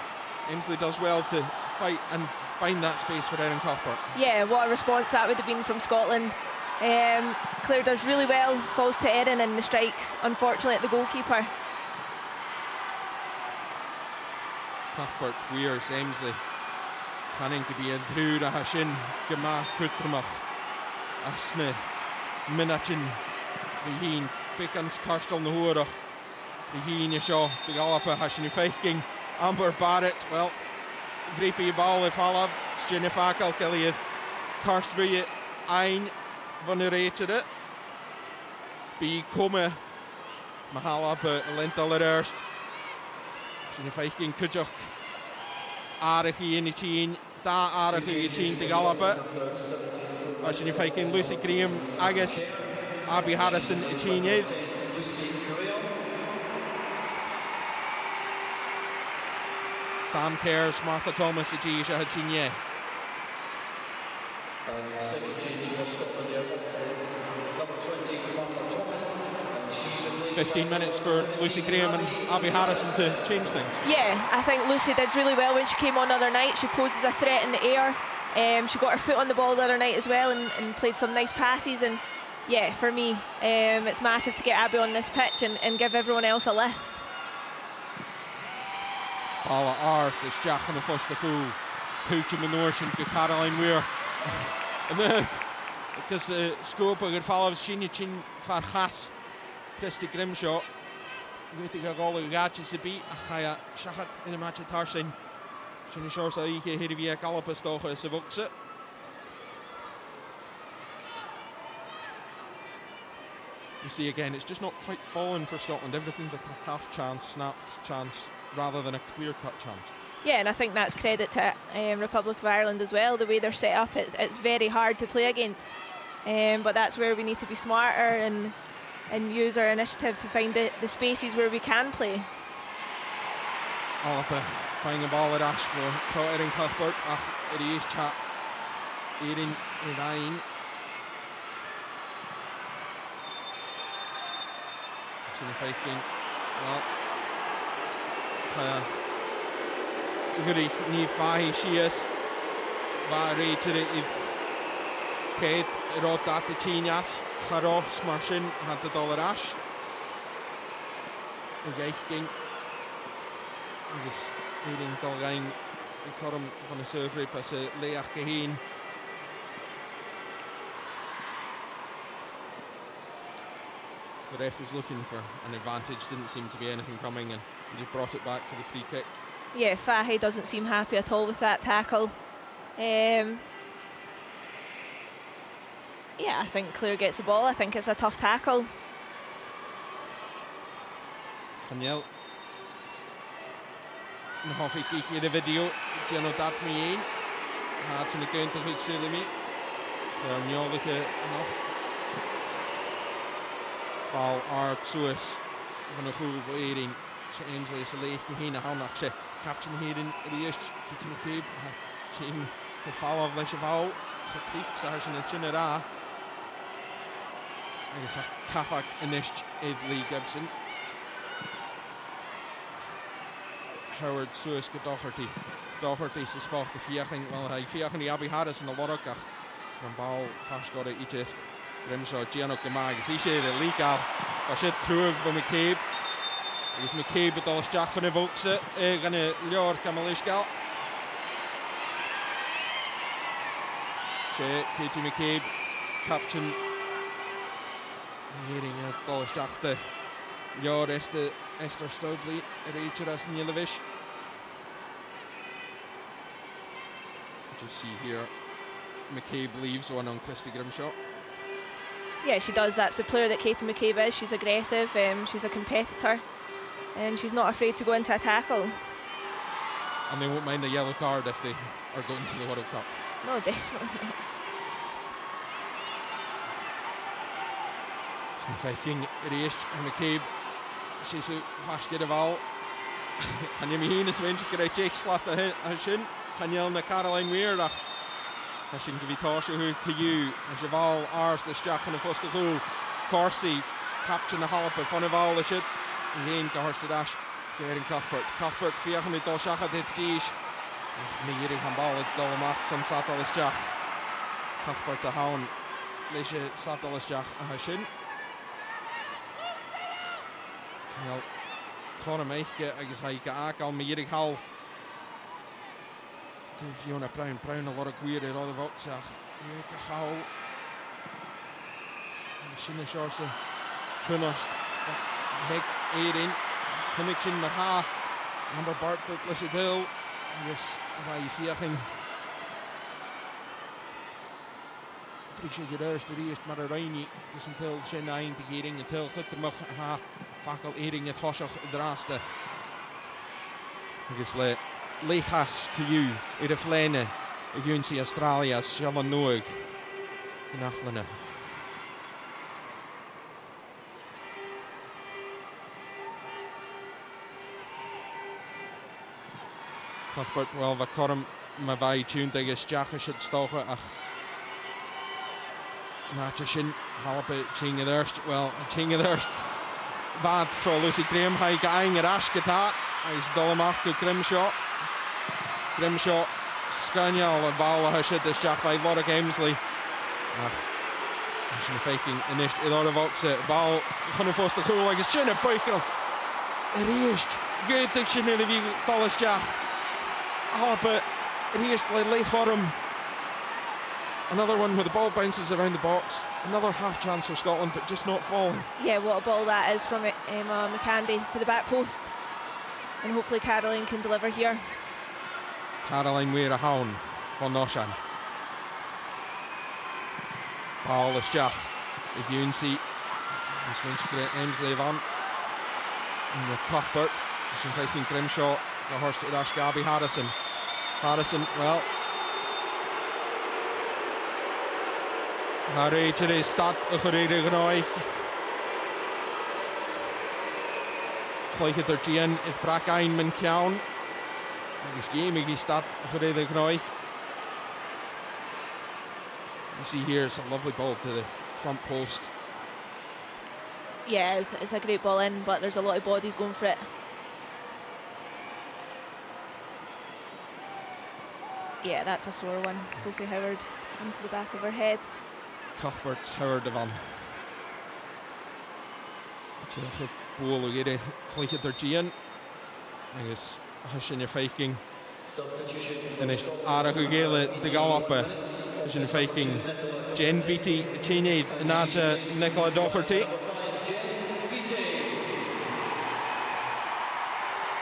Emsley does well to fight and find that space for Erin Cuthbert. Yeah, what a response that would have been from Scotland. Claire does really well, falls to Erin in the strikes, unfortunately at the goalkeeper. Cuthbert, Weirs, Emsley. Canning to be a drwyd a hasyn gyma cwtramach. Asne, Minachin, the heen, Bicans Carstal na hwyrach. The heen is sio, the galapa hasyn I feiking. Amber Barrett, well, Vreepy ball if Alav, Jenny Fakal Kellyad. Karstby ein van de rated it. Be come Mahala but Lental erst. Jenny feiking Kujok. Aardig in die team, daar aardig in die team te galoppen. Als je nu kijkt in Lucy Graham, Agus, Abby Harrison, de team is. Sam Cares, Martha Thomas, de team is het team. 15 minutes for Lucy Graham and Abby Harrison to change things. Yeah, I think Lucy did really well when she came on the other night. She posed as a threat in the air. She got her foot on the ball the other night as well and played some nice passes. And yeah, for me, it's massive to get Abby on this pitch and give everyone else a lift. Paula Art is Jack and the first of all. Poocham and Norton, Caroline Weir. And then, because the scope of good follows, Shinya Chin Farhas. Christy Grimshaw, waiting a goal of Gatches to beat Achaya Shachat in a match at Tarsin. Shiny Shores are here via Galapus Doha as a boxer. You see again, it's just not quite fallen for Scotland. Everything's like a half chance, snapped chance, rather than a clear cut chance. Yeah, and I think that's credit to Republic of Ireland as well. The way they're set up, it's very hard to play against. But that's where we need to be smarter and use our initiative to find the spaces where we can play. Alapa finding a ball at Ash for Erin Cuthbert. It is chat. Erin Irain. She's fighting. Well, Guri ni fahi she is. Va rated it if Kate wrote at the Chinas. Haro Smarshin had the dollar ash. Okay, King. Agus Erin Dolgain in Corum van de surgery pas Leach Geheen. The ref was looking for an advantage, didn't seem to be anything coming, and he brought it back for the free kick. Yeah, Fahy doesn't seem happy at all with that tackle. Yeah, I think Claire gets the ball. I think it's a tough tackle. Daniel. Nog even kijken in de video. Gianno dat mee één. Gaat ze een keer te goed zullen mee. Daar njolige nog. Bal Art Soes van een goal voor Erin. Ze Ainsley is leeg heen gaan naar ze. Captain Hayden eerst. Kitty McCabe. Geen geval of lesje val. Gekriegt daar zijn het chinne daar. En is Kafak inist Lee Gibson. Howard Soes gedochterty. Doherty is sport de viering. Wel hij viering die Abby Harris in de lorokach. Van bal vast got it each. Grimshaw Gianno Kamag. Zie je de league al. Als je het terug van McCabe. Is McCabe het al stjach van de volkse. Gaan de Ljord Kamalishkal. Katie McCabe, captain. Hering het al stjach de Ljord Esther Stobley. Rachel Nielevish. Just see here, McCabe leaves one on Christy Grimshaw. Yeah, she does. That's the player that Katie McCabe is. She's aggressive, she's a competitor, and she's not afraid to go into a tackle. And they won't mind a yellow card if they are going to the World Cup. No, definitely not. Viking race McCabe. She's a fast get of all. Kan je me heen eens wens ik Jake slaat hun. Kan je naar Caroline Weerdach. Als je een gevitage hoe KU en Javal Ars de stjach van de vaste goal. Corsi captain de halpen van de bal de shit. Geen gehorste dash. Kering Cuthbert via met al schach dit kies. Meer van bal het dolle macht san zat al stjach. Cuthbert te houden. Leesje zat al stjach aan Wel, gewoon een meisje, als hij gaat al meer ik haal. De Fiona Brown, a lot of queer in all the votes. Hier te gauw. Misschien shortse finished. Hek Erin. Connection naar haar. Number Bart dat was het heel. Yes, waar je vier ging. Tricia Gedurst de eerst maar Reini. Dus until Shen eind te gering. Until goed te mag haar. Vaak al Erin het hossig draaste. Dus Legas KU uit de Vlene, Junsie Australias, Shalom Noog in Aflene. Cuthbert wel wat korm maar bij tune tegen Stjachers het stogen ach. Natashin halpe Chinge Durst wel Chinge Durst. Wat voor Lucy Graham hij geëindigd rasch getaat. Hij is dollemach door Grimshaw, Scanial, de bal has hit this jack by Laura Gamesley. Als je een faking inist in de boxen, bal gewoon vast de goal, like een schöne peukel. Eerst, goed dat je nu de wie alles jack. Halpe, eerst leeg voor hem. Another one where the ball bounces around the box. Another half chance for Scotland, but just not falling. Yeah, what a ball that is from Emma McCandy to the back post. And hopefully Caroline can deliver here. Caroline weer a hound van Noshan. Bal is Jach. If you see, this one's great Emsley van. And with Cuthbert, she's fighting Grimshaw. The horse to dash Gabby Harrison. Harrison, well. Haar reetje is stad gereden genoeg. Gelijk het er tien, het brak een men kjaun. This game is stad gereden genoeg. You see here, it's a lovely ball to the front post. Yeah, it's a great ball in, but there's a lot of bodies going for it. Yeah, that's a sore one. Sophie Howard into the back of her head. Cuthbert's Howard ervan. Tegen Boel gede gelijk het er Gian. En is als je een faking. En is aardig gele de galoppen. Als je een faking. Jen Beatty, Cheney, naast Nicola Doherty.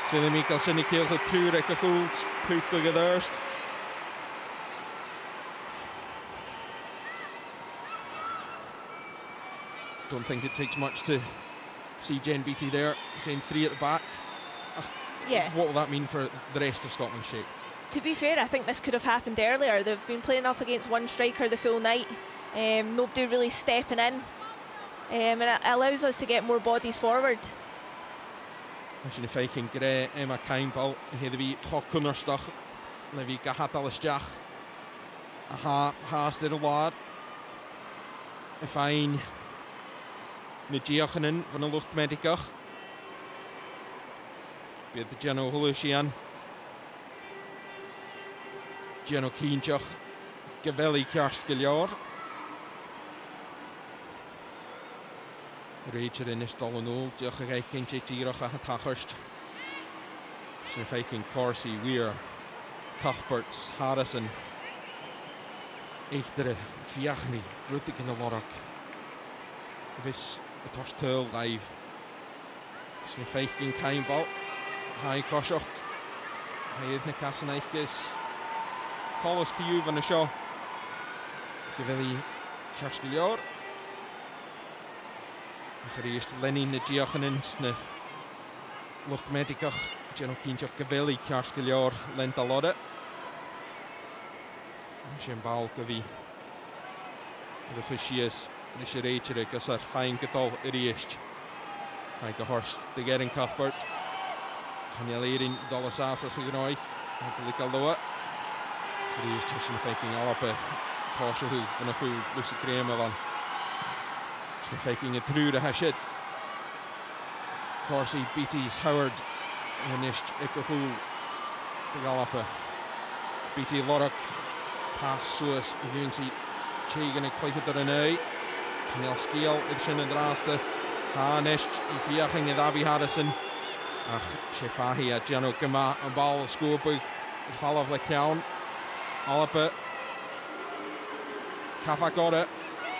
Silly Mikkelsen die keel getruurig gevoeld. Puchtel gedurst. Don't think it takes much to see Jen Beatty there, saying 3 at the back. Yeah. What will that mean for the rest of Scotland's shape? To be fair, I think this could have happened earlier. They've been playing up against one striker the full night. Nobody really stepping in. And it allows us to get more bodies forward. Sin féicin gré a caimpbal héad a bhí thochúnarstach le bhí gathadal isteach a háast ar a láir a féin na díochanan van a lucht medicach bead the Geno Hulushian Geno Cínteach Gavelli ceart go leor Rachel in is dal an ól diolch a gaich cyn tíach a tachirst sin féicin Corsi, Weir, Cuthberts, Harrison Eichtere, Fiachni, Rutig in a Lorach Vis a Torstul live sin féicin Caimbal Hai Kosioch Hai na Casan Eichgis Collis Piú van a seo Gavelli ceart go leor Gereest Lenny na diochanins na lucht medicach Geno Cínteach Gavelli ceart go leor lent a lora sin ball go bhí rucha sias na sé réitere agus ar féin godal a réist Hai go horst de Gerin Cuthbert Chanel éirin dolas asas a gnáich go lic a loa sa réist sin féicin alapa táisiú gan a chuú Lucy Graham a van sin féicin a trúr a heisiid Corsi, Beatties, Howard Nist ag go chuú de galapa Beattie Lorach Pass suas a dúnsaí tégan ag cloichad ar an é Chanel Scéal iad sin an drásta Há nist I fiaching a Davi Harrison ach sé fáhí a Geno Gama an ball a scópaig ar fallah le ceann alapa Cafa Gora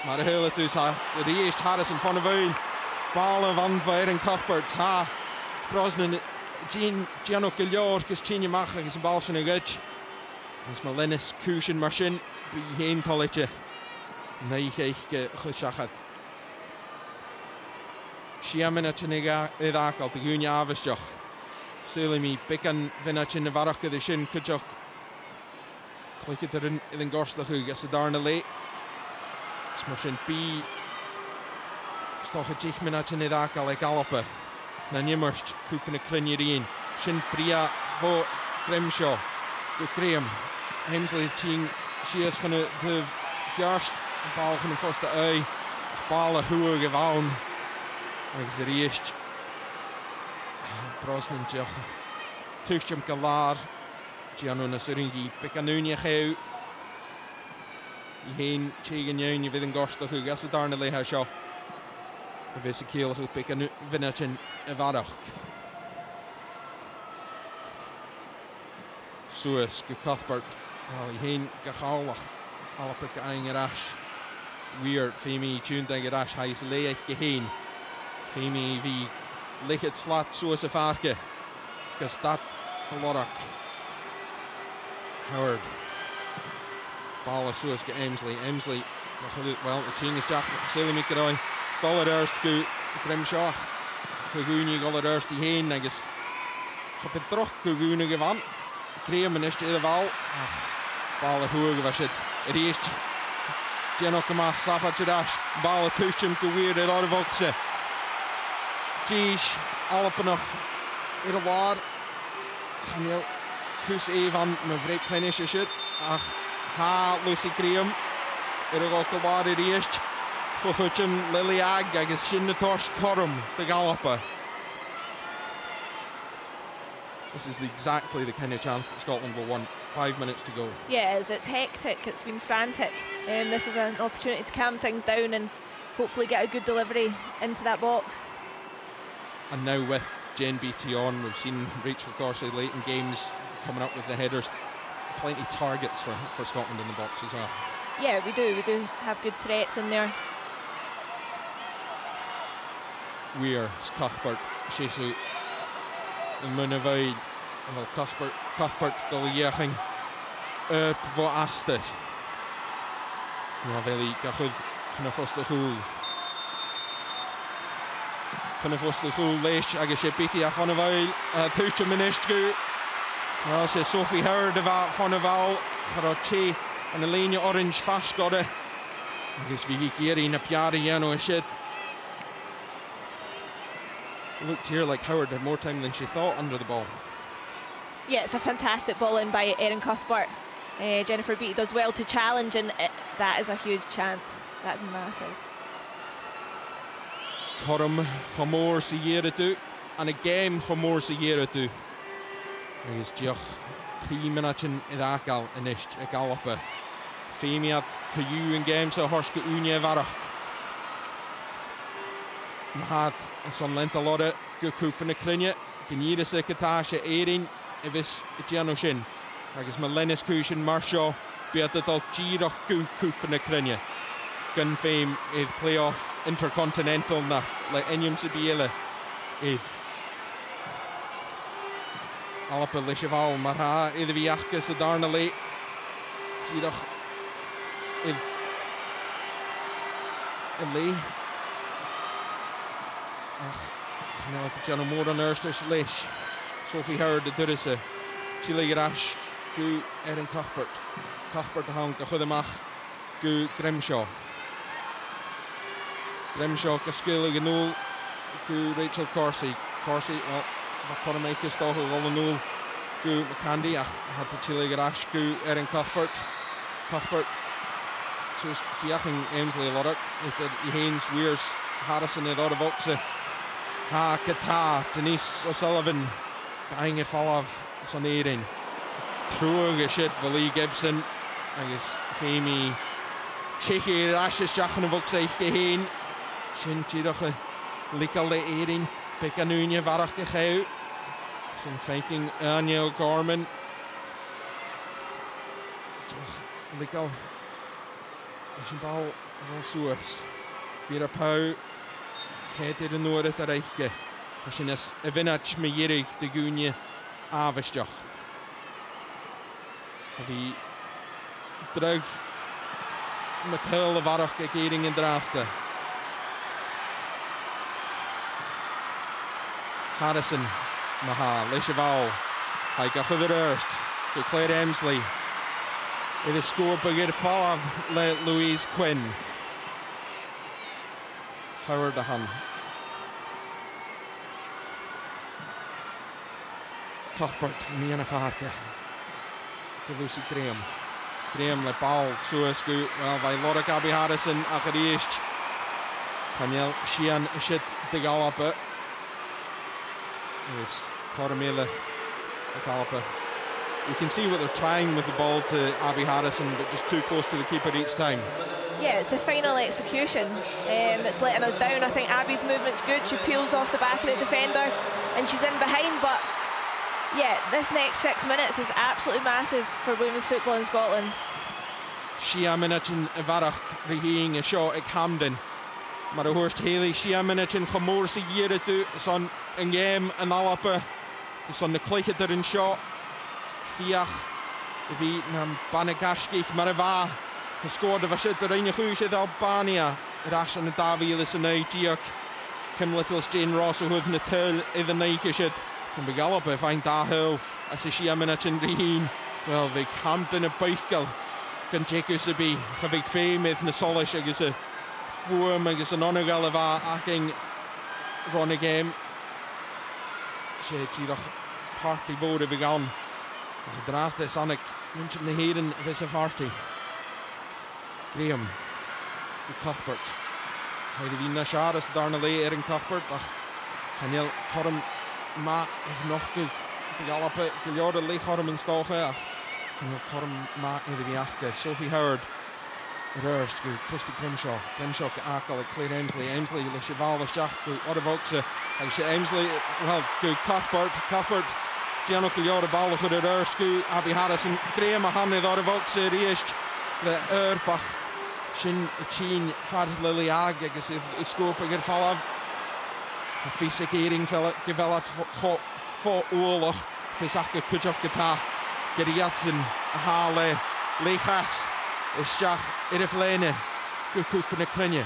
mar a héile tús ha réist Harrison fan a bhil ball a van Erin Cuthbert ha Brosnan Geno go leor gus tíine mach agus an ball sin a gcuid Gus má Lennis cúsin mar sin bí héon tollite naichéich go chuiseachad Siamina sin ag acail de gúine ábhasteach Súla mí bican vinna sin na bharach go sin chuideach chluichid ar an gorslach agus a darna lé Is mar sin bí stocha 10 minút sin ag acail ag galapa na nimmerst cúpan na clinnearín sin bria bó Grimshaw go Graham Hemsley tín sias chuna de chearst ball chuna fosta é ball a thuú go bhain agus a réist Brosnan deach tuachtam go lár Geno na suringi pic an núine chéu I héin tégan neun I bhid an gorsta chu gas a darna léthe seo a bhís a céal chu pic an vinne sin a bharach Suas go Cuthbert I héin go chálaach alapa go ein arás Weir féimi túnta ag arás hais léich go héin féimi bhí lichid slat suas a farke gus dat a lorach Howard ball a suas go Emsley go chuú well a tíng is deach Súla mí go ráin dollar erst go Grimshaw go gúine dollar erst I héin agus chop droch go gúine go bhain Graham an iste a bhall ball a thuú go bheit siad a réist Geno Gama sapa tiráis ball a tuachtam go Weir ar ára bhogsa Díis alapannach ar a lár Chanel Cús éhan na bhréic clinnis a siad ach há Lucy Graham ar a gá go lár a réist fu chuitim Lily Ag agus sin na tors chorm de galapa This is exactly the kind of chance that Scotland will want. 5 minutes to go. Yeah, it's hectic, it's been frantic. This is an opportunity to calm things down and hopefully get a good delivery into that box. And now with Jen Beattie on, we've seen Rachel Corsi late in games coming up with the headers. Plenty targets for Scotland in the box as well. Yeah, we do have good threats in there. Weir, Cuthbert, Shesu, and Munavide, and well, Cuthbert, Dollyaching, Bvo Astet. Ravelli, Gachud, Knafosta Hul, Leish, Agashe Beattie, Afonavile, Tucha Ministru, Wel, sé Sophie Howard fan y fal, charo chi yn y lein orange fast gore. Agus vi geri na piari yano a shit. Looked here like Howard had more time than she thought under the ball. Yeah, it's a fantastic ball in by Erin Cuthbert. Jennifer Beattie does well to challenge, and that is a huge chance. That's massive. Chorum chomor sy hier ydw, and a game chomor sy hier ydw. Agus diolch 3 minutes in agal yn isht y galopa. Femiad cyw yn game so hors go unia farach. Mahad yn son lent a lore go cwp yn y crynia. Gynnyr y cytasha Erin efis y giano sin. Agus mae Lennis Cwysyn Marshaw bydd ydol giroch go cwp yn y crynia. Gun fame idd playoff intercontinental na le enium sy biele idd. Alapa leis y fal, mae'r ha iddo fi achgus y darna le. Giroch idd y le. Ach, chanel at y Giano Môr yn yrstys leis. Sophie Howard y dyrisa. Chile Garash, gw Erin Cuthbert. Cuthbert a hang, a chwyd ymach, gw Grimshaw. Grimshaw gysgil ag yn ôl, gw Rachel Corsi. Corsi, wel, mae Cormac ystod o gol yn ôl, gw McCandy, ach had y Chile Garash, gw Erin Cuthbert. Cuthbert, so's fiach yn Aimsley a lorach, I Haynes, Weirs, Harrison idd o'r foxa. Ha Cata, Denise O'Sullivan, gaing y falaf, son Erin. Trwg y shit fel Lee Gibson, agos Femi Chechi'r asys jach yn y foxa eich gehyn. Sy'n tiroch y ligal le Erin, bec anwnia farach y chew. Sy'n feiking Anya O'Gorman. Tiroch ligal. Sy'n bal ar sŵas. Byr a pau. Cedig yn nôr at yr eichge. Sy'n y fynach mae irig dy gwnia afysdioch. Fi drug mae tyl y farach ag Erin yn drasta. Harrison, mae ha, leis y fal. Hai gachod yr yrst. Go Claire Emsley. Idd y sgwr bygyr falaf le Louise Quinn. Howard a han. Cuthbert, mi yn y ffarge. To Lucy Graham. Graham le bal, Suez gw, wel, fai Laura Gabby Harrison ac yr eist. Caniel Sian eisiau dy galapa. Is Cormela the galapa. You can see what they're trying with the ball to Abby Harrison, but just too close to the keeper each time. Yeah, it's the final execution that's letting us down. I think Abby's movement's good. She peels off the back of the defender and she's in behind, but yeah, this next 6 minutes is absolutely massive for women's football in Scotland. Shia minute in Varach rihing a shot at Camden. Maar hoorst Haley Shia minute in Chamor sy hier toe son een game en alapa. Is on the click er in shot. Fiach vi nam Banagashkich maar va. Gescoord of shit er in goeie Albania. Rash en Davi is nou Diok. Kim Little's Jane Ross who had natal in the night shit. Can be galapa find da hill as Shia minute in rihing. Wel vi Camden a buichgal. Can Jacob be havig fame with na solish agus a form agus an onogal of acting run a game. She tirach party vote began. The draast is Sonic mentioned the heren of his party. Graham to Cuthbert. How did he nashar as Darna lay Erin Cuthbert? Daniel Corum ma nog good. The Galapa Gilliard lay Corum and Stoche. Daniel Corum ma in the Viachke. Sophie Howard. Rurst go Christy Grimshaw. Grimshaw to Arkle like Claire Emsley. Emsley le Cheval le Schach go Ottervoxa. And she Emsley well go Cuthbert. Cuthbert Gianno Gilliard ball for the Rurst go Abby Harrison. Graham a hand with Ottervoxa reached le Urbach. Shin Chin Fad Lily Ag agus is scope a good follow. Fisik Erin gevelad for Olach. Fisaka Kutjof Gata. Geriatsen a Hale Lechas. Is Iriflene, good coop in a crinja.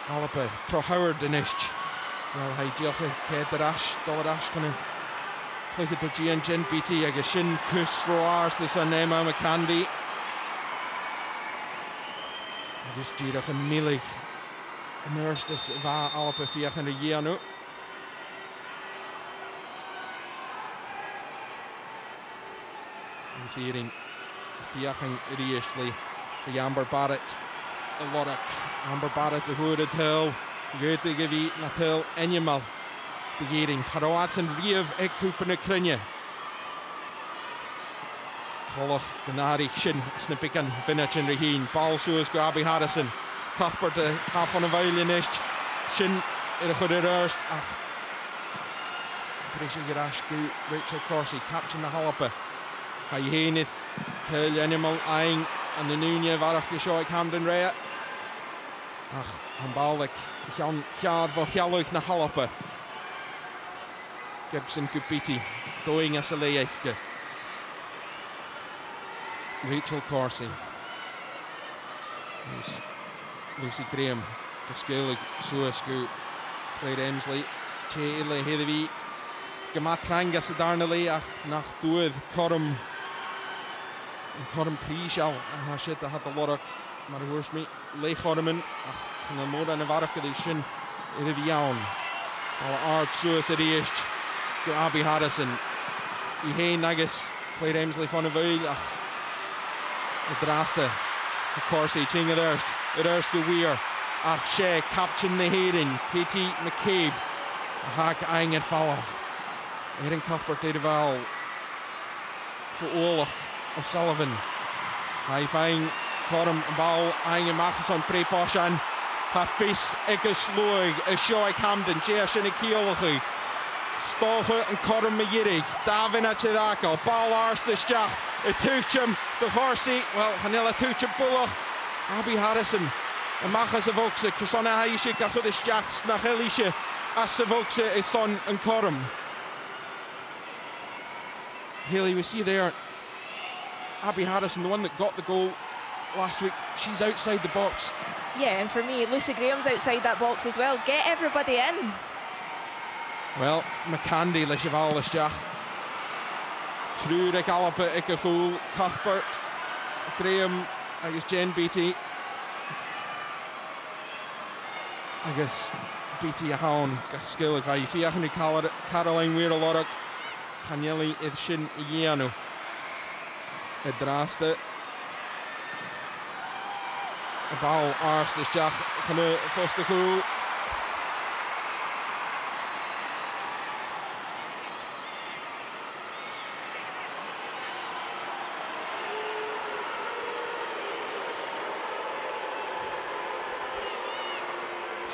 Alapa, Pro Howard in Ish. Well, hey, Dioche, Ked the Rash, Dollar Ash, kind of Clúiche do Gian Gin BT agus sin cús roars the san Emma McCandy. Agus díreach an mílig an nuirstas bha alpa fiach an a dhéanú. Agus íring fiachan ríistli the Amber Barrett a Lorach. Amber Barrett the Húra Till, Goethe Gavi na Till Enyemal. The Gearing, Haroat and Riev ag cúpa na crunne. Colach Ganari Shin, Snippican, Vinach and Raheen, Ball Suez go Abby Harrison, Cuthbert half on a violinist, Shin in a good erst. Tracy Garash go Rachel Corsi, Captain the Halapa. Hayhenith, Till Animal Eing, and the Nunya Varach Geshoy Camden Rea. Hamballik, Jan Hjard for Hjaluk na Halapa. Gibson Kupiti, going as a leike. Rachel Corsi. Lucy Graham, Gaskulig, Suescu, Claire Emsley, Chaile Hedevi, Gamatrangas a Darnally, ach nach Duid, Corum Prishal, and shit that had the Lorach, Marahurshmi, Lay Horman, ach, and the more than a Varakadishin, Irivian, all art Suez at East. Go Abby Harrison, Ihe Nagus, Claire Emsley von Avil, the Drasta, the Corsi, Tinga Erst go Weir, ach Shea, Captain the Hayden, Katie McCabe, Hack Eing at Fallov, Erin Cuthbert de Val, for Olach O'Sullivan, High Fine, Corum, Ball, Eing and Matheson, Preposhan, Hafis, Egesloig, Shoy Camden, Jason Kiolach. Stoche and Corum Mayirig, Davin at Chidako, Ball Ars the Stach, Tuchum, the Horsey, well, Hanilla Tuchum Bulloch, Abby Harrison, and Machas of Oxa, Kusana Haishik, Ahu the Stachs, Nahelisha, As of Oxa is Son and Corum. Haley, we see there Abby Harrison, the one that got the goal last week, she's outside the box. Yeah, and for me, Lucy Graham's outside that box as well. Get everybody in. Well, McCandy, le cheval Lishach. Through the Galapa, Ikahool, Cuthbert, Graham, I guess Jen Beatty. I guess Beatty a hound, Gaskill, Fiachni Caroline Weir a Lorach, Hanyeli Idshin Iano. Edraste. A ball arst is Jack, Hanu Fostercool.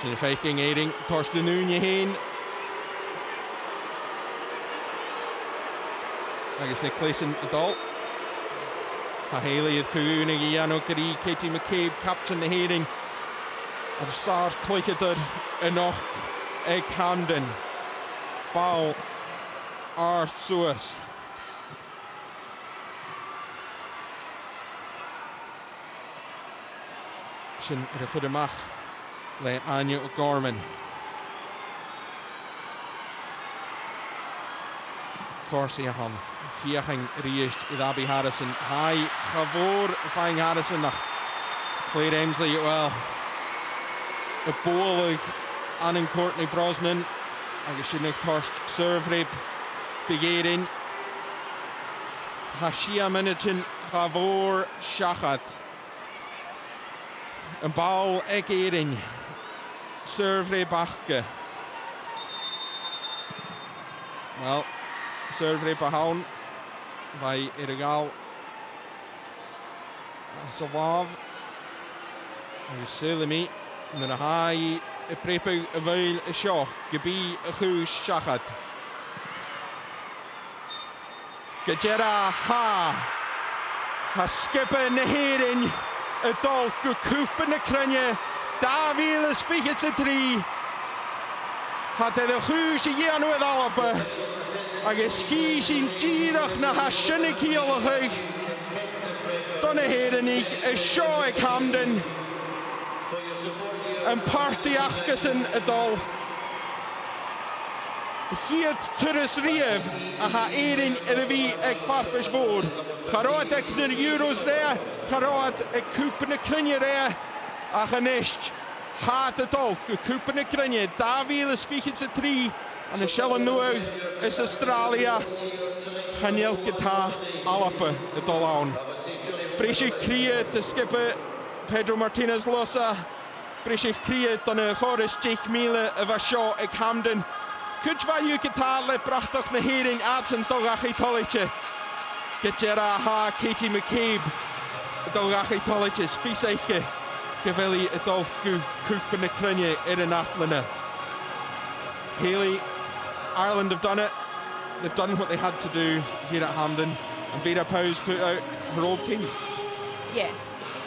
Sin faking aiding Torsten Núñez heen. Agus Nick Clayson adult. Ha Haley at Puguna Giano Gary, Katie McCabe, Captain the heading. Of Sard Clicketed enough Egg Camden. Ball Arth Suez. Sin er Chudamach. Le Anya O'Gorman. Corsi a hon. Fiaching Riest with Abby Harrison. High Chavor Fang Harrison. Claire Emsley, well. A bowl Annan Courtney Brosnan. I guess she nicked Torst serve rape. Begerin. Hashia Minitin Chavor Shachat. And Ball Egering. Serve Bachke. Well, serve Bahoun by Irigal Salav. And Selimi. And then a high Prepu Avail a Shaw. Gabi a Hush Shachat. Gajera Ha Skipper Neherin. A dog go Coop in the Crunye. Davíð spíkit til 3. Hatte the hús í Janu with Alba. Agus hí sín dírach na ha sinna cíalach. Donna Herenig is Shoy Camden. And Party Achgeson a dol. Hiad Turis Riev, a ha Erin Iddi ag Farfish Fôr. Charad ag na'r Euros rea, charad ag Cwpan y Crynia rea, a chanisht. Had y dol, Cwpan y Crynia, 2023, and y Shell Nwy is Australia. Chaniel Gita Alapa y dolawn. Brisig Cria dy skipper Pedro Martinez Losa. Brisig Cria dan y chorus Jake Mila y fasio ag Hamden. Cwtfa yw gyda le brachdoch na herin at yn dogach ei toliche. Gydera ha Katie McCabe y dogach ei toliches. Fys eiche gyfeli y dolgw cwp yn y cryniau yn aflana. Haley, Ireland have done it. They've done what they had to do here at Hampden. And Vera Pauw's put out her old team. Yeah,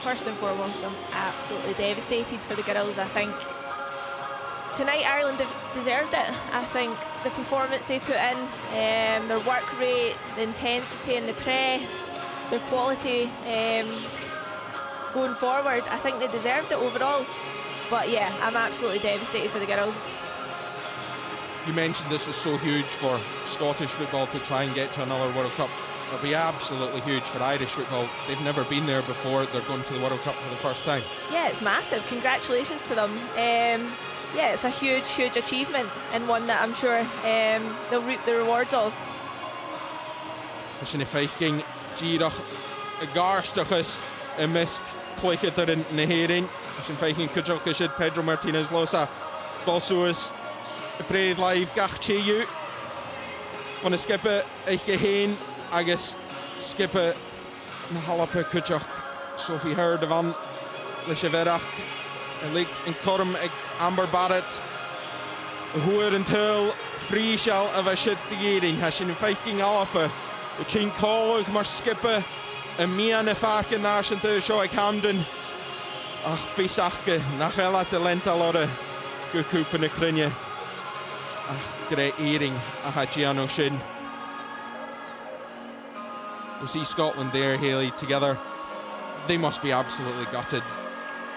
first and foremost, I'm absolutely devastated for the girls. I think tonight Ireland have deserved it. I think the performance they put in, their work rate, the intensity in the press, their quality going forward, I think they deserved it overall. But yeah, I'm absolutely devastated for the girls. You mentioned this was so huge for Scottish football to try and get to another World Cup. It'll be absolutely huge for Irish football. They've never been there before. They're going to the World Cup for the first time. Yeah, it's massive. Congratulations to them. Yeah, it's a huge, huge achievement, and one that I'm sure they'll reap the rewards of. As in Viking, Girach, Garstachus, a misk, Clicketer in Neherin. As in Viking, Kujokishid, Pedro Martinez Losa, Bolsuas, Braid Live, Gachcheyu. When a skipper, Eichgeheen, Agus, skipper, Nahalapa Kujok, Sophie Herd van Lishaverach. Lig in Corm ag Amber Barrett. Hwyr yn tyl, Friesial of a shit the gearing. Has in Viking Alapa. The Chin Colog, mar skipper. A Mian a Fark and Nash and Show ag Hamden. Ach, Fisachke, Nachela de Lenta Lore. Gukup in a Crynia. Ach, great earring. Aha, Giano Shin. We see Scotland there, Haley, together. They must be absolutely gutted.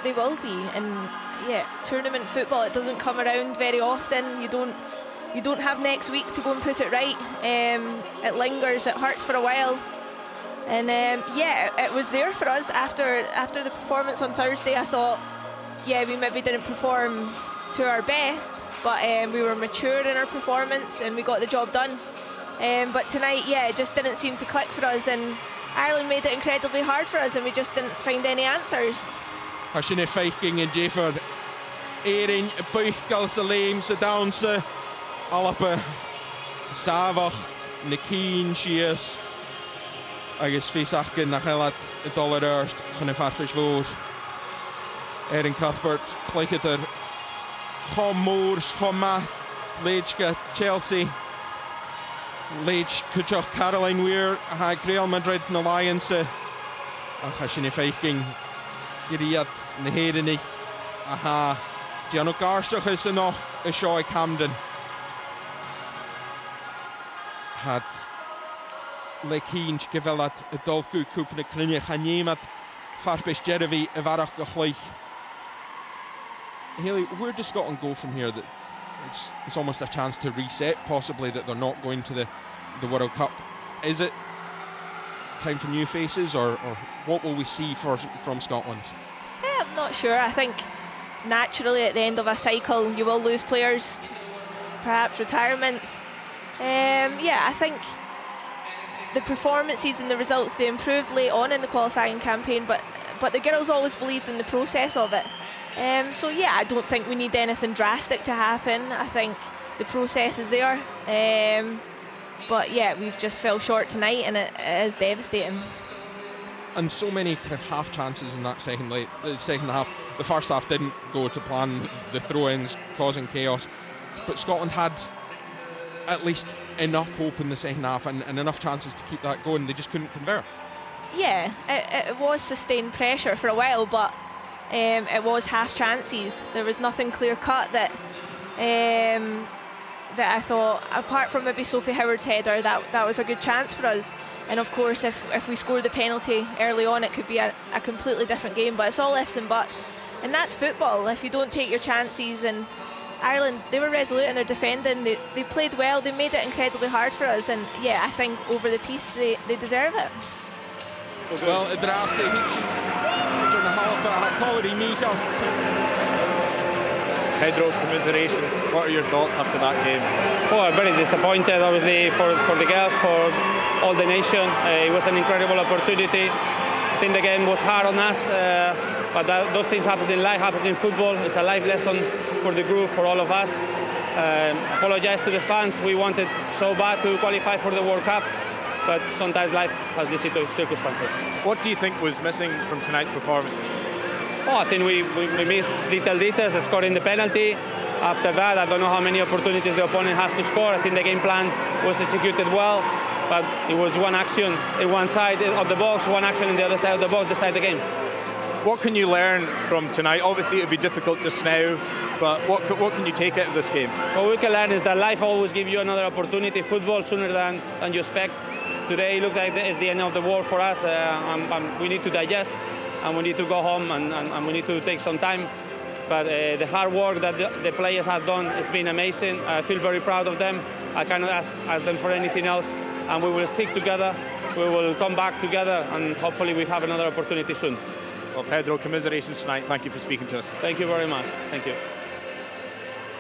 They will be, and yeah, tournament football, it doesn't come around very often. You don't have next week to go and put it right. It lingers, it hurts for a while, and yeah, it was there for us after the performance on Thursday. I thought, yeah, we maybe didn't perform to our best, but we were mature in our performance and we got the job done. But tonight, yeah, it just didn't seem to click for us, and Ireland made it incredibly hard for us, and we just didn't find any answers. As in Viking in Jefford, Erin, Buchgal, Salim, Sadownse, Alapa, Savach, Nikeen, Shias, Agus Fisachke, Nachelat, Dollar Erst, Van Farfish Vood, Erin Cuthbert, Clicketer, Tom Moores, Tom Matt, Leitchka, Chelsea, Leitch, Kuchok, Caroline Weir, Real Madrid, Alliance, as in Viking. Giriad na Herenich, aha, Giano Garstach is noch a show ag Hamden. Had le Keens gyfelad y dolgw cwp na Crynia Chaniemad Farbish Jerevi y farach gychleich. Haley, where does Scotland go from here? That it's almost a chance to reset, possibly, that they're not going to the World Cup. Is it time for new faces, or what will we see from Scotland? I'm not sure. I think naturally at the end of a cycle you will lose players, perhaps retirements. Yeah, I think the performances and the results, they improved late on in the qualifying campaign, but the girls always believed in the process of it. So yeah, I don't think we need anything drastic to happen. I think the process is there. But yeah, we've just fell short tonight, and it is devastating. And so many kind of half chances in that second half. The first half didn't go to plan, the throw-ins causing chaos. But Scotland had at least enough hope in the second half and enough chances to keep that going. They just couldn't convert. Yeah, it was sustained pressure for a while, but it was half chances. There was nothing clear-cut that I thought, apart from maybe Sophie Howard's header, that was a good chance for us. And of course, if we score the penalty early on, it could be a completely different game. But it's all ifs and buts, and that's football. If you don't take your chances and Ireland, they were resolute in their defending. They played well, they made it incredibly hard for us, and yeah, I think over the piece they deserve it. Wel, y draste hitchen na halpa a Collery Michael. Pedro, commiserations. What are your thoughts after that game? Well, very disappointed, obviously, for the girls, for all the nation. It was an incredible opportunity. I think the game was hard on us, but those things happen in life, happens in football. It's a life lesson for the group, for all of us. Apologize to the fans. We wanted so bad to qualify for the World Cup, but sometimes life has these circumstances. What do you think was missing from tonight's performance? Oh, I think we missed little details, scoring the penalty. After that, I don't know how many opportunities the opponent has to score. I think the game plan was executed well, but it was one action in one side of the box, one action in the other side of the box, decide the game. What can you learn from tonight? Obviously, it would be difficult just now, but what can you take out of this game? What we can learn is that life always gives you another opportunity, football, sooner than you expect. Today, it looks like it's the end of the world for us. We need to digest, and we need to go home, and we need to take some time. But the hard work that the players have done has been amazing. I feel very proud of them. I cannot ask them for anything else, and we will stick together. We will come back together, and hopefully we have another opportunity soon. Well, Pedro, commiserations tonight. Thank you for speaking to us. Thank you very much. Thank you.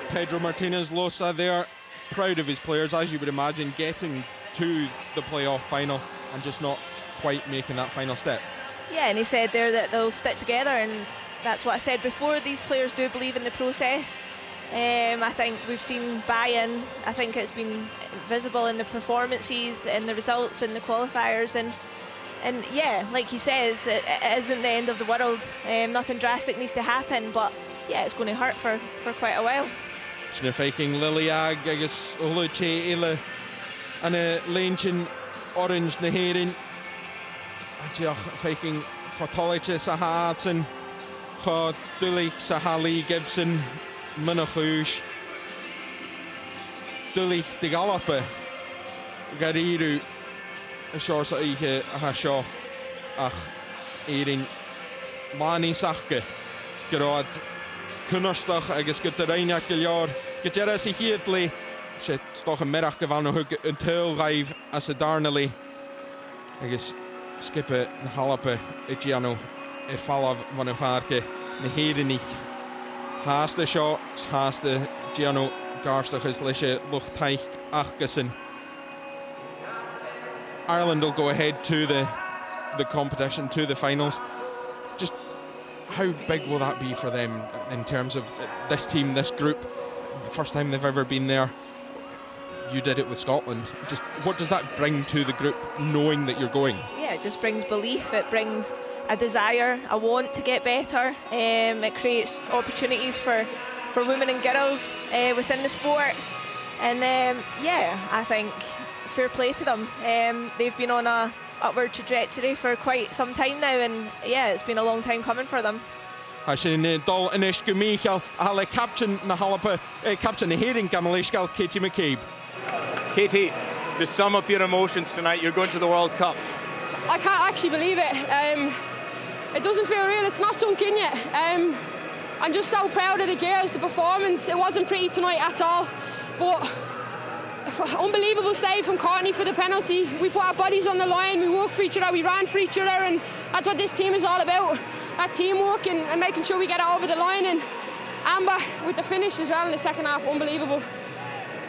Pedro Martinez Losa there, proud of his players, as you would imagine, getting to the playoff final and just not quite making that final step. Yeah, and he said there that they'll stick together, and that's what I said before. These players do believe in the process. I think we've seen buy-in. I think it's been visible in the performances and the results in the qualifiers, and yeah, like he says, it isn't the end of the world. Nothing drastic needs to happen, but yeah, it's going to hurt for quite a while. Sinna féiking Liliag agus Ola Che Ila and a Lenchin Orange na Héirin. Diolch féiking Chotolicha sa Hartson, Chodulich sa Hali Gibson, Munachúsh, Dulich de Gallapa, Gariru, a short sa Ike a Hasho, ach Éirin Mani Sachke, Gerard Kunnerstach agus go Reiniach Giljar, Gejera si Hiedli, sé stoch a merach gewann noch een teulreif as a Darnelly, agus skippe na Halappe Giano falla van een vaarke na Héirinich. Haas de Shaw, haas de Giano Garstach is Lisha Luchtaich Achgesen. Ireland will go ahead to the competition, to the finals. Just how big will that be for them in terms of this team, this group? The first time they've ever been there. You did it with Scotland. Just what does that bring to the group, knowing that you're going? Yeah, it just brings belief. It brings a desire, a want to get better. It creates opportunities for women and girls within the sport. And yeah, I think fair play to them. They've been on a upward trajectory for quite some time now, and yeah, it's been a long time coming for them. Sin dul inis go Michael a captain na Halappe, captain na Héirin Gamalishgal, Katie McCabe. Katie, just sum up your emotions tonight. You're going to the World Cup. I can't actually believe it. It doesn't feel real. It's not sunk in yet. I'm just so proud of the girls, the performance. It wasn't pretty tonight at all, but unbelievable save from Courtney for the penalty. We put our bodies on the line, we worked for each other, we ran for each other, and that's what this team is all about. That teamwork and making sure we get it over the line. And Amber with the finish as well in the second half, unbelievable.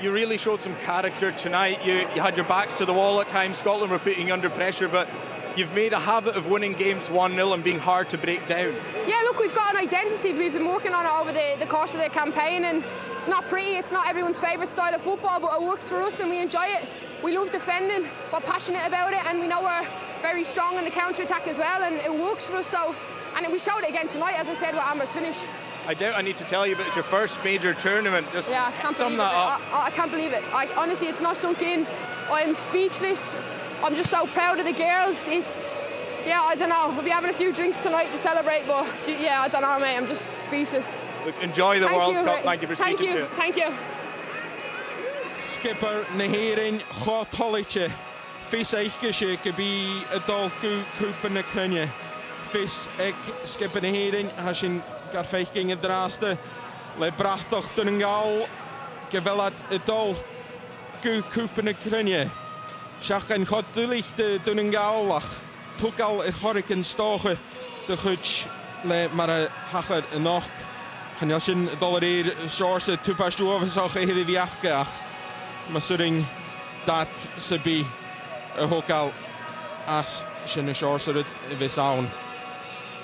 You really showed some character tonight. You had your backs to the wall at times. Scotland were putting you under pressure, but you've made a habit of winning games 1-0 and being hard to break down. Yeah, look, we've got an identity. We've been working on it over the course of the campaign, and it's not pretty. It's not everyone's favourite style of football, but it works for us and we enjoy it. We love defending, we're passionate about it, and we know we're very strong on the counter-attack as well, and it works for us. So, and we showed it again tonight, as I said, with Amber's finish. I doubt I need to tell you, but it's your first major tournament. Just yeah, I can't sum believe that it. up. I can't believe it. Honestly, it's not sunk in. I'm speechless. I'm just so proud of the girls. Yeah, I don't know. We'll be having a few drinks tonight to celebrate, but yeah, I don't know, mate. I'm just speechless. Look, enjoy the World Cup. Thank you for speaking to us. Thank you. Skipper na Héirin Chotolicha, fis eichgeshe gebi a dol cúpa na Crunne. Fis ag skipper na Héirin hasin gar feicking a draste. le brachtach dyn yn gael gyfelad y dol gw cwpan y cryniau. Siach yn chodwylich dyn yn gael ach twgal yr chorig yn stoch dy chwyd le mae'r hachar yn och. Chynnyl sy'n dol yr eir siors y tŵpas dŵaf ysach e hyddi fiach ach mae syring dat sybi y hogal as sy'n y siors yr y fes awn.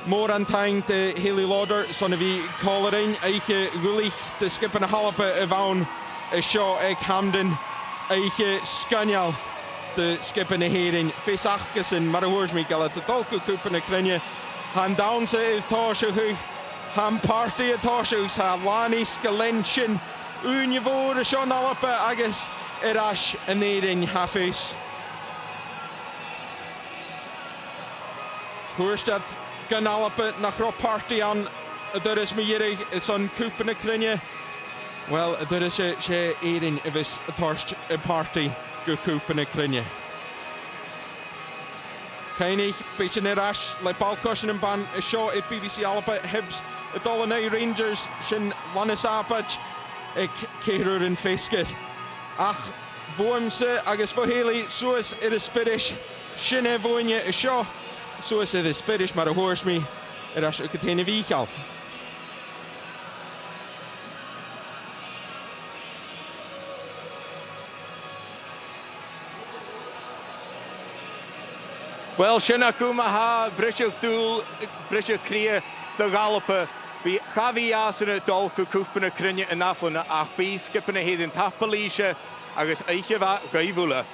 Môr an taing de Haley Lauder, son y fi colerain, eich gwylych de skip yn y halap y fawn y sio eg Hamden, eich sgynial de skip yn y herin. Fes achgysyn, mar y hwrs mi gael y dolgw cwp yn y cryniau. Han dawn se y tosio hwy, han party y tosio sa lani sgylensyn. Un i fwr y sio nalap agos yr as yn herin hafes. Hwrstad Ganalapa nach ro party aan der is me hier is on cwpan y cryniau. Wel, der is sé eirin y fys y torst y party go cwpan y cryniau. Cainig, beth yn erash, le balcosyn yn ban y sio i'r BBC Alaba Hibs y Dolanau Rangers sy'n Lannis Abad y ceirwr yn ffeisgyd. Ach, fwymse agos fo heili sŵas i'r ysbydys sy'n e fwynia y sio. So is het spirish maar hoors me er as ek het heen wie gal. Wel, Sianna Kumaha, Brishoch Doel, Brishoch Krie, de Galope, wie Javias in het dolke koepen en krinje en afon, ach, wie skippen heden tappelische, agus eiche wat geivule.